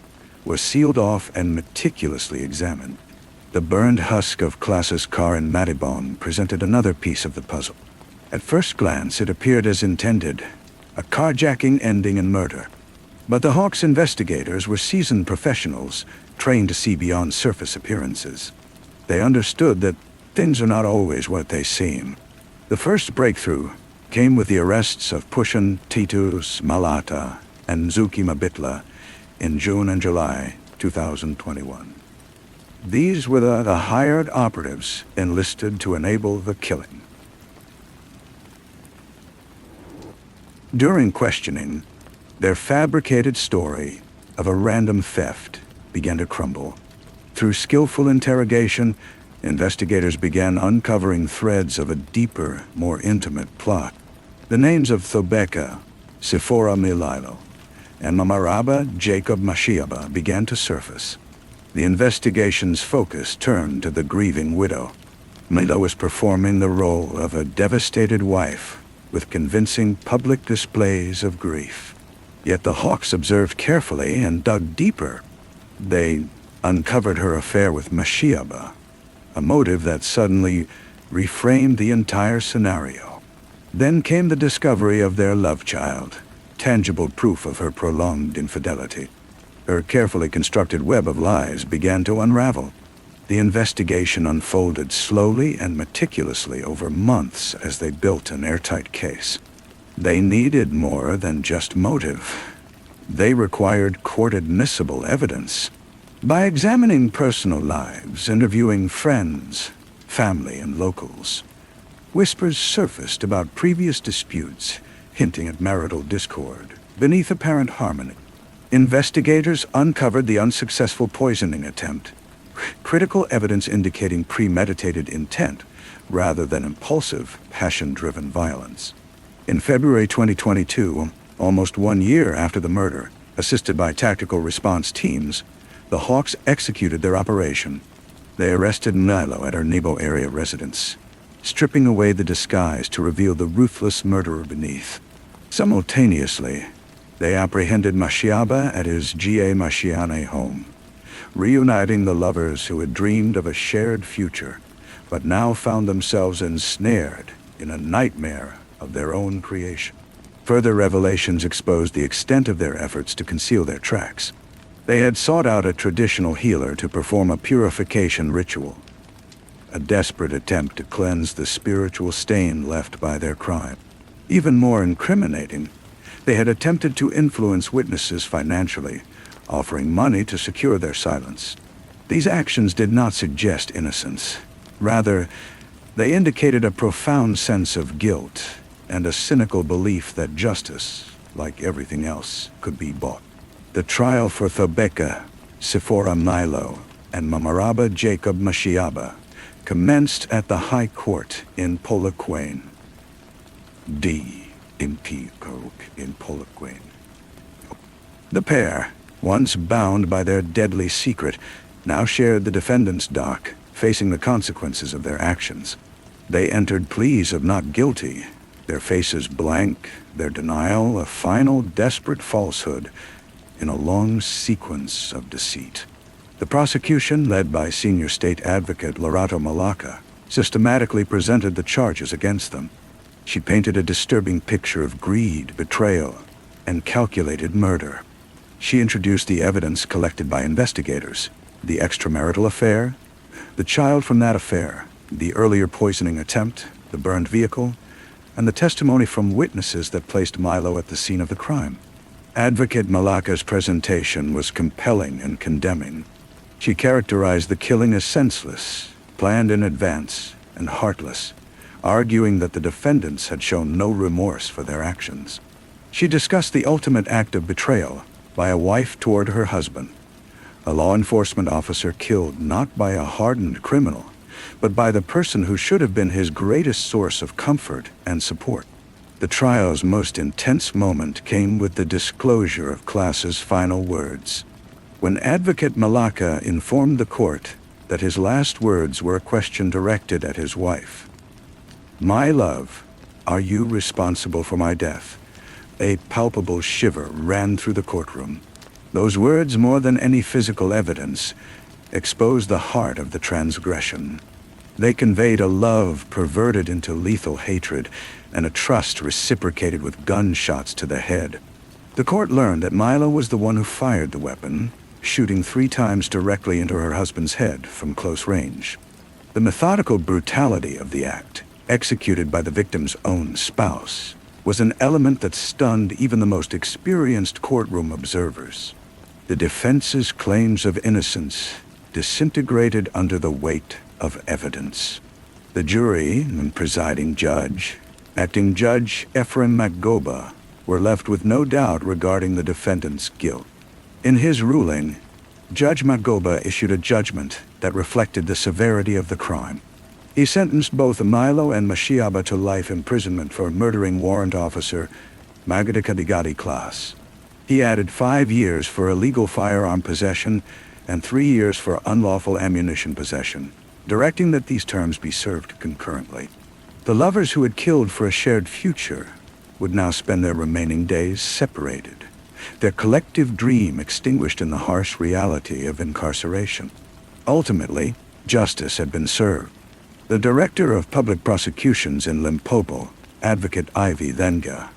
[SPEAKER 1] was sealed off and meticulously examined. The burned husk of Class's car in Madibon presented another piece of the puzzle. At first glance, it appeared as intended, a carjacking ending in murder. But the Hawks investigators were seasoned professionals, trained to see beyond surface appearances. They understood that things are not always what they seem. The first breakthrough came with the arrests of Pushan Titus Malata and Zuki Mabitla in June and July 2021. These were the hired operatives enlisted to enable the killing. During questioning, their fabricated story of a random theft began to crumble. Through skillful interrogation, investigators began uncovering threads of a deeper, more intimate plot. The names of Thobeka, Sephora Mililo, and Mamaraba Jacob Mashiaba began to surface. The investigation's focus turned to the grieving widow. Milo was performing the role of a devastated wife with convincing public displays of grief. Yet the Hawks observed carefully and dug deeper. They uncovered her affair with Mashiaba, a motive that suddenly reframed the entire scenario. Then came the discovery of their love child, tangible proof of her prolonged infidelity. Her carefully constructed web of lies began to unravel. The investigation unfolded slowly and meticulously over months as they built an airtight case. They needed more than just motive. They required court-admissible evidence. By examining personal lives, interviewing friends, family, and locals, whispers surfaced about previous disputes, hinting at marital discord beneath apparent harmony. Investigators uncovered the unsuccessful poisoning attempt, critical evidence indicating premeditated intent rather than impulsive, passion-driven violence. In February 2022, almost 1 year after the murder, assisted by tactical response teams, the Hawks executed their operation. They arrested Milo at her Nebo area residence, stripping away the disguise to reveal the ruthless murderer beneath. Simultaneously, they apprehended Mashiaba at his G.A. Mashiane home, reuniting the lovers who had dreamed of a shared future, but now found themselves ensnared in a nightmare of their own creation. Further revelations exposed the extent of their efforts to conceal their tracks. They had sought out a traditional healer to perform a purification ritual, a desperate attempt to cleanse the spiritual stain left by their crime. Even more incriminating, they had attempted to influence witnesses financially, offering money to secure their silence. These actions did not suggest innocence. Rather, they indicated a profound sense of guilt and a cynical belief that justice, like everything else, could be bought. The trial for Thobeka, Sephora Milo, and Mamaraba Jacob Mashiaba commenced at the High Court in Polokwane. In Polokwane. The pair, once bound by their deadly secret, now shared the defendant's dock, facing the consequences of their actions. They entered pleas of not guilty, their faces blank, their denial a final desperate falsehood in a long sequence of deceit. The prosecution, led by Senior State Advocate Lorato Malacca, systematically presented the charges against them. She painted a disturbing picture of greed, betrayal, and calculated murder. She introduced the evidence collected by investigators, the extramarital affair, the child from that affair, the earlier poisoning attempt, the burned vehicle, and the testimony from witnesses that placed Milo at the scene of the crime. Advocate Malacca's presentation was compelling and condemning. She characterized the killing as senseless, planned in advance, and heartless, arguing that the defendants had shown no remorse for their actions. She discussed the ultimate act of betrayal by a wife toward her husband, a law enforcement officer killed not by a hardened criminal, but by the person who should have been his greatest source of comfort and support. The trial's most intense moment came with the disclosure of Klass's final words. When Advocate Malacca informed the court that his last words were a question directed at his wife. "My love, are you responsible for my death?" A palpable shiver ran through the courtroom. Those words, more than any physical evidence, exposed the heart of the transgression. They conveyed a love perverted into lethal hatred and a trust reciprocated with gunshots to the head. The court learned that Milo was the one who fired the weapon, shooting 3 times directly into her husband's head from close range. The methodical brutality of the act, executed by the victim's own spouse, was an element that stunned even the most experienced courtroom observers. The defense's claims of innocence disintegrated under the weight of evidence. The jury and presiding judge, acting Judge Ephraim Maggoba, were left with no doubt regarding the defendant's guilt. In his ruling, Judge Maggoba issued a judgment that reflected the severity of the crime. He sentenced both Milo and Mashiaba to life imprisonment for murdering warrant officer Magadikabigadi Klass. He added 5 years for illegal firearm possession and 3 years for unlawful ammunition possession, directing that these terms be served concurrently. The lovers who had killed for a shared future would now spend their remaining days separated, their collective dream extinguished in the harsh reality of incarceration. Ultimately, justice had been served. The Director of Public Prosecutions in Limpopo, Advocate Ivy Thenga,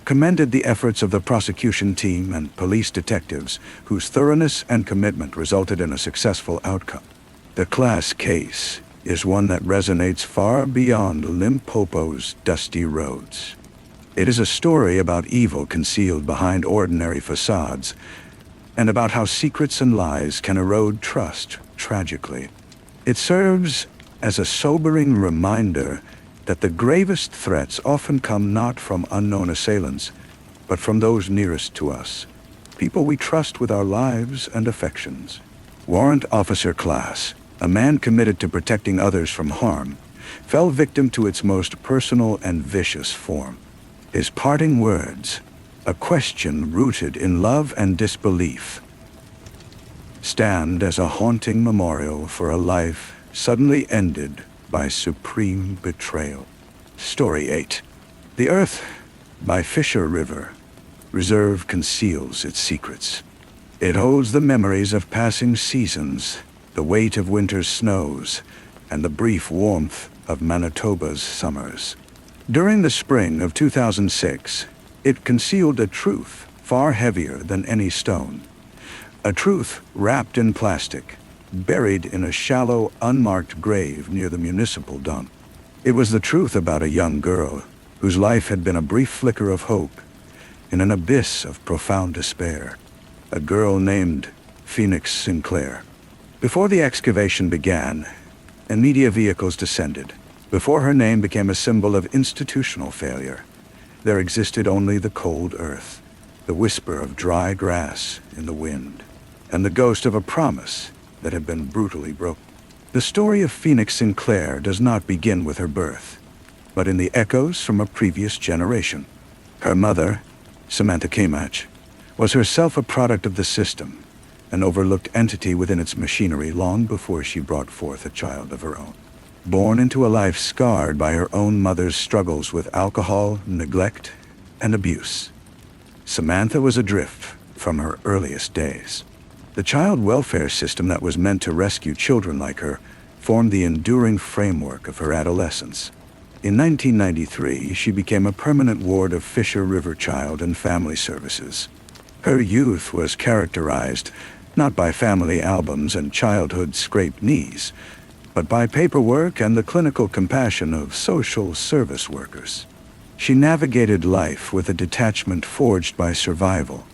[SPEAKER 1] commended the efforts of the prosecution team and police detectives whose thoroughness and commitment resulted in a successful outcome. The Klass case is one that resonates far beyond Limpopo's dusty roads. It is a story about evil concealed behind ordinary facades, and about how secrets and lies can erode trust tragically. It serves as a sobering reminder that the gravest threats often come not from unknown assailants, but from those nearest to us, people we trust with our lives and affections. Warrant Officer Klass, a man committed to protecting others from harm, fell victim to its most personal and vicious form. His parting words, a question rooted in love and disbelief, stand as a haunting memorial for a life suddenly ended by supreme betrayal. Story 8. The Earth, by Fisher River, Reserve conceals its secrets. It holds the memories of passing seasons, the weight of winter's snows, and the brief warmth of Manitoba's summers. During the spring of 2006, it concealed a truth far heavier than any stone. A truth wrapped in plastic, buried in a shallow, unmarked grave near the municipal dump. It was the truth about a young girl whose life had been a brief flicker of hope in an abyss of profound despair. A girl named Phoenix Sinclair. Before the excavation began and media vehicles descended, before her name became a symbol of institutional failure, there existed only the cold earth, the whisper of dry grass in the wind, and the ghost of a promise that had been brutally broken. The story of Phoenix Sinclair does not begin with her birth, but in the echoes from a previous generation. Her mother, Samantha Kamach, was herself a product of the system, an overlooked entity within its machinery long before she brought forth a child of her own. born into a life scarred by her own mother's struggles with alcohol, neglect, and abuse. Samantha was adrift from her earliest days. The child welfare system that was meant to rescue children like her formed the enduring framework of her adolescence. In 1993, she became a permanent ward of Fisher River Child and Family Services. Her youth was characterized not by family albums and childhood scraped knees, but by paperwork and the clinical compassion of social service workers. She navigated life with a detachment forged by survival,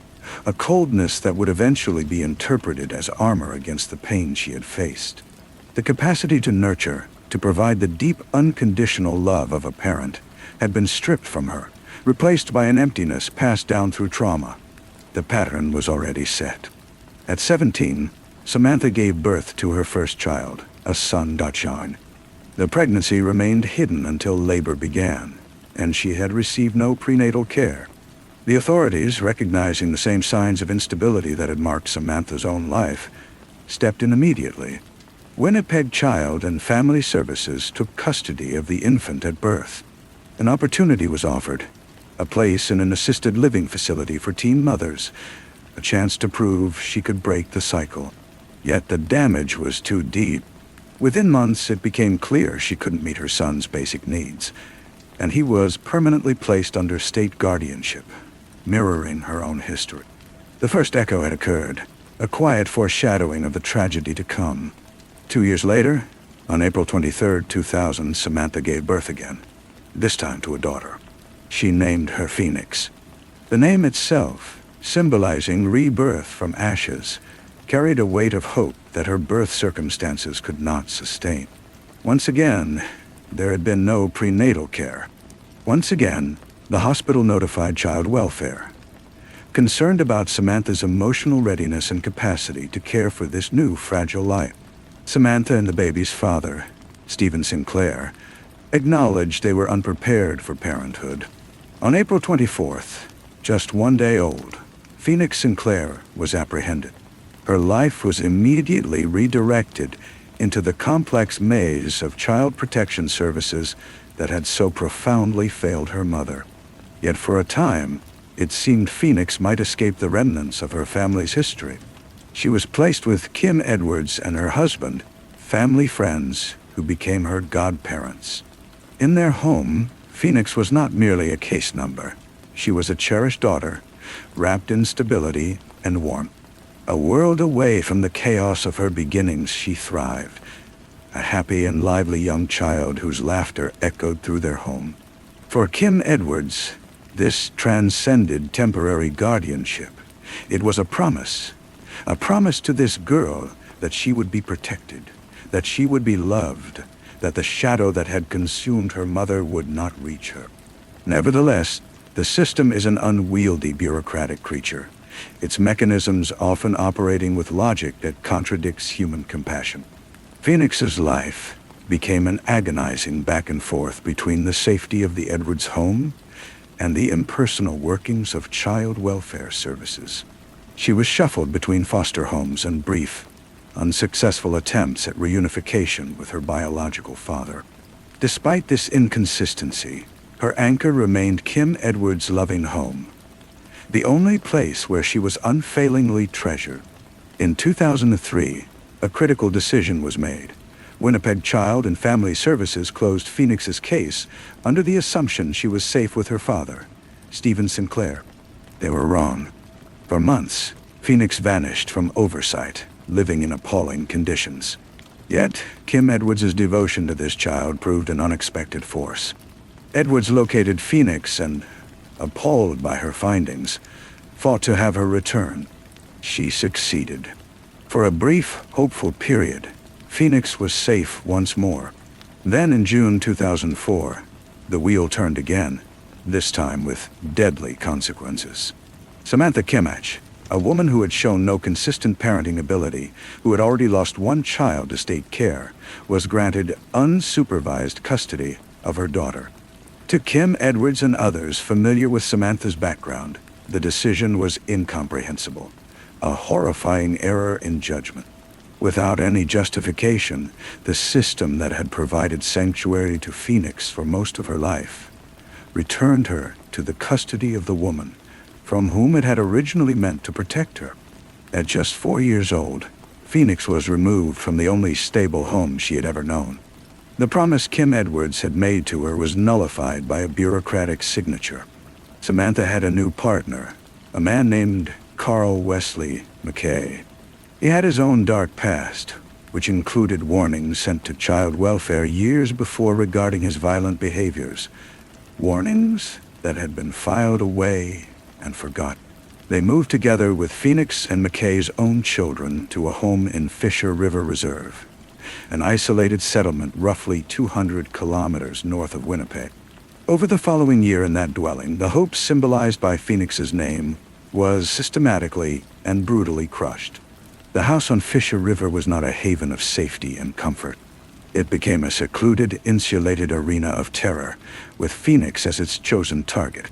[SPEAKER 1] a coldness that would eventually be interpreted as armor against the pain she had faced. The capacity to nurture, to provide the deep, unconditional love of a parent, had been stripped from her, replaced by an emptiness passed down through trauma. The pattern was already set. At 17, Samantha gave birth to her first child, a son, Dachshund. The pregnancy remained hidden until labor began, and she had received no prenatal care. The authorities, recognizing the same signs of instability that had marked Samantha's own life, stepped in immediately. Winnipeg Child and Family Services took custody of the infant at birth. An opportunity was offered, a place in an assisted living facility for teen mothers, a chance to prove she could break the cycle. Yet the damage was too deep. Within months, it became clear she couldn't meet her son's basic needs, and he was permanently placed under state guardianship, mirroring her own history. The first echo had occurred, a quiet foreshadowing of the tragedy to come. 2 years later, on April 23, 2000, Samantha gave birth again, this time to a daughter. She named her Phoenix. The name itself, symbolizing rebirth from ashes, carried a weight of hope that her birth circumstances could not sustain. Once again, there had been no prenatal care. Once again, the hospital notified child welfare, concerned about Samantha's emotional readiness and capacity to care for this new fragile life. Samantha and the baby's father, Stephen Sinclair, acknowledged they were unprepared for parenthood. On April 24th, just 1 day old, Phoenix Sinclair was apprehended. Her life was immediately redirected into the complex maze of child protection services that had so profoundly failed her mother. Yet for a time, it seemed Phoenix might escape the remnants of her family's history. She was placed with Kim Edwards and her husband, family friends who became her godparents. In their home, Phoenix was not merely a case number. She was a cherished daughter, wrapped in stability and warmth. A world away from the chaos of her beginnings, she thrived, a happy and lively young child whose laughter echoed through their home. For Kim Edwards, this transcended temporary guardianship. It was a promise to this girl that she would be protected, that she would be loved, that the shadow that had consumed her mother would not reach her. Nevertheless, the system is an unwieldy bureaucratic creature, its mechanisms often operating with logic that contradicts human compassion. Phoenix's life became an agonizing back and forth between the safety of the Edwards home and the impersonal workings of child welfare services. She was shuffled between foster homes and brief, unsuccessful attempts at reunification with her biological father. Despite this inconsistency, her anchor remained Kim Edwards' loving home, the only place where she was unfailingly treasured. In 2003, a critical decision was made. Winnipeg Child and Family Services closed Phoenix's case under the assumption she was safe with her father, Stephen Sinclair. They were wrong. For months, Phoenix vanished from oversight, living in appalling conditions. Yet, Kim Edwards' devotion to this child proved an unexpected force. Edwards located Phoenix and, appalled by her findings, fought to have her return. She succeeded. For a brief, hopeful period, Phoenix was safe once more. Then in June 2004, the wheel turned again, this time with deadly consequences. Samantha Kimmach, a woman who had shown no consistent parenting ability, who had already lost one child to state care, was granted unsupervised custody of her daughter. To Kim Edwards and others familiar with Samantha's background, the decision was incomprehensible, a horrifying error in judgment. Without any justification, the system that had provided sanctuary to Phoenix for most of her life returned her to the custody of the woman from whom it had originally meant to protect her. At just 4 years old, Phoenix was removed from the only stable home she had ever known. The promise Kim Edwards had made to her was nullified by a bureaucratic signature. Samantha had a new partner, a man named Carl Wesley McKay. He had his own dark past, which included warnings sent to child welfare years before regarding his violent behaviors. Warnings that had been filed away and forgotten. They moved together with Phoenix and McKay's own children to a home in Fisher River Reserve, an isolated settlement roughly 200 kilometers north of Winnipeg. Over the following year in that dwelling, the hope symbolized by Phoenix's name was systematically and brutally crushed. The house on Fisher River was not a haven of safety and comfort. It became a secluded, insulated arena of terror, with Phoenix as its chosen target.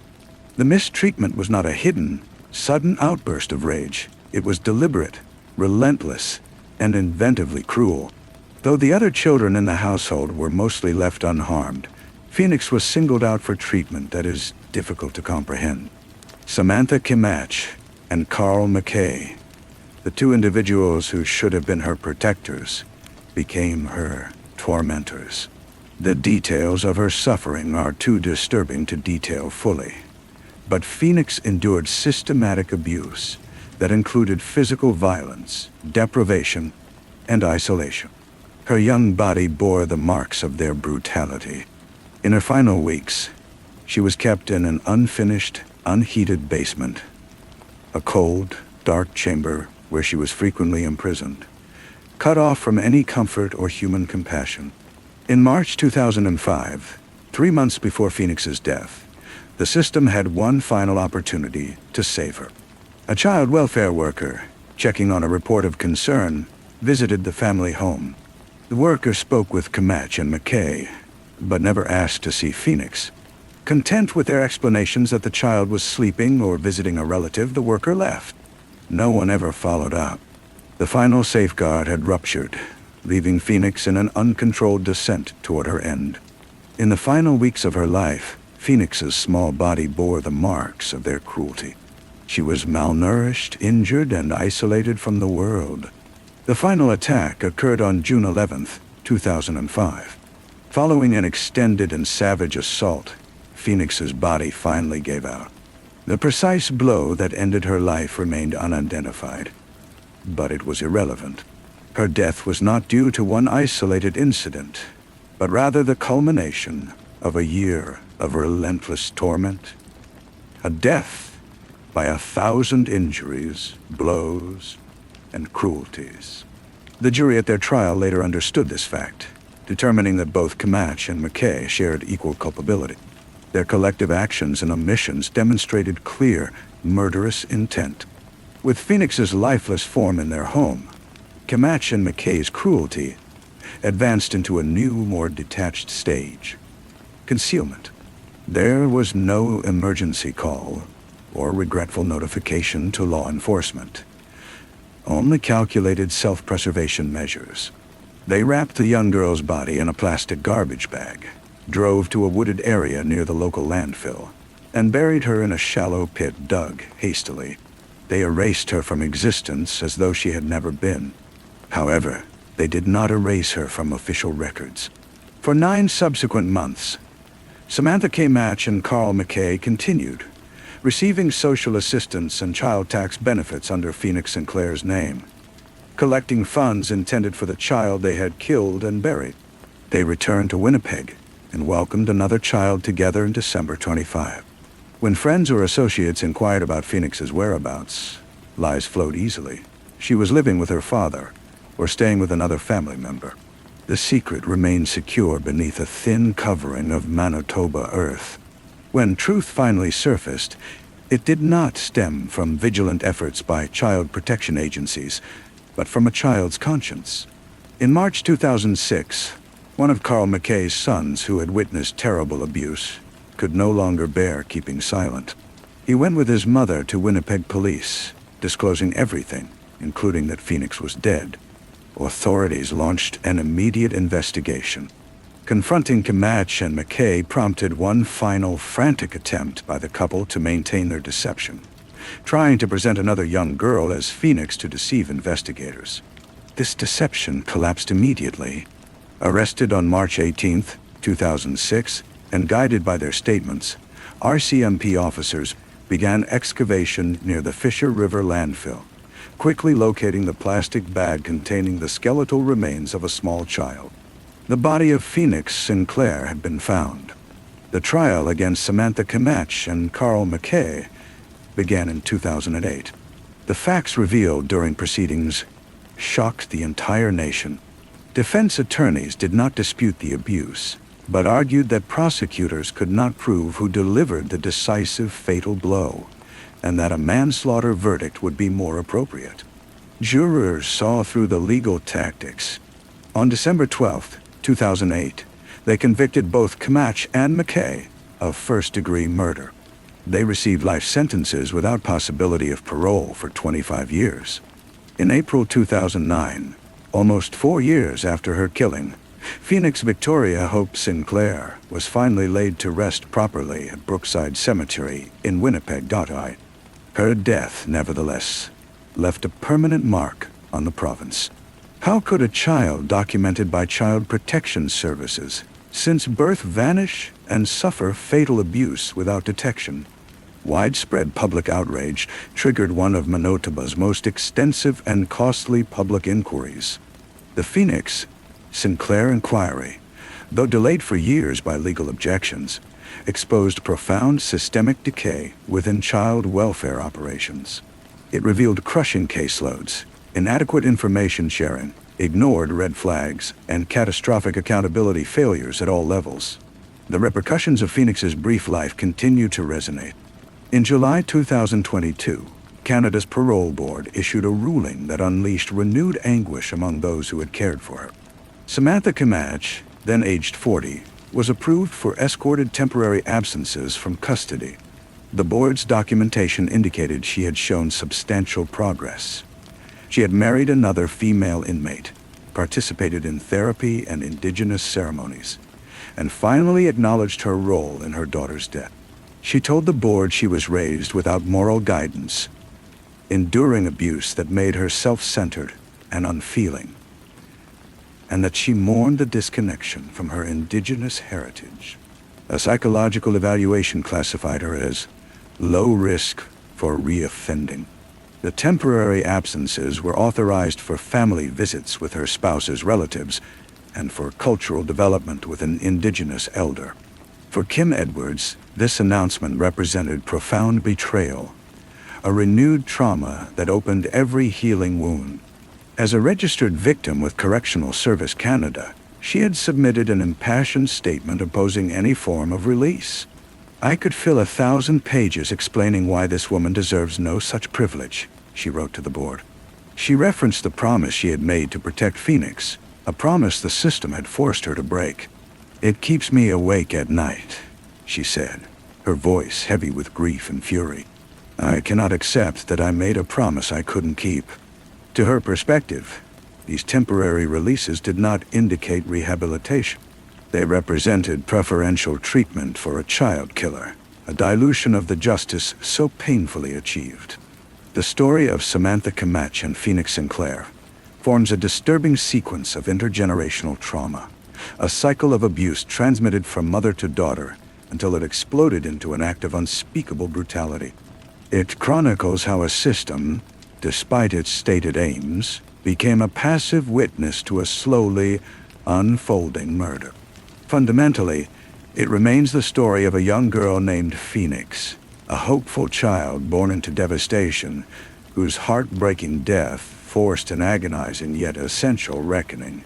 [SPEAKER 1] The mistreatment was not a hidden, sudden outburst of rage. It was deliberate, relentless, and inventively cruel. Though the other children in the household were mostly left unharmed, Phoenix was singled out for treatment that is difficult to comprehend. Samantha Kimach and Carl McKay, the two individuals who should have been her protectors, became her tormentors. The details of her suffering are too disturbing to detail fully, but Phoenix endured systematic abuse that included physical violence, deprivation, and isolation. Her young body bore the marks of their brutality. In her final weeks, she was kept in an unfinished, unheated basement, a cold, dark chamber where she was frequently imprisoned, cut off from any comfort or human compassion. In March 2005, 3 months before Phoenix's death, the system had one final opportunity to save her. A child welfare worker, checking on a report of concern, visited the family home. The worker spoke with Kimach and McKay, but never asked to see Phoenix. Content with their explanations that the child was sleeping or visiting a relative, the worker left. No one ever followed up. The final safeguard had ruptured, leaving Phoenix in an uncontrolled descent toward her end. In the final weeks of her life, Phoenix's small body bore the marks of their cruelty. She was malnourished, injured, and isolated from the world. The final attack occurred on June 11, 2005. Following an extended and savage assault, Phoenix's body finally gave out. The precise blow that ended her life remained unidentified, but it was irrelevant. Her death was not due to one isolated incident, but rather the culmination of a year of relentless torment. A death by 1,000 injuries, blows, and cruelties. The jury at their trial later understood this fact, determining that both Kimach and McKay shared equal culpability. Their collective actions and omissions demonstrated clear, murderous intent. With Phoenix's lifeless form in their home, Kimach and McKay's cruelty advanced into a new, more detached stage. Concealment. There was no emergency call or regretful notification to law enforcement. Only calculated self-preservation measures. They wrapped the young girl's body in a plastic garbage bag, drove to a wooded area near the local landfill, and buried her in a shallow pit dug hastily. They erased her from existence as though she had never been. However, they did not erase her from official records. For 9 subsequent months, Samantha Kimach and Carl McKay continued, receiving social assistance and child tax benefits under Phoenix Sinclair's name, collecting funds intended for the child they had killed and buried. They returned to Winnipeg and welcomed another child together in December 25. When friends or associates inquired about Phoenix's whereabouts, lies flowed easily. She was living with her father or staying with another family member. The secret remained secure beneath a thin covering of Manitoba earth. When truth finally surfaced, it did not stem from vigilant efforts by child protection agencies, but from a child's conscience. In March 2006, one of Carl McKay's sons, who had witnessed terrible abuse, could no longer bear keeping silent. He went with his mother to Winnipeg police, disclosing everything, including that Phoenix was dead, authorities launched an immediate investigation. Confronting Camacho and McKay prompted one final frantic attempt by the couple to maintain their deception, trying to present another young girl as Phoenix to deceive investigators. This deception collapsed immediately. Arrested on March 18, 2006, and guided by their statements, RCMP officers began excavation near the Fisher River landfill, quickly locating the plastic bag containing the skeletal remains of a small child. The body of Phoenix Sinclair had been found. The trial against Samantha Camacho and Carl McKay began in 2008. The facts revealed during proceedings shocked the entire nation. Defense attorneys did not dispute the abuse, but argued that prosecutors could not prove who delivered the decisive fatal blow, and that a manslaughter verdict would be more appropriate. Jurors saw through the legal tactics. On December 12, 2008, they convicted both Camacho and McKay of first-degree murder. They received life sentences without possibility of parole for 25 years. In April 2009, almost 4 years after her killing, Phoenix Victoria Hope Sinclair was finally laid to rest properly at Brookside Cemetery in Winnipeg. Her death, nevertheless, left a permanent mark on the province. How could a child documented by Child Protection Services since birth vanish and suffer fatal abuse without detection? Widespread public outrage triggered one of Manitoba's most extensive and costly public inquiries. The Phoenix Sinclair inquiry, though delayed for years by legal objections, exposed profound systemic decay within child welfare operations. It revealed crushing caseloads, inadequate information sharing, ignored red flags, and catastrophic accountability failures at all levels. The repercussions of Phoenix's brief life continue to resonate. In July 2022, Canada's Parole Board issued a ruling that unleashed renewed anguish among those who had cared for her. Samantha Camacho, then aged 40, was approved for escorted temporary absences from custody. The board's documentation indicated she had shown substantial progress. She had married another female inmate, participated in therapy and indigenous ceremonies, and finally acknowledged her role in her daughter's death. She told the board she was raised without moral guidance, enduring abuse that made her self-centered and unfeeling, and that she mourned the disconnection from her indigenous heritage. A psychological evaluation classified her as low risk for reoffending. The temporary absences were authorized for family visits with her spouse's relatives and for cultural development with an indigenous elder. For Kim Edwards, this announcement represented profound betrayal, a renewed trauma that opened every healing wound. As a registered victim with Correctional Service Canada, she had submitted an impassioned statement opposing any form of release. "I could fill 1,000 pages explaining why this woman deserves no such privilege," she wrote to the board. She referenced the promise she had made to protect Phoenix, a promise the system had forced her to break. "It keeps me awake at night," she said, her voice heavy with grief and fury. "I cannot accept that I made a promise I couldn't keep." To her perspective, these temporary releases did not indicate rehabilitation. They represented preferential treatment for a child killer, a dilution of the justice so painfully achieved. The story of Samantha Camacho and Phoenix Sinclair forms a disturbing sequence of intergenerational trauma, a cycle of abuse transmitted from mother to daughter until it exploded into an act of unspeakable brutality. It chronicles how a system, despite its stated aims, became a passive witness to a slowly unfolding murder. Fundamentally, it remains the story of a young girl named Phoenix, a hopeful child born into devastation, whose heartbreaking death forced an agonizing yet essential reckoning,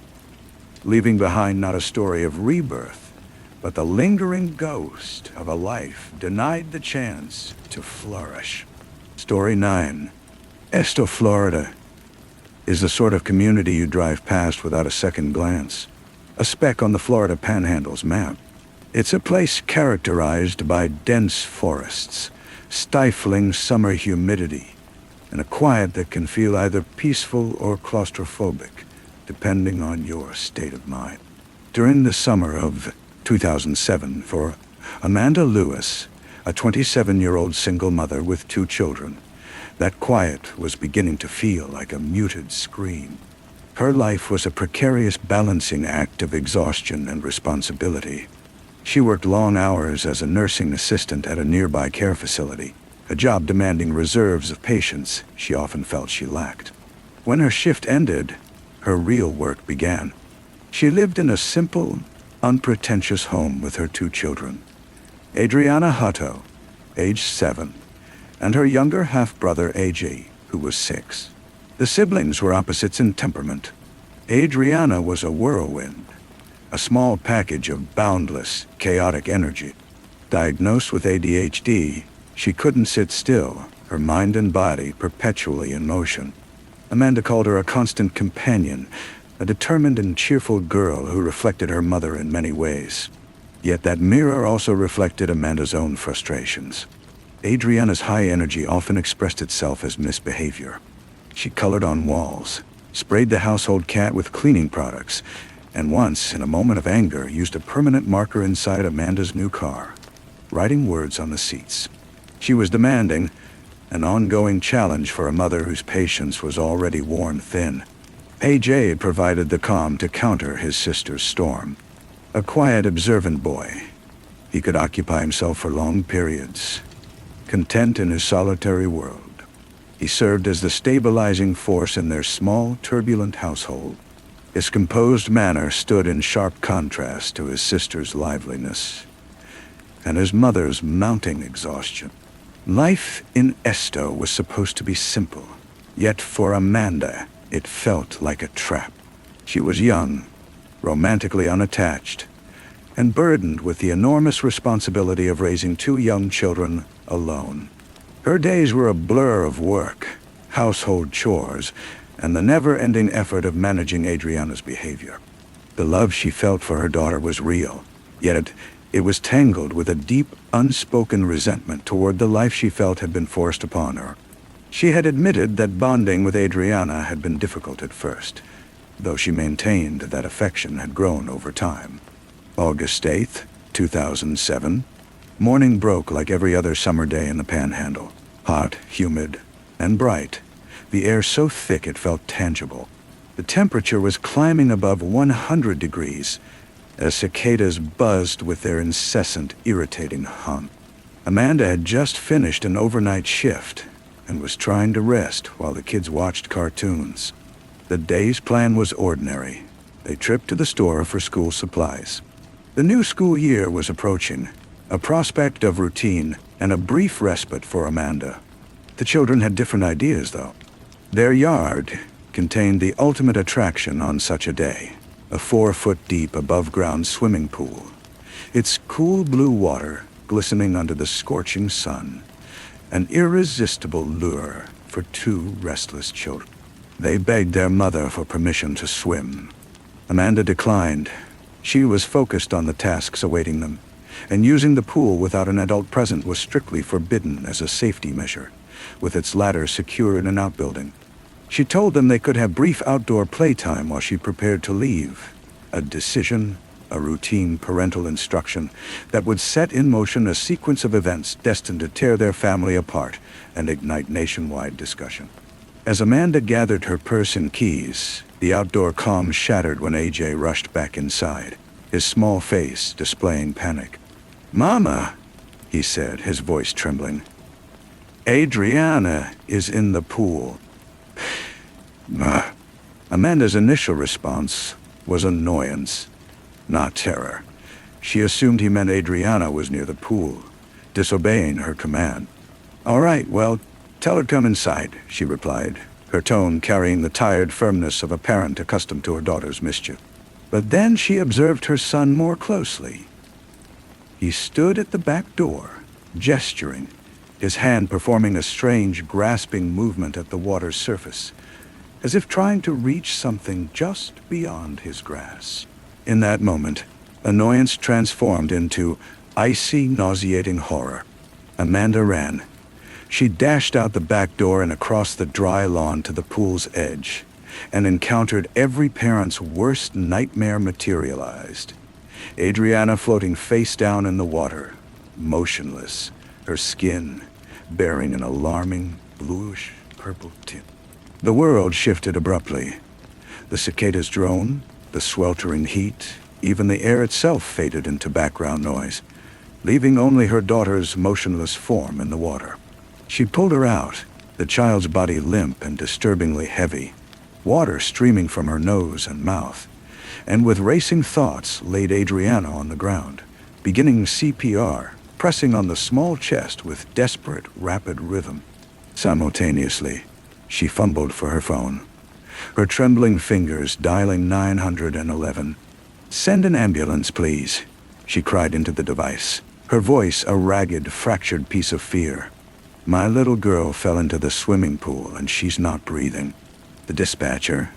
[SPEAKER 1] leaving behind not a story of rebirth, but the lingering ghost of a life denied the chance to flourish. Story 9. Esto, Florida, is the sort of community you drive past without a second glance, a speck on the Florida Panhandle's map. It's a place characterized by dense forests, stifling summer humidity, and a quiet that can feel either peaceful or claustrophobic. depending on your state of mind. During the summer of 2007, for Amanda Lewis, a 27-year-old single mother with 2 children, that quiet was beginning to feel like a muted scream. Her life was a precarious balancing act of exhaustion and responsibility. She worked long hours as a nursing assistant at a nearby care facility, a job demanding reserves of patience she often felt she lacked. When her shift ended, her real work began. She lived in a simple, unpretentious home with her 2 children, Adriana Hutto, aged 7, and her younger half-brother AJ, who was 6. The siblings were opposites in temperament. Adriana was a whirlwind, a small package of boundless, chaotic energy. Diagnosed with ADHD, she couldn't sit still, her mind and body perpetually in motion. Amanda called her a constant companion, a determined and cheerful girl who reflected her mother in many ways. Yet that mirror also reflected Amanda's own frustrations. Adriana's high energy often expressed itself as misbehavior. She colored on walls, sprayed the household cat with cleaning products, and once, in a moment of anger, used a permanent marker inside Amanda's new car, writing words on the seats. She was demanding, an ongoing challenge for a mother whose patience was already worn thin. AJ provided the calm to counter his sister's storm. A quiet, observant boy, he could occupy himself for long periods, content in his solitary world. He served as the stabilizing force in their small, turbulent household. His composed manner stood in sharp contrast to his sister's liveliness and his mother's mounting exhaustion. Life in Esto was supposed to be simple, yet for Amanda, it felt like a trap. She was young, romantically unattached, and burdened with the enormous responsibility of raising 2 young children alone. Her days were a blur of work, household chores, and the never-ending effort of managing Adriana's behavior. The love she felt for her daughter was real, yet it was tangled with a deep, unspoken resentment toward the life she felt had been forced upon her. She had admitted that bonding with Adriana had been difficult at first, though she maintained that affection had grown over time. August 8th, 2007. Morning broke like every other summer day in the Panhandle. Hot, humid, and bright. The air so thick it felt tangible. The temperature was climbing above 100 degrees as cicadas buzzed with their incessant, irritating hum. Amanda had just finished an overnight shift and was trying to rest while the kids watched cartoons. The day's plan was ordinary. They tripped to the store for school supplies. The new school year was approaching, a prospect of routine and a brief respite for Amanda. The children had different ideas, though. Their yard contained the ultimate attraction on such a day, a 4-foot-deep above-ground swimming pool, its cool blue water glistening under the scorching sun, an irresistible lure for 2 restless children. They begged their mother for permission to swim. Amanda declined. She was focused on the tasks awaiting them, and using the pool without an adult present was strictly forbidden as a safety measure, with its ladder secure in an outbuilding. She told them they could have brief outdoor playtime while she prepared to leave, a decision, a routine parental instruction that would set in motion a sequence of events destined to tear their family apart and ignite nationwide discussion. As Amanda gathered her purse and keys, the outdoor calm shattered when AJ rushed back inside, his small face displaying panic. "Mama," he said, his voice trembling. "Adriana is in the pool." Amanda's initial response was annoyance, not terror. She assumed he meant Adriana was near the pool, disobeying her command. "All right, well, tell her to come inside," she replied, her tone carrying the tired firmness of a parent accustomed to her daughter's mischief. But then she observed her son more closely. He stood at the back door, gesturing, his hand performing a strange, grasping movement at the water's surface, as if trying to reach something just beyond his grasp. In that moment, annoyance transformed into icy, nauseating horror. Amanda ran. She dashed out the back door and across the dry lawn to the pool's edge, and encountered every parent's worst nightmare materialized. Adriana floating face down in the water, motionless, her skin bearing an alarming bluish-purple tint. The world shifted abruptly. The cicadas' drone, the sweltering heat, even the air itself faded into background noise, leaving only her daughter's motionless form in the water. She pulled her out, the child's body limp and disturbingly heavy, water streaming from her nose and mouth, and with racing thoughts laid Adriana on the ground, beginning CPR, pressing on the small chest with desperate, rapid rhythm. Simultaneously, she fumbled for her phone, her trembling fingers dialing 911. "Send an ambulance, please," she cried into the device, her voice a ragged, fractured piece of fear. "My little girl fell into the swimming pool and she's not breathing." The dispatcher,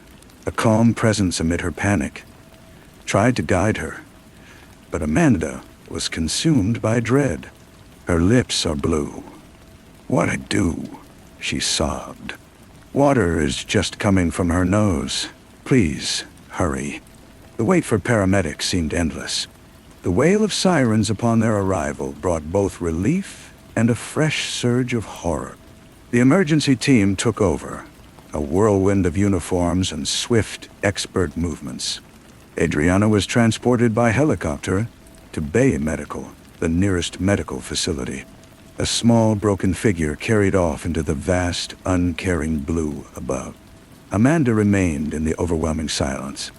[SPEAKER 1] a calm presence amid her panic, tried to guide her, but Amanda was consumed by dread. Her lips are blue. "What I do?" she sobbed. "Water is just coming from her nose. Please, hurry." The wait for paramedics seemed endless. The wail of sirens upon their arrival brought both relief and a fresh surge of horror. The emergency team took over, a whirlwind of uniforms and swift, expert movements. Adriana was transported by helicopter to Bay Medical, the nearest medical facility. A small, broken figure carried off into the vast, uncaring blue above. Amanda remained in the overwhelming silence.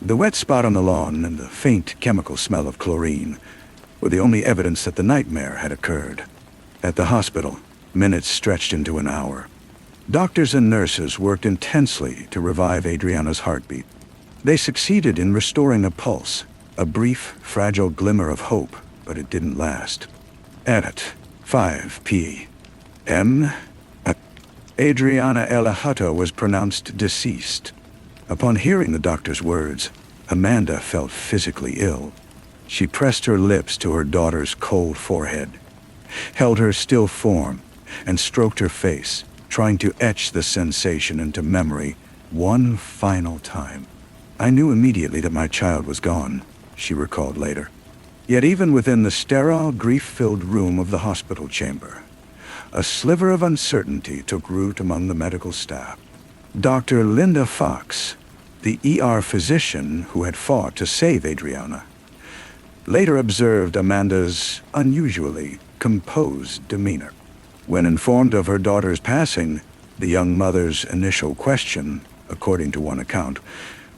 [SPEAKER 1] The wet spot on the lawn and the faint chemical smell of chlorine were the only evidence that the nightmare had occurred. At the hospital, minutes stretched into an hour. Doctors and nurses worked intensely to revive Adriana's heartbeat. They succeeded in restoring a pulse, a brief, fragile glimmer of hope, but it didn't last. At 5 p.m., Adriana Elahato was pronounced deceased. Upon hearing the doctor's words, Amanda felt physically ill. She pressed her lips to her daughter's cold forehead, held her still form, and stroked her face, trying to etch the sensation into memory one final time. "I knew immediately that my child was gone," she recalled later. Yet even within the sterile, grief-filled room of the hospital chamber, a sliver of uncertainty took root among the medical staff. Dr. Linda Fox, the ER physician who had fought to save Adriana, later observed Amanda's unusually composed demeanor. When informed of her daughter's passing, the young mother's initial question, according to one account,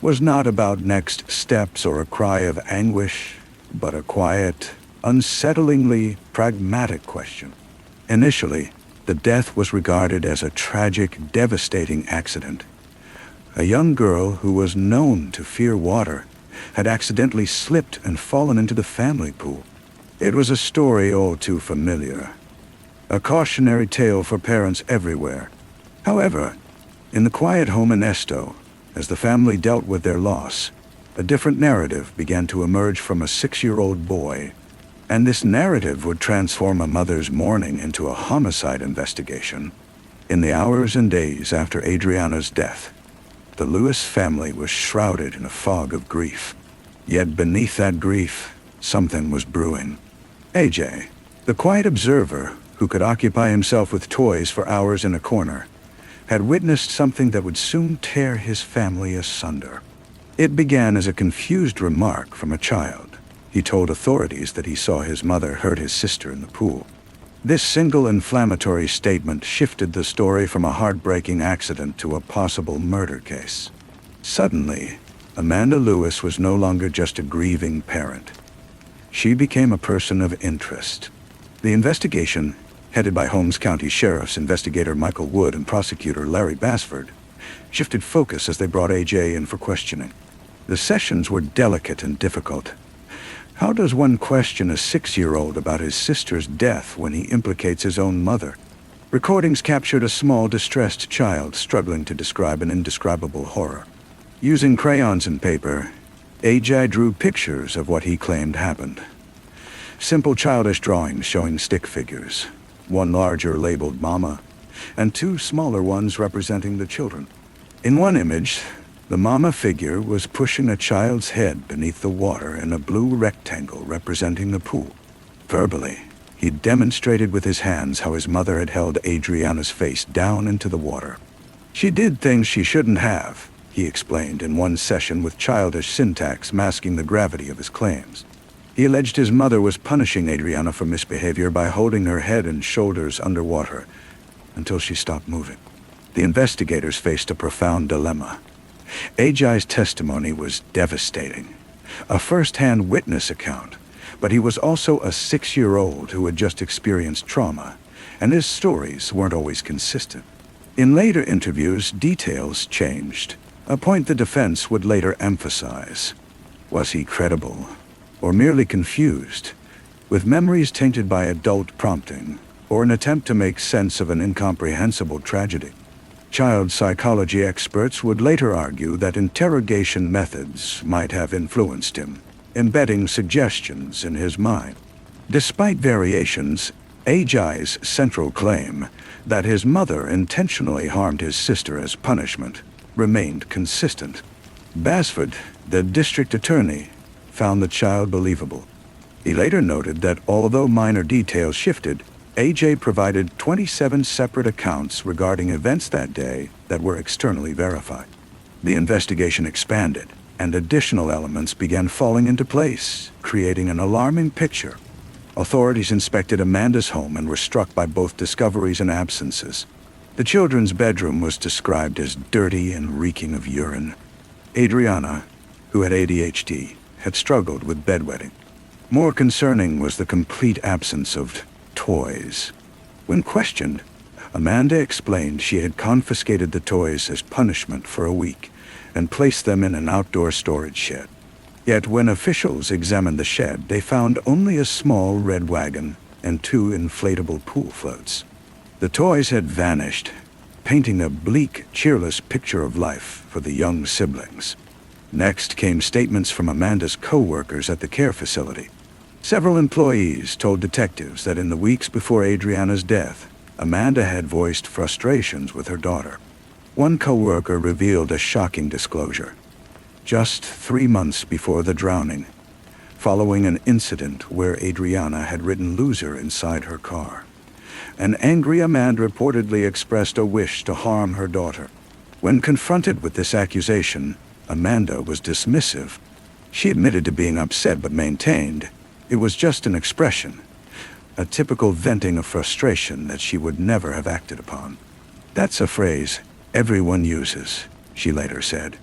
[SPEAKER 1] was not about next steps or a cry of anguish, but a quiet, unsettlingly pragmatic question. Initially, the death was regarded as a tragic, devastating accident. A young girl who was known to fear water had accidentally slipped and fallen into the family pool. It was a story all too familiar, a cautionary tale for parents everywhere. However, in the quiet home in Esto, as the family dealt with their loss, a different narrative began to emerge from a 6-year-old boy, and this narrative would transform a mother's mourning into a homicide investigation. In the hours and days after Adriana's death, the Lewis family was shrouded in a fog of grief. Yet beneath that grief, something was brewing. AJ, the quiet observer who could occupy himself with toys for hours in a corner, had witnessed something that would soon tear his family asunder. It began as a confused remark from a child. He told authorities that he saw his mother hurt his sister in the pool. This single inflammatory statement shifted the story from a heartbreaking accident to a possible murder case. Suddenly, Amanda Lewis was no longer just a grieving parent. She became a person of interest. The investigation, headed by Holmes County Sheriff's investigator Michael Wood and prosecutor Larry Basford, shifted focus as they brought AJ in for questioning. The sessions were delicate and difficult. How does one question a 6-year-old about his sister's death when he implicates his own mother? Recordings captured a small, distressed child struggling to describe an indescribable horror. Using crayons and paper, AJ drew pictures of what he claimed happened. Simple childish drawings showing stick figures, one larger labeled Mama, and 2 smaller ones representing the children. In one image, the mama figure was pushing a child's head beneath the water in a blue rectangle representing the pool. Verbally, he demonstrated with his hands how his mother had held Adriana's face down into the water. "She did things she shouldn't have," he explained in one session with childish syntax masking the gravity of his claims. He alleged his mother was punishing Adriana for misbehavior by holding her head and shoulders underwater until she stopped moving. The investigators faced a profound dilemma. Ajay's testimony was devastating, a first-hand witness account, but he was also a 6-year-old who had just experienced trauma, and his stories weren't always consistent. In later interviews, details changed, a point the defense would later emphasize. Was he credible, or merely confused, with memories tainted by adult prompting, or an attempt to make sense of an incomprehensible tragedy? Child psychology experts would later argue that interrogation methods might have influenced him, embedding suggestions in his mind. Despite variations, Ajay's central claim that his mother intentionally harmed his sister as punishment remained consistent. Basford, the district attorney, found the child believable. He later noted that although minor details shifted, Ajay provided 27 separate accounts regarding events that day that were externally verified. The investigation expanded, and additional elements began falling into place, creating an alarming picture. Authorities inspected Amanda's home and were struck by both discoveries and absences. The children's bedroom was described as dirty and reeking of urine. Adriana, who had ADHD, had struggled with bedwetting. More concerning was the complete absence of toys. When questioned, Amanda explained she had confiscated the toys as punishment for a week and placed them in an outdoor storage shed. Yet when officials examined the shed, they found only a small red wagon and 2 inflatable pool floats. The toys had vanished, painting a bleak, cheerless picture of life for the young siblings. Next came statements from Amanda's co-workers at the care facility. Several employees told detectives that in the weeks before Adriana's death, Amanda had voiced frustrations with her daughter. One co-worker revealed a shocking disclosure. Just 3 months before the drowning, following an incident where Adriana had written "loser" inside her car, an angry Amanda reportedly expressed a wish to harm her daughter. When confronted with this accusation, Amanda was dismissive. She admitted to being upset but maintained it was just an expression, a typical venting of frustration that she would never have acted upon. "That's a phrase everyone uses," she later said.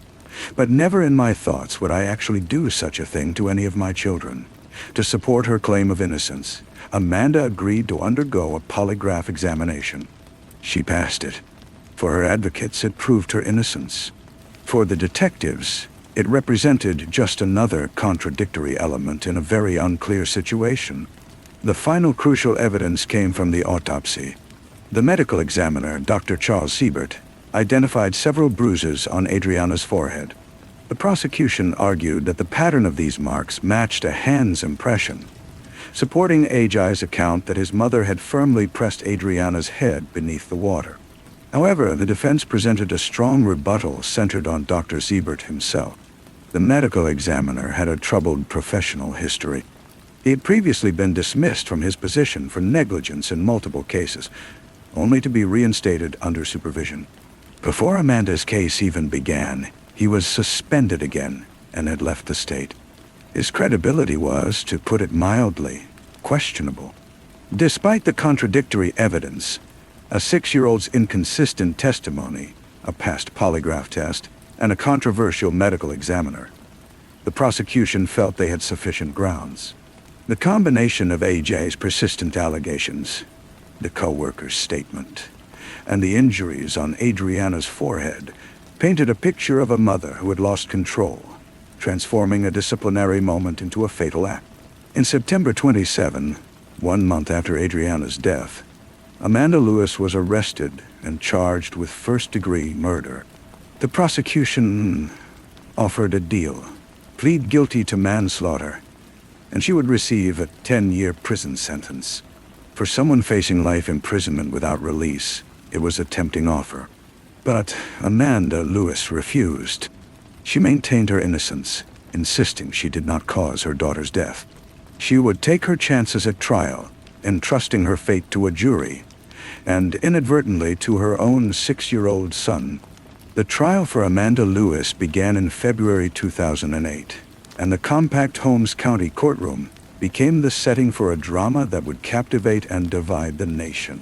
[SPEAKER 1] "But never in my thoughts would I actually do such a thing to any of my children." To support her claim of innocence, Amanda agreed to undergo a polygraph examination. She passed it. For her advocates, it proved her innocence. For the detectives, it represented just another contradictory element in a very unclear situation. The final crucial evidence came from the autopsy. The medical examiner, Dr. Charles Siebert, identified several bruises on Adriana's forehead. The prosecution argued that the pattern of these marks matched a hand's impression, supporting Ajay's account that his mother had firmly pressed Adriana's head beneath the water. However, the defense presented a strong rebuttal centered on Dr. Siebert himself. The medical examiner had a troubled professional history. He had previously been dismissed from his position for negligence in multiple cases, only to be reinstated under supervision. Before Amanda's case even began, he was suspended again and had left the state. His credibility was, to put it mildly, questionable. Despite the contradictory evidence, a 6-year-old's inconsistent testimony, a past polygraph test, and a controversial medical examiner, the prosecution felt they had sufficient grounds. The combination of AJ's persistent allegations, the co-worker's statement, and the injuries on Adriana's forehead painted a picture of a mother who had lost control, transforming a disciplinary moment into a fatal act. In September 27, 1 month after Adriana's death, Amanda Lewis was arrested and charged with first-degree murder. The prosecution offered a deal, plead guilty to manslaughter, and she would receive a 10-year prison sentence. For someone facing life imprisonment without release, it was a tempting offer. But Amanda Lewis refused. She maintained her innocence, insisting she did not cause her daughter's death. She would take her chances at trial, entrusting her fate to a jury, and inadvertently to her own 6-year-old son. The trial for Amanda Lewis began in February 2008, and the compact Holmes County courtroom became the setting for a drama that would captivate and divide the nation.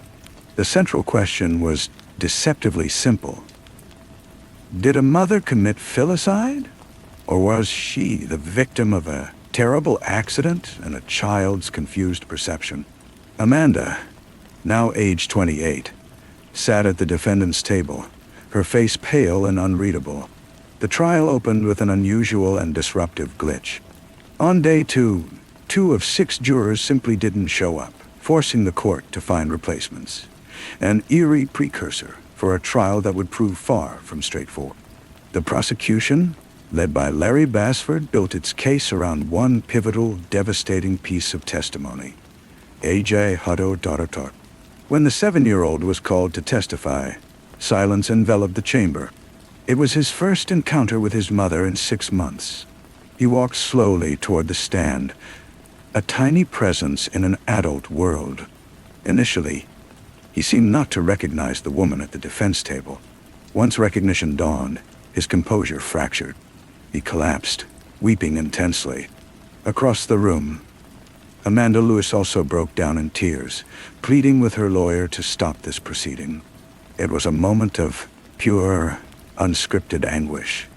[SPEAKER 1] The central question was deceptively simple. Did a mother commit filicide? Or was she the victim of a terrible accident and a child's confused perception? Amanda, now age 28, sat at the defendant's table, her face pale and unreadable. The trial opened with an unusual and disruptive glitch. On day 2 of 6 jurors simply didn't show up, forcing the court to find replacements. An eerie precursor for a trial that would prove far from straightforward. The prosecution, led by Larry Basford, built its case around one pivotal, devastating piece of testimony. A.J. Hutto Dottertot. When the 7-year-old was called to testify, silence enveloped the chamber. It was his first encounter with his mother in 6 months. He walked slowly toward the stand, a tiny presence in an adult world. Initially, he seemed not to recognize the woman at the defense table. Once recognition dawned, his composure fractured. He collapsed, weeping intensely. Across the room, Amanda Lewis also broke down in tears, pleading with her lawyer to stop this proceeding. It was a moment of pure, unscripted anguish.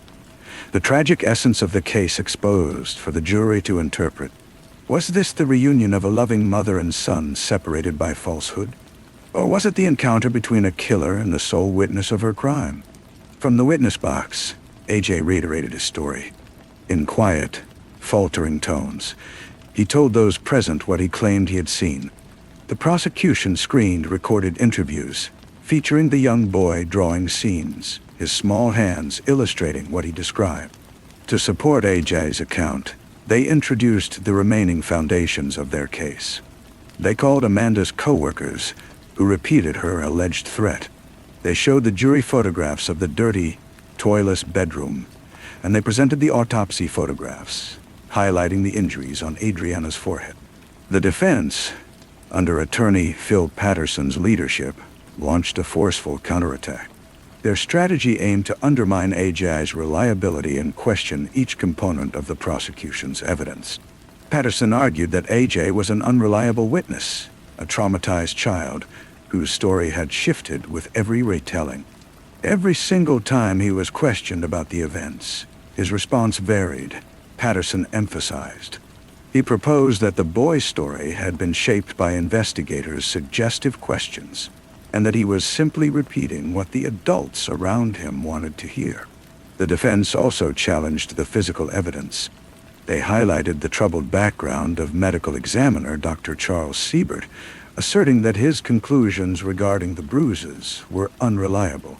[SPEAKER 1] The tragic essence of the case exposed for the jury to interpret. Was this the reunion of a loving mother and son separated by falsehood? Or was it the encounter between a killer and the sole witness of her crime? From the witness box, A.J. reiterated his story. In quiet, faltering tones, he told those present what he claimed he had seen. The prosecution screened recorded interviews, featuring the young boy drawing scenes, his small hands illustrating what he described. To support A.J.'s account, they introduced the remaining foundations of their case. They called Amanda's co-workers, who repeated her alleged threat. They showed the jury photographs of the dirty, toyless bedroom, and they presented the autopsy photographs, highlighting the injuries on Adriana's forehead. The defense, under attorney Phil Patterson's leadership, launched a forceful counterattack. Their strategy aimed to undermine A.J.'s reliability and question each component of the prosecution's evidence. Patterson argued that A.J. was an unreliable witness, a traumatized child whose story had shifted with every retelling. Every single time he was questioned about the events, his response varied, Patterson emphasized. He proposed that the boy's story had been shaped by investigators' suggestive questions, and that he was simply repeating what the adults around him wanted to hear. The defense also challenged the physical evidence. They highlighted the troubled background of medical examiner Dr. Charles Siebert, asserting that his conclusions regarding the bruises were unreliable.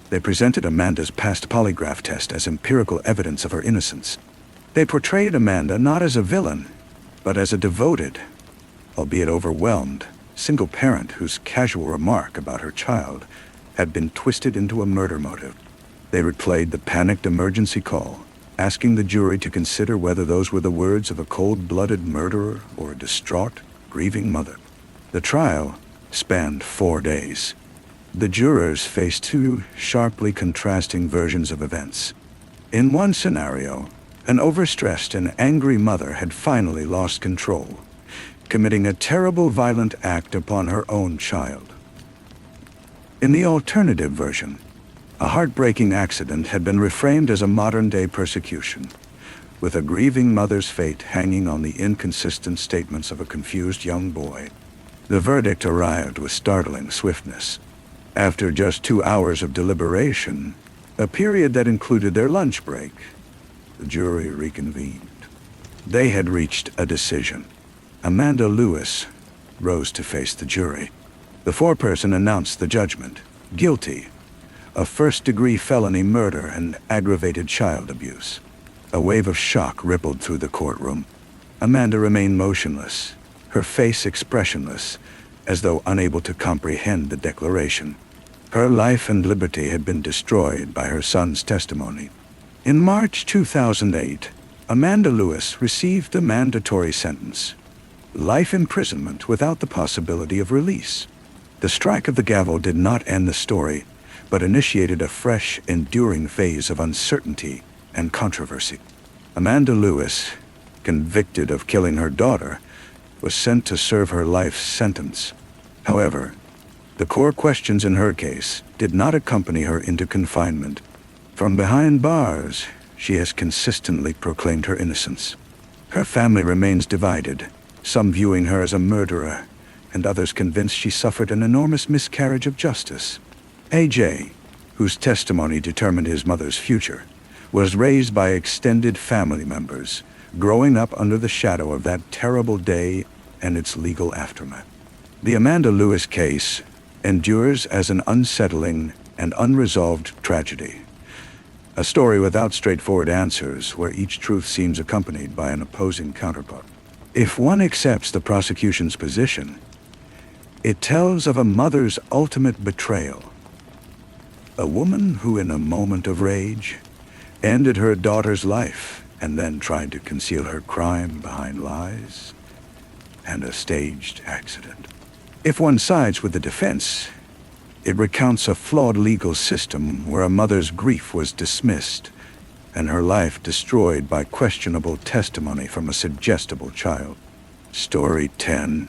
[SPEAKER 1] They presented Amanda's past polygraph test as empirical evidence of her innocence. They portrayed Amanda not as a villain, but as a devoted, albeit overwhelmed, single parent whose casual remark about her child had been twisted into a murder motive. They replayed the panicked emergency call, asking the jury to consider whether those were the words of a cold-blooded murderer or a distraught, grieving mother. The trial spanned 4 days. The jurors faced 2 sharply contrasting versions of events. In one scenario, an overstressed and angry mother had finally lost control, committing a terrible violent act upon her own child. In the alternative version, a heartbreaking accident had been reframed as a modern-day persecution, with a grieving mother's fate hanging on the inconsistent statements of a confused young boy. The verdict arrived with startling swiftness. After just 2 hours of deliberation, a period that included their lunch break, the jury reconvened. They had reached a decision. Amanda Lewis rose to face the jury. The foreperson announced the judgment: guilty of first-degree felony murder and aggravated child abuse. A wave of shock rippled through the courtroom. Amanda remained motionless, her face expressionless, as though unable to comprehend the declaration. Her life and liberty had been destroyed by her son's testimony. In March 2008, Amanda Lewis received a mandatory sentence: life imprisonment without the possibility of release. The strike of the gavel did not end the story, but initiated a fresh, enduring phase of uncertainty and controversy. Amanda Lewis, convicted of killing her daughter, was sent to serve her life sentence. However, the core questions in her case did not accompany her into confinement. From behind bars, she has consistently proclaimed her innocence. Her family remains divided, some viewing her as a murderer, and others convinced she suffered an enormous miscarriage of justice. AJ, whose testimony determined his mother's future, was raised by extended family members, growing up under the shadow of that terrible day and its legal aftermath. The Amanda Lewis case endures as an unsettling and unresolved tragedy, a story without straightforward answers where each truth seems accompanied by an opposing counterpart. If one accepts the prosecution's position, it tells of a mother's ultimate betrayal. A woman who, in a moment of rage, ended her daughter's life and then tried to conceal her crime behind lies and a staged accident. If one sides with the defense, it recounts a flawed legal system where a mother's grief was dismissed and her life destroyed by questionable testimony from a suggestible child. Story 10.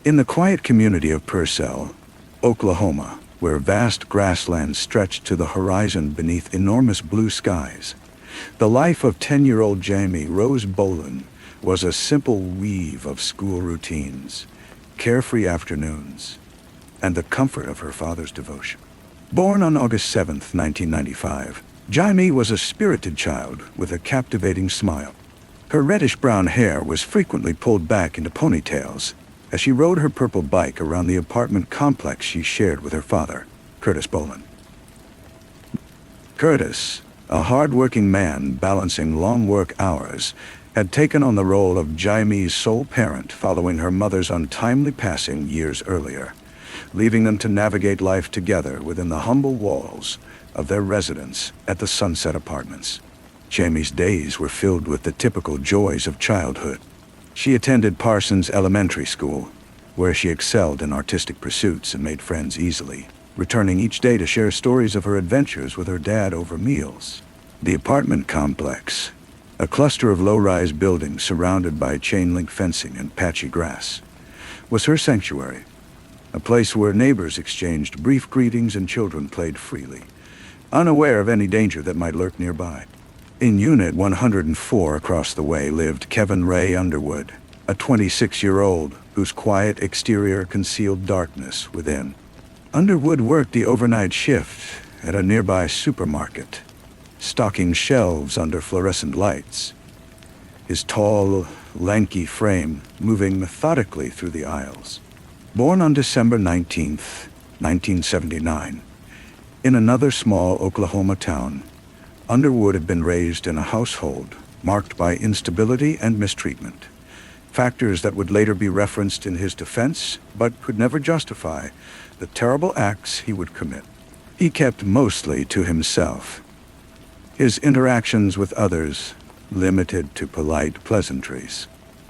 [SPEAKER 1] In the quiet community of Purcell, Oklahoma, where vast grasslands stretched to the horizon beneath enormous blue skies, the life of 10-year-old Jamie Rose Boland was a simple weave of school routines, carefree afternoons, and the comfort of her father's devotion. Born on August 7, 1995, Jamie was a spirited child with a captivating smile. Her reddish-brown hair was frequently pulled back into ponytails as she rode her purple bike around the apartment complex she shared with her father, Curtis Boland. Curtis, a hard-working man balancing long work hours, had taken on the role of Jamie's sole parent following her mother's untimely passing years earlier, leaving them to navigate life together within the humble walls of their residence at the Sunset Apartments. Jamie's days were filled with the typical joys of childhood. She attended Parsons Elementary School, where she excelled in artistic pursuits and made friends easily, returning each day to share stories of her adventures with her dad over meals. The apartment complex, a cluster of low-rise buildings surrounded by chain-link fencing and patchy grass, was her sanctuary, a place where neighbors exchanged brief greetings and children played freely, unaware of any danger that might lurk nearby. In Unit 104 across the way lived Kevin Ray Underwood, a 26-year-old whose quiet exterior concealed darkness within. Underwood worked the overnight shift at a nearby supermarket, stocking shelves under fluorescent lights, his tall, lanky frame moving methodically through the aisles. Born on December 19, 1979, in another small Oklahoma town, Underwood had been raised in a household marked by instability and mistreatment, factors that would later be referenced in his defense but could never justify the terrible acts he would commit. He kept mostly to himself, his interactions with others limited to polite pleasantries.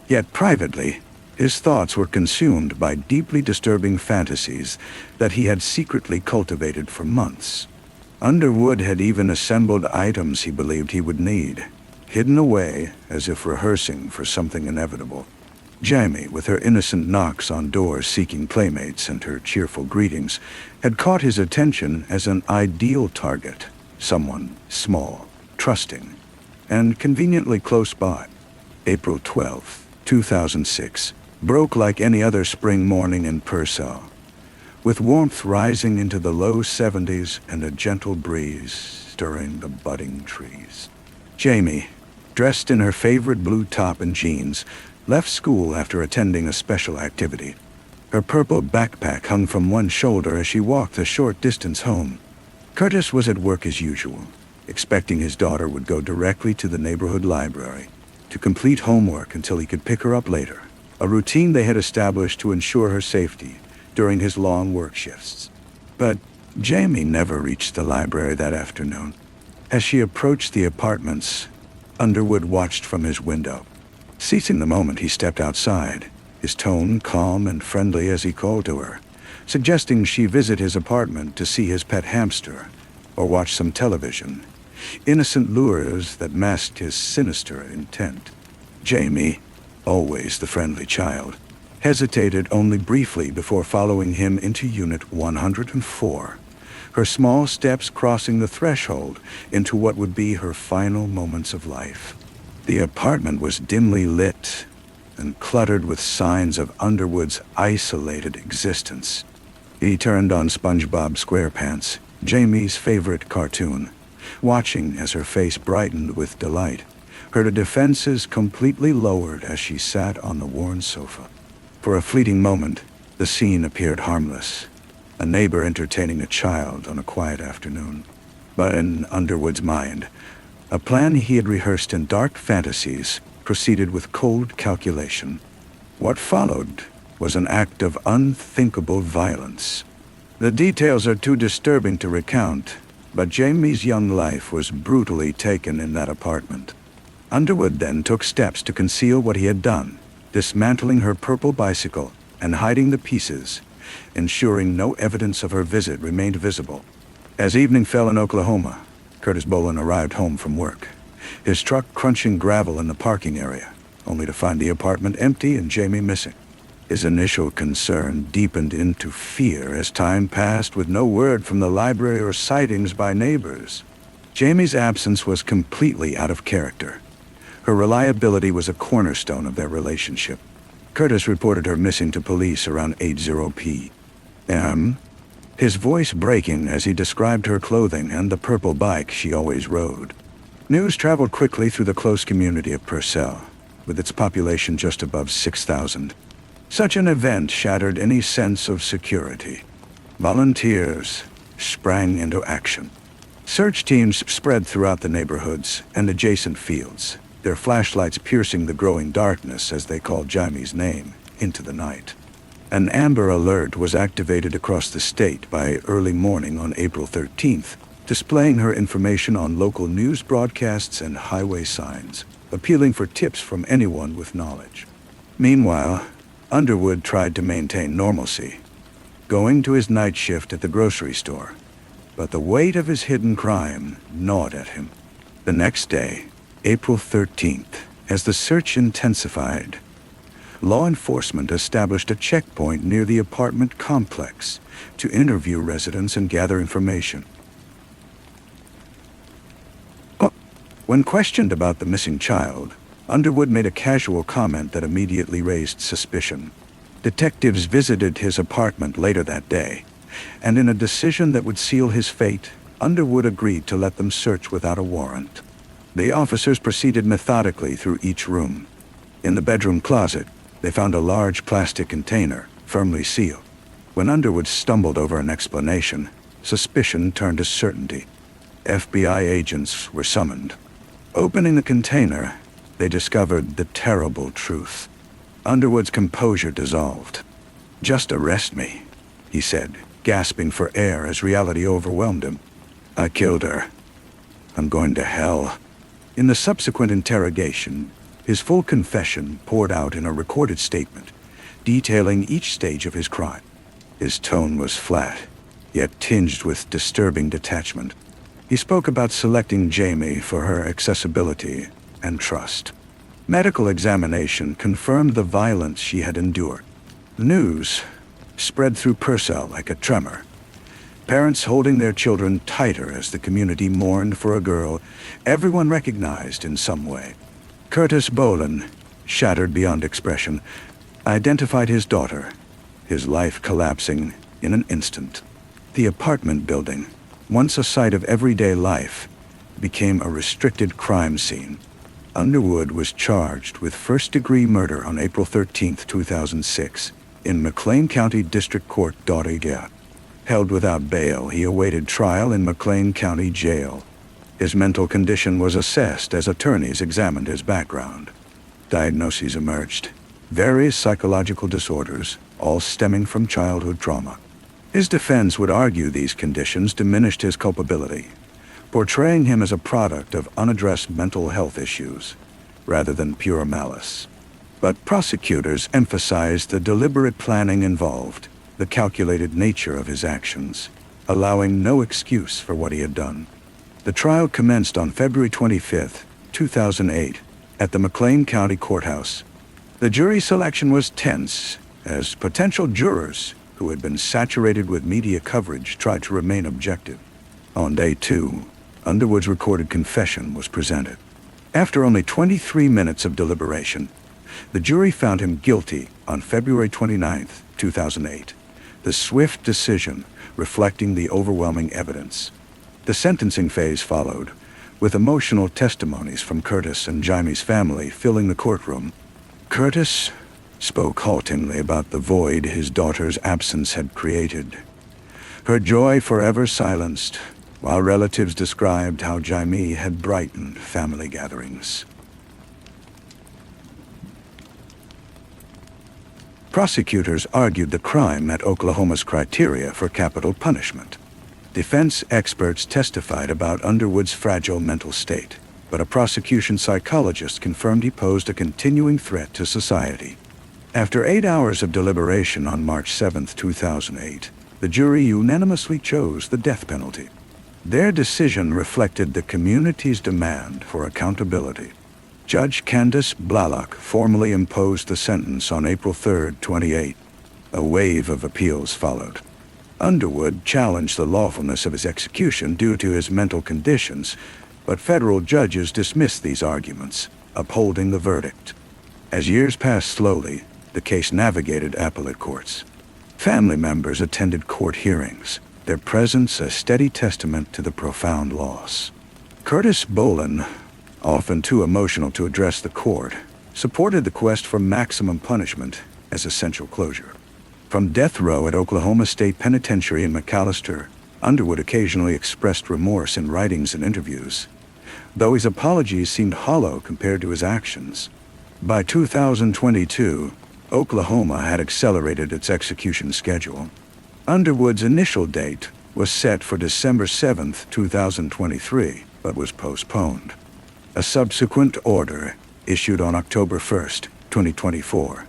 [SPEAKER 1] Yet privately, his thoughts were consumed by deeply disturbing fantasies that he had secretly cultivated for months. Underwood had even assembled items he believed he would need, hidden away as if rehearsing for something inevitable. Jamie, with her innocent knocks on doors seeking playmates and her cheerful greetings, had caught his attention as an ideal target, someone small, trusting, and conveniently close by. April 12, 2006, broke like any other spring morning in Purcell, with warmth rising into the low 70s and a gentle breeze stirring the budding trees. Jamie, dressed in her favorite blue top and jeans, left school after attending a special activity. Her purple backpack hung from one shoulder as she walked a short distance home. Curtis was at work as usual, expecting his daughter would go directly to the neighborhood library to complete homework until he could pick her up later, a routine they had established to ensure her safety during his long work shifts. But Jamie never reached the library that afternoon. As she approached the apartments, Underwood watched from his window. Seizing the moment, he stepped outside, his tone calm and friendly as he called to her, suggesting she visit his apartment to see his pet hamster or watch some television. Innocent lures that masked his sinister intent. Jamie, always the friendly child, hesitated only briefly before following him into Unit 104, her small steps crossing the threshold into what would be her final moments of life. The apartment was dimly lit and cluttered with signs of Underwood's isolated existence. He turned on SpongeBob SquarePants, Jamie's favorite cartoon, watching as her face brightened with delight, her defenses completely lowered as she sat on the worn sofa. For a fleeting moment, the scene appeared harmless, a neighbor entertaining a child on a quiet afternoon. But in Underwood's mind, a plan he had rehearsed in dark fantasies proceeded with cold calculation. What followed was an act of unthinkable violence. The details are too disturbing to recount, but Jamie's young life was brutally taken in that apartment. Underwood then took steps to conceal what he had done, dismantling her purple bicycle and hiding the pieces, ensuring no evidence of her visit remained visible. As evening fell in Oklahoma, Curtis Boland arrived home from work, his truck crunching gravel in the parking area, only to find the apartment empty and Jamie missing. His initial concern deepened into fear as time passed with no word from the library or sightings by neighbors. Jamie's absence was completely out of character. Her reliability was a cornerstone of their relationship. Curtis reported her missing to police around 80 p.m., his voice breaking as he described her clothing and the purple bike she always rode. News traveled quickly through the close community of Purcell, with its population just above 6,000. Such an event shattered any sense of security. Volunteers sprang into action. Search teams spread throughout the neighborhoods and adjacent fields, their flashlights piercing the growing darkness as they called Jamie's name into the night. An Amber Alert was activated across the state by early morning on April 13th, displaying her information on local news broadcasts and highway signs, appealing for tips from anyone with knowledge. Meanwhile, Underwood tried to maintain normalcy, going to his night shift at the grocery store, but the weight of his hidden crime gnawed at him. The next day, April 13th, as the search intensified, law enforcement established a checkpoint near the apartment complex to interview residents and gather information. When questioned about the missing child, Underwood made a casual comment that immediately raised suspicion. Detectives visited his apartment later that day, and in a decision that would seal his fate, Underwood agreed to let them search without a warrant. The officers proceeded methodically through each room. In the bedroom closet, they found a large plastic container, firmly sealed. When Underwood stumbled over an explanation, suspicion turned to certainty. FBI agents were summoned. Opening the container, they discovered the terrible truth. Underwood's composure dissolved. "Just arrest me," he said, gasping for air as reality overwhelmed him. "I killed her. I'm going to hell." In the subsequent interrogation, his full confession poured out in a recorded statement, detailing each stage of his crime. His tone was flat, yet tinged with disturbing detachment. He spoke about selecting Jamie for her accessibility and trust. Medical examination confirmed the violence she had endured. The news spread through Purcell like a tremor, parents holding their children tighter as the community mourned for a girl everyone recognized in some way. Curtis Boland, shattered beyond expression, identified his daughter, his life collapsing in an instant. The apartment building, once a site of everyday life, became a restricted crime scene. Underwood was charged with first-degree murder on April 13, 2006, in McLean County District Court, Dottega. Held without bail, he awaited trial in McLean County Jail. His mental condition was assessed as attorneys examined his background. Diagnoses emerged: various psychological disorders, all stemming from childhood trauma. His defense would argue these conditions diminished his culpability, portraying him as a product of unaddressed mental health issues, rather than pure malice. But prosecutors emphasized the deliberate planning involved, the calculated nature of his actions, allowing no excuse for what he had done. The trial commenced on February 25, 2008, at the McLean County Courthouse. The jury selection was tense, as potential jurors, who had been saturated with media coverage, tried to remain objective. On day 2, Underwood's recorded confession was presented. After only 23 minutes of deliberation, the jury found him guilty on February 29, 2008, the swift decision reflecting the overwhelming evidence. The sentencing phase followed, with emotional testimonies from Curtis and Jaime's family filling the courtroom. Curtis spoke haltingly about the void his daughter's absence had created, her joy forever silenced, while relatives described how Jaime had brightened family gatherings. Prosecutors argued the crime met Oklahoma's criteria for capital punishment. Defense experts testified about Underwood's fragile mental state, but a prosecution psychologist confirmed he posed a continuing threat to society. After 8 hours of deliberation on March 7, 2008, the jury unanimously chose the death penalty. Their decision reflected the community's demand for accountability. Judge Candace Blalock formally imposed the sentence on April 3, 2008. A wave of appeals followed. Underwood challenged the lawfulness of his execution due to his mental conditions, but federal judges dismissed these arguments, upholding the verdict. As years passed slowly, the case navigated appellate courts. Family members attended court hearings, their presence a steady testament to the profound loss. Curtis Bolin, often too emotional to address the court, supported the quest for maximum punishment as essential closure. From death row at Oklahoma State Penitentiary in McAllister, Underwood occasionally expressed remorse in writings and interviews, though his apologies seemed hollow compared to his actions. By 2022, Oklahoma had accelerated its execution schedule. Underwood's initial date was set for December 7, 2023, but was postponed. A subsequent order, issued on October 1, 2024,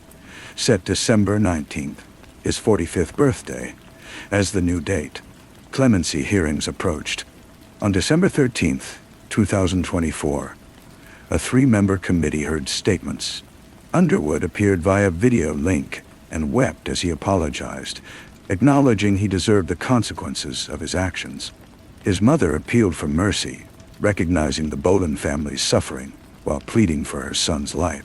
[SPEAKER 1] set December 19th, his 45th birthday, as the new date. Clemency hearings approached. On December 13, 2024, a 3-member committee heard statements. Underwood appeared via video link and wept as he apologized, acknowledging he deserved the consequences of his actions. His mother appealed for mercy, recognizing the Bolin family's suffering while pleading for her son's life.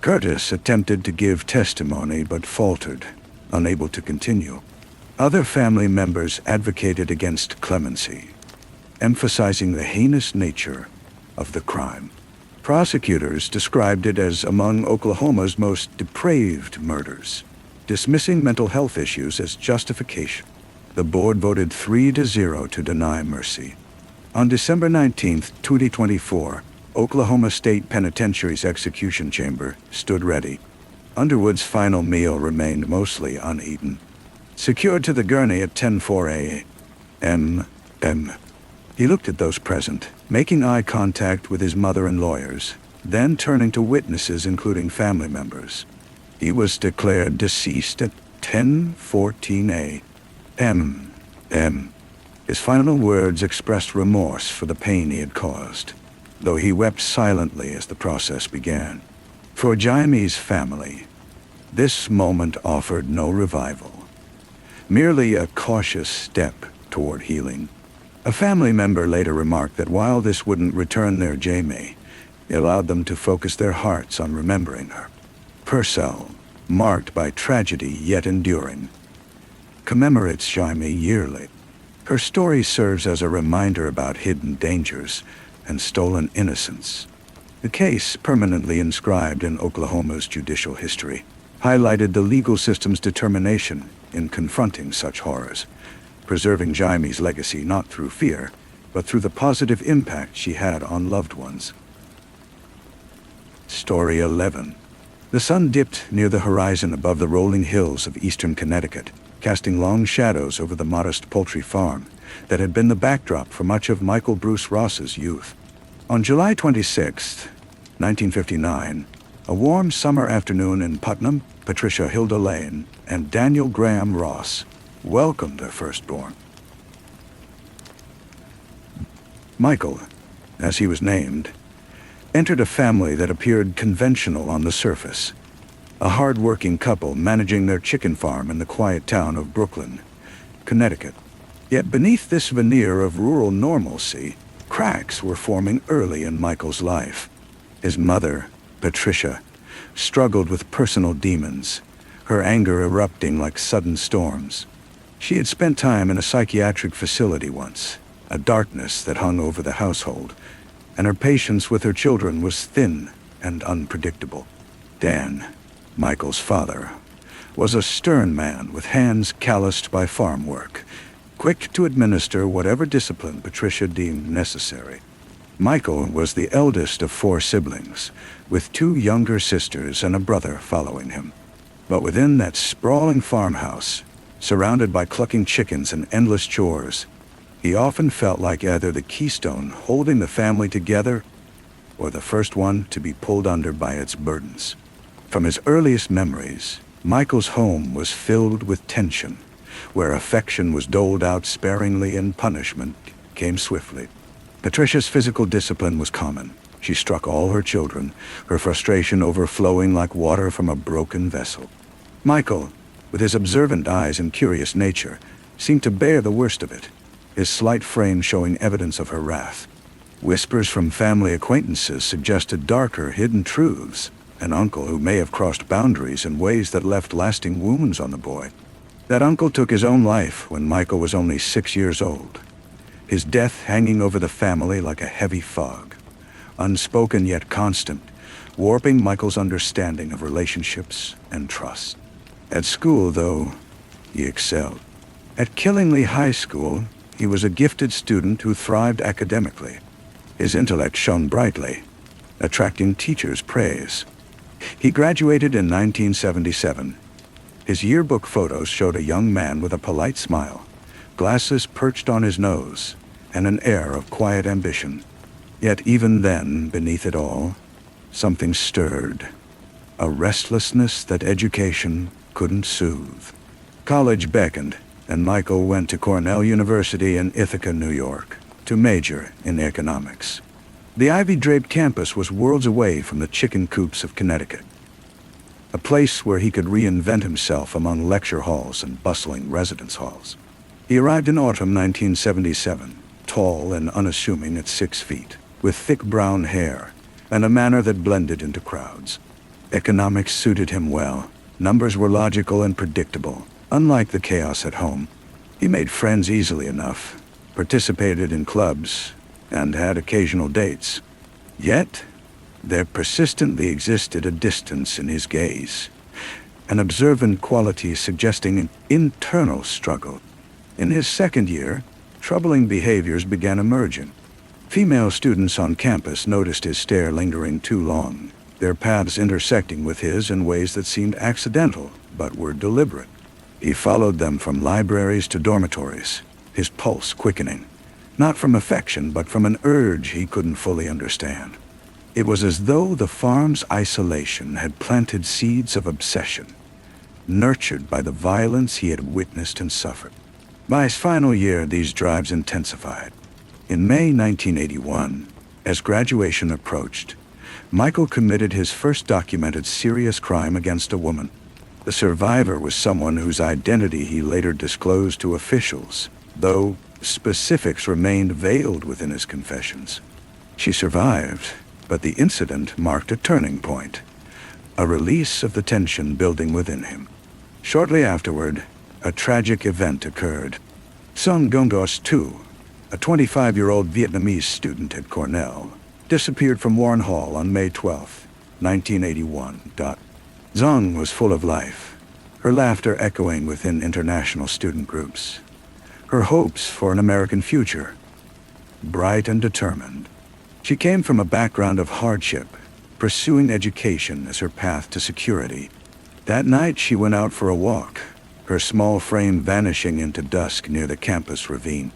[SPEAKER 1] Curtis attempted to give testimony but faltered, unable to continue. Other family members advocated against clemency, emphasizing the heinous nature of the crime. Prosecutors described it as among Oklahoma's most depraved murders, dismissing mental health issues as justification. The board voted 3-0 to deny mercy. On December 19, 2024, Oklahoma State Penitentiary's execution chamber stood ready. Underwood's final meal remained mostly uneaten. Secured to the gurney at 10:04 a.m., he looked at those present, making eye contact with his mother and lawyers, then turning to witnesses including family members. He was declared deceased at 10:14 a.m. His final words expressed remorse for the pain he had caused, though he wept silently as the process began. For Jaime's family, this moment offered no revival, merely a cautious step toward healing. A family member later remarked that while this wouldn't return their Jaime, it allowed them to focus their hearts on remembering her. Purcell, marked by tragedy yet enduring, commemorates Jaime yearly. Her story serves as a reminder about hidden dangers and stolen innocence. The case, permanently inscribed in Oklahoma's judicial history, highlighted the legal system's determination in confronting such horrors, preserving Jaime's legacy not through fear, but through the positive impact she had on loved ones. Story 11. The sun dipped near the horizon above the rolling hills of eastern Connecticut, casting long shadows over the modest poultry farm that had been the backdrop for much of Michael Bruce Ross's youth. On July 26, 1959, a warm summer afternoon in Putnam, Patricia Hilda Lane and Daniel Graham Ross welcomed their firstborn. Michael, as he was named, entered a family that appeared conventional on the surface. A hard-working couple managing their chicken farm in the quiet town of Brooklyn, Connecticut. Yet beneath this veneer of rural normalcy, cracks were forming early in Michael's life. His mother, Patricia, struggled with personal demons, her anger erupting like sudden storms. She had spent time in a psychiatric facility once, a darkness that hung over the household, and her patience with her children was thin and unpredictable. Dan, Michael's father, was a stern man with hands calloused by farm work, quick to administer whatever discipline Patricia deemed necessary. Michael was the eldest of 4 siblings, with 2 younger sisters and a brother following him. But within that sprawling farmhouse, surrounded by clucking chickens and endless chores, he often felt like either the keystone holding the family together or the first one to be pulled under by its burdens. From his earliest memories, Michael's home was filled with tension, where affection was doled out sparingly and punishment came swiftly. Patricia's physical discipline was common. She struck all her children, her frustration overflowing like water from a broken vessel. Michael, with his observant eyes and curious nature, seemed to bear the worst of it, his slight frame showing evidence of her wrath. Whispers from family acquaintances suggested darker, hidden truths, an uncle who may have crossed boundaries in ways that left lasting wounds on the boy. That uncle took his own life when Michael was only 6 years old, his death hanging over the family like a heavy fog, unspoken yet constant, warping Michael's understanding of relationships and trust. At school, though, he excelled. At Killingly High School, he was a gifted student who thrived academically. His intellect shone brightly, attracting teachers' praise. He graduated in 1977. His yearbook photos showed a young man with a polite smile, glasses perched on his nose, and an air of quiet ambition. Yet even then, beneath it all, something stirred, a restlessness that education couldn't soothe. College beckoned, and Michael went to Cornell University in Ithaca, New York, to major in economics. The ivy-draped campus was worlds away from the chicken coops of Connecticut, a place where he could reinvent himself among lecture halls and bustling residence halls. He arrived in autumn 1977, tall and unassuming at 6 feet, with thick brown hair and a manner that blended into crowds. Economics suited him well. Numbers were logical and predictable, unlike the chaos at home. He made friends easily enough, participated in clubs, and had occasional dates. Yet, there persistently existed a distance in his gaze, an observant quality suggesting an internal struggle. In his second year, troubling behaviors began emerging. Female students on campus noticed his stare lingering too long, their paths intersecting with his in ways that seemed accidental but were deliberate. He followed them from libraries to dormitories, his pulse quickening, not from affection but from an urge he couldn't fully understand. It was as though the farm's isolation had planted seeds of obsession, nurtured by the violence he had witnessed and suffered. By his final year, these drives intensified. In May 1981, as graduation approached, Michael committed his first documented serious crime against a woman. The survivor was someone whose identity he later disclosed to officials, though specifics remained veiled within his confessions. She survived, but the incident marked a turning point, a release of the tension building within him. Shortly afterward, a tragic event occurred. Sung Gondos II, a 25-year-old Vietnamese student at Cornell, disappeared from Warren Hall on May 12, 1981. Zong was full of life, her laughter echoing within international student groups, her hopes for an American future, bright and determined. She came from a background of hardship, pursuing education as her path to security. That night she went out for a walk, her small frame vanishing into dusk near the campus ravine.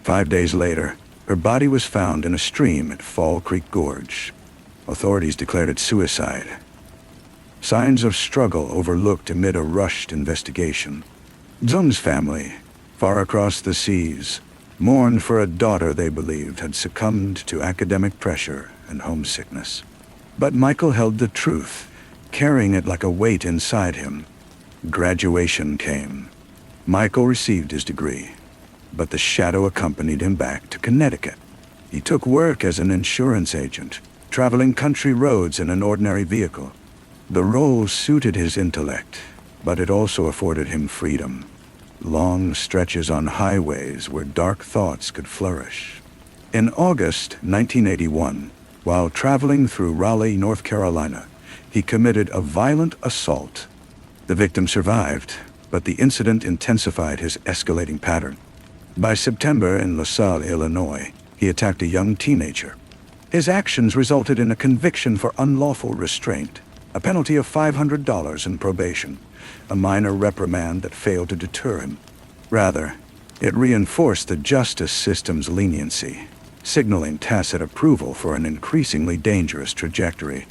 [SPEAKER 1] 5 days later, her body was found in a stream at Fall Creek Gorge. Authorities declared it suicide. Signs of struggle overlooked amid a rushed investigation. Zung's family, far across the seas, mourned for a daughter they believed had succumbed to academic pressure and homesickness. But Michael held the truth, carrying it like a weight inside him. Graduation came. Michael received his degree, but the shadow accompanied him back to Connecticut. He took work as an insurance agent, traveling country roads in an ordinary vehicle. The role suited his intellect, but it also afforded him freedom. Long stretches on highways where dark thoughts could flourish. In August 1981, while traveling through Raleigh, North Carolina, he committed a violent assault. The victim survived, but the incident intensified his escalating pattern. By September, in LaSalle, Illinois, he attacked a young teenager. His actions resulted in a conviction for unlawful restraint, a penalty of $500 and probation, a minor reprimand that failed to deter him. Rather, it reinforced the justice system's leniency, signaling tacit approval for an increasingly dangerous trajectory.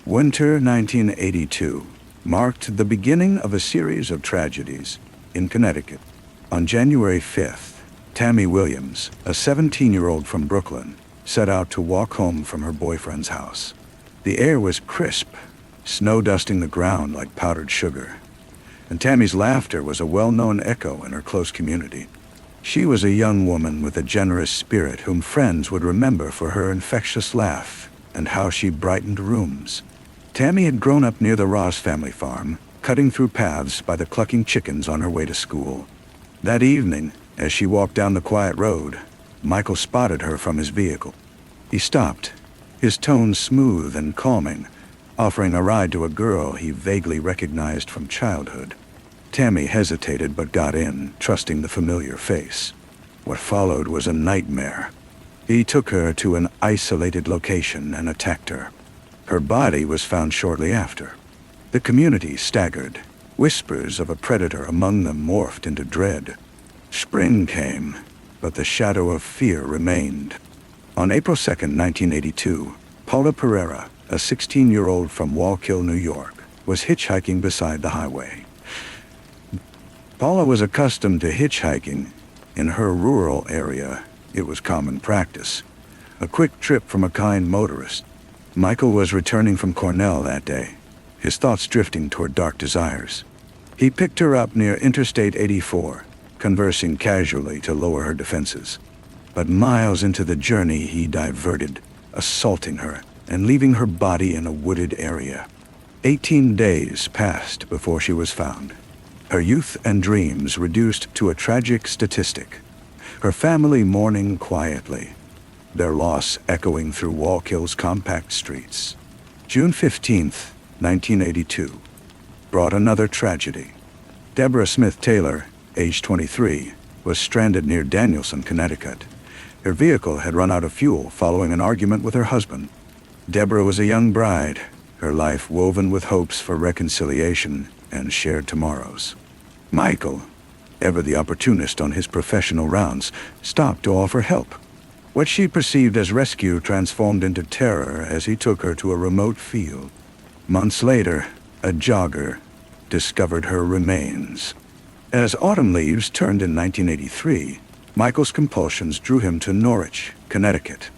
[SPEAKER 1] Winter 1982 marked the beginning of a series of tragedies in Connecticut. On January 5th, Tammy Williams, a 17-year-old from Brooklyn, set out to walk home from her boyfriend's house. The air was crisp, snow dusting the ground like powdered sugar, and Tammy's laughter was a well-known echo in her close community. She was a young woman with a generous spirit whom friends would remember for her infectious laugh and how she brightened rooms. Tammy had grown up near the Ross family farm, cutting through paths by the clucking chickens on her way to school. That evening, as she walked down the quiet road, Michael spotted her from his vehicle. He stopped, his tone smooth and calming, offering a ride to a girl he vaguely recognized from childhood. Tammy hesitated but got in, trusting the familiar face. What followed was a nightmare. He took her to an isolated location and attacked her. Her body was found shortly after. The community staggered. Whispers of a predator among them morphed into dread. Spring came, but the shadow of fear remained. On April 2nd, 1982, Paula Pereira, a 16-year-old from Wallkill, New York, was hitchhiking beside the highway. Paula was accustomed to hitchhiking. In her rural area, it was common practice. A quick trip from a kind motorist. Michael was returning from Cornell that day, his thoughts drifting toward dark desires. He picked her up near Interstate 84, conversing casually to lower her defenses. But miles into the journey, he diverted, assaulting her and leaving her body in a wooded area. 18 days passed before she was found. Her youth and dreams reduced to a tragic statistic. Her family mourning quietly, their loss echoing through Wallkill's compact streets. June 15th, 1982, brought another tragedy. Deborah Smith Taylor, age 23, was stranded near Danielson, Connecticut. Her vehicle had run out of fuel following an argument with her husband. Deborah was a young bride, her life woven with hopes for reconciliation and shared tomorrows. Michael, ever the opportunist on his professional rounds, stopped to offer help. What she perceived as rescue transformed into terror as he took her to a remote field. Months later, a jogger discovered her remains. As autumn leaves turned in 1983, Michael's compulsions drew him to Norwich, Connecticut.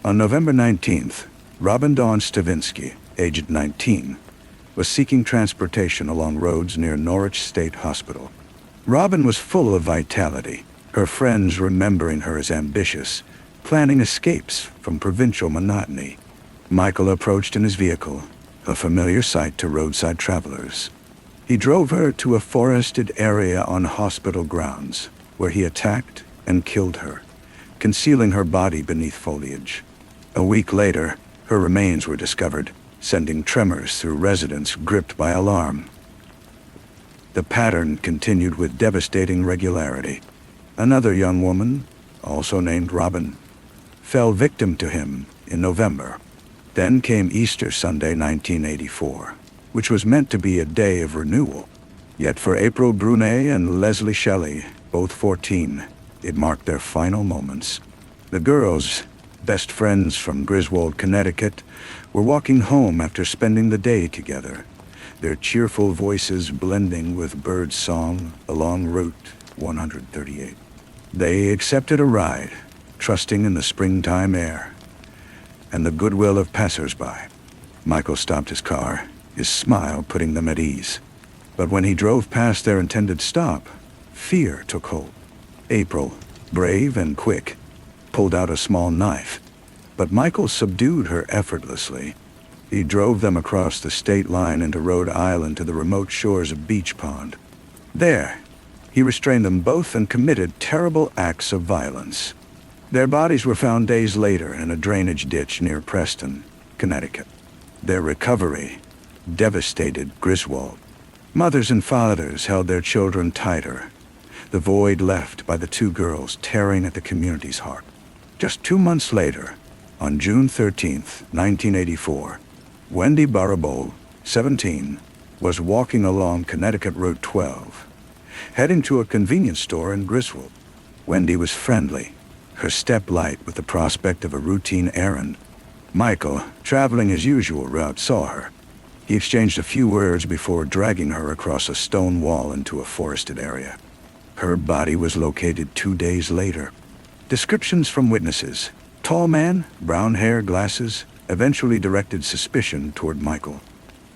[SPEAKER 1] On November 19th, Robin Dawn Stavinsky, aged 19, was seeking transportation along roads near Norwich State Hospital. Robin was full of vitality, her friends remembering her as ambitious, planning escapes from provincial monotony. Michael approached in his vehicle, a familiar sight to roadside travelers. He drove her to a forested area on hospital grounds, where he attacked and killed her, concealing her body beneath foliage. A week later, her remains were discovered, sending tremors through residents gripped by alarm. The pattern continued with devastating regularity. Another young woman, also named Robin, fell victim to him in November. Then came Easter Sunday 1984, which was meant to be a day of renewal. Yet for April Brunet and Leslie Shelley, both 14, it marked their final moments. The girls, best friends from Griswold, Connecticut, were walking home after spending the day together, their cheerful voices blending with bird song along Route 138. They accepted a ride, trusting in the springtime air and the goodwill of passers-by. Michael stopped his car, his smile putting them at ease. But when he drove past their intended stop, fear took hold. April, brave and quick, pulled out a small knife, but Michael subdued her effortlessly. He drove them across the state line into Rhode Island to the remote shores of Beach Pond. There, he restrained them both and committed terrible acts of violence. Their bodies were found days later in a drainage ditch near Preston, Connecticut. Their recovery devastated Griswold. Mothers and fathers held their children tighter, the void left by the two girls tearing at the community's heart. Just 2 months later, on June 13th, 1984, Wendy Barabol, 17, was walking along Connecticut Route 12, heading to a convenience store in Griswold. Wendy was friendly, her step light with the prospect of a routine errand. Michael, traveling his usual route, saw her. He exchanged a few words before dragging her across a stone wall into a forested area. Her body was located 2 days later. Descriptions from witnesses, tall man, brown hair, glasses, eventually directed suspicion toward Michael.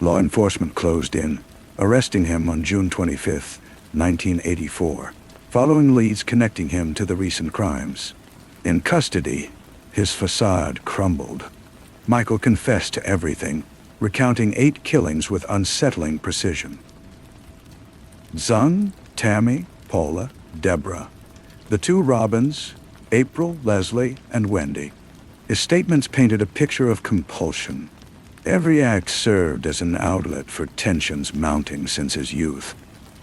[SPEAKER 1] Law enforcement closed in, arresting him on June 25, 1984, following leads connecting him to the recent crimes. In custody, his facade crumbled. Michael confessed to everything, recounting 8 killings with unsettling precision. Zung, Tammy, Paula, Deborah, the 2 Robins, April, Leslie, and Wendy. His statements painted a picture of compulsion. Every act served as an outlet for tensions mounting since his youth.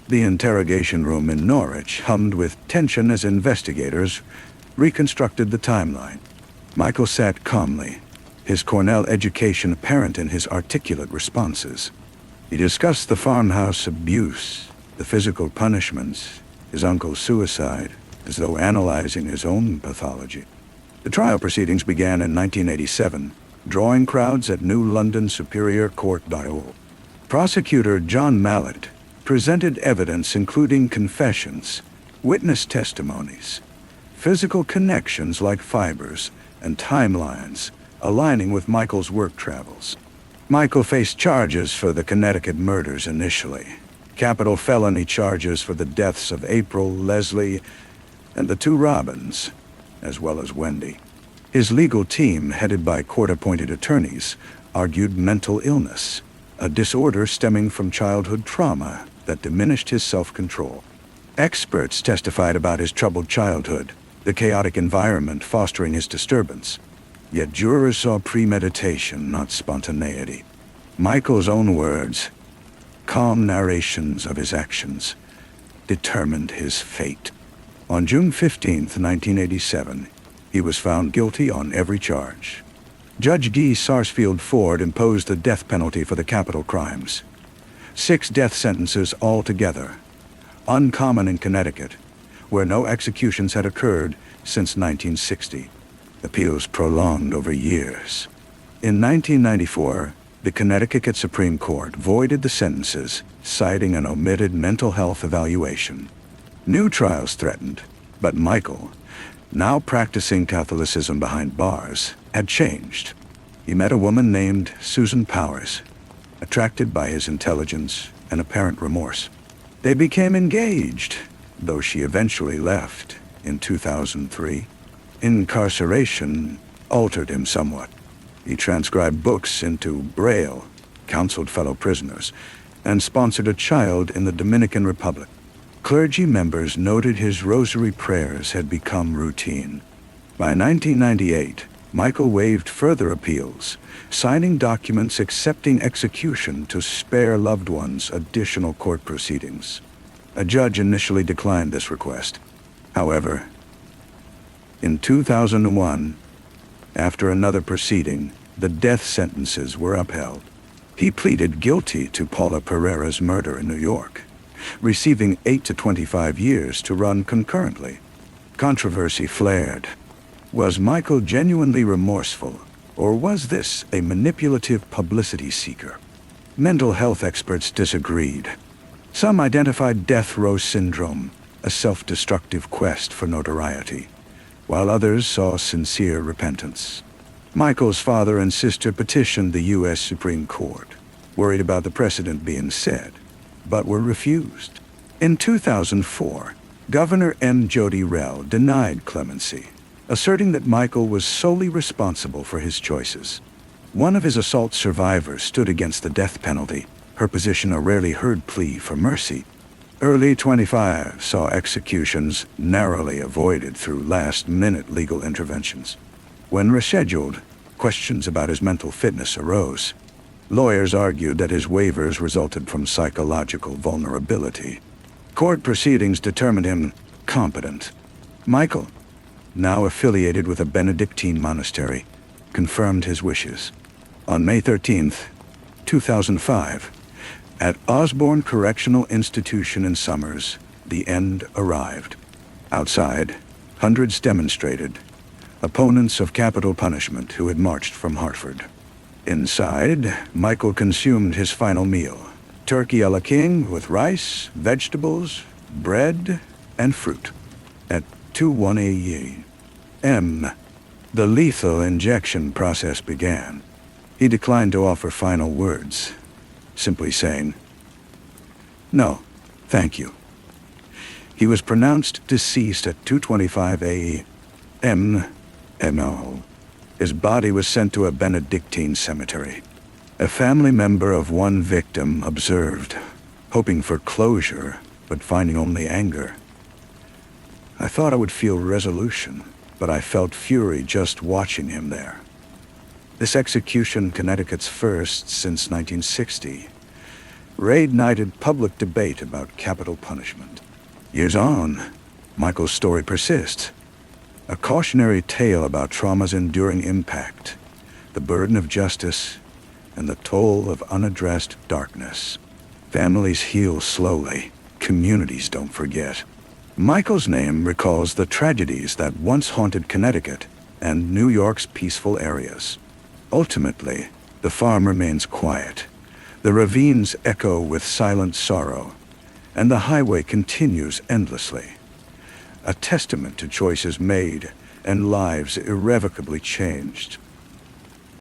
[SPEAKER 1] The interrogation room in Norwich hummed with tension as investigators reconstructed the timeline. Michael sat calmly, his Cornell education apparent in his articulate responses. He discussed the farmhouse abuse, the physical punishments, his uncle's suicide, as though analyzing his own pathology. The trial proceedings began in 1987, drawing crowds at New London Superior Court. Prosecutor John Mallet presented evidence including confessions, witness testimonies, physical connections like fibers, and timelines aligning with Michael's work travels. Michael faced charges for the Connecticut murders initially, capital felony charges for the deaths of April, Leslie, and the 2 Robins, as well as Wendy. His legal team, headed by court-appointed attorneys, argued mental illness, a disorder stemming from childhood trauma that diminished his self-control. Experts testified about his troubled childhood, the chaotic environment fostering his disturbance. Yet jurors saw premeditation, not spontaneity. Michael's own words, calm narrations of his actions, determined his fate. On June 15, 1987, he was found guilty on every charge. Judge Guy Sarsfield Ford imposed the death penalty for the capital crimes. 6 death sentences altogether, uncommon in Connecticut, where no executions had occurred since 1960. Appeals prolonged over years. In 1994, the Connecticut Supreme Court voided the sentences, citing an omitted mental health evaluation. New trials threatened, but Michael, now practicing Catholicism behind bars, had changed. He met a woman named Susan Powers, attracted by his intelligence and apparent remorse. They became engaged, though she eventually left in 2003. Incarceration altered him somewhat. He transcribed books into Braille, counseled fellow prisoners, and sponsored a child in the Dominican Republic. Clergy members noted his rosary prayers had become routine. By 1998, Michael waived further appeals, signing documents accepting execution to spare loved ones additional court proceedings. A judge initially declined this request. However, in 2001, after another proceeding, the death sentences were upheld. He pleaded guilty to Paula Pereira's murder in New York, receiving 8 to 25 years to run concurrently. Controversy flared. Was Michael genuinely remorseful, or was this a manipulative publicity seeker? Mental health experts disagreed. Some identified death row syndrome, a self-destructive quest for notoriety, while others saw sincere repentance. Michael's father and sister petitioned the U.S. Supreme Court, worried about the precedent being set, but were refused. In 2004, Governor M. Jody Rell denied clemency, asserting that Michael was solely responsible for his choices. One of his assault survivors stood against the death penalty, her position a rarely heard plea for mercy. Early 25 saw executions narrowly avoided through last-minute legal interventions. When rescheduled, questions about his mental fitness arose. Lawyers argued that his waivers resulted from psychological vulnerability. Court proceedings determined him competent. Michael, now affiliated with a Benedictine monastery, confirmed his wishes. On May 13, 2005, at Osborne Correctional Institution in Summers, the end arrived. Outside, hundreds demonstrated, opponents of capital punishment who had marched from Hartford. Inside, Michael consumed his final meal, turkey a la king with rice, vegetables, bread, and fruit. At 2:01 a.m., the lethal injection process began. He declined to offer final words, simply saying, "No, thank you." He was pronounced deceased at 2:25 a.m. His body was sent to a Benedictine cemetery. A family member of one victim observed, hoping for closure, but finding only anger. "I thought I would feel resolution, but I felt fury just watching him there." This execution, Connecticut's first since 1960, reignited public debate about capital punishment. Years on, Michael's story persists. A cautionary tale about trauma's enduring impact, the burden of justice, and the toll of unaddressed darkness. Families heal slowly. Communities don't forget. Michael's name recalls the tragedies that once haunted Connecticut and New York's peaceful areas. Ultimately, the farm remains quiet. The ravines echo with silent sorrow, and the highway continues endlessly. A testament to choices made and lives irrevocably changed.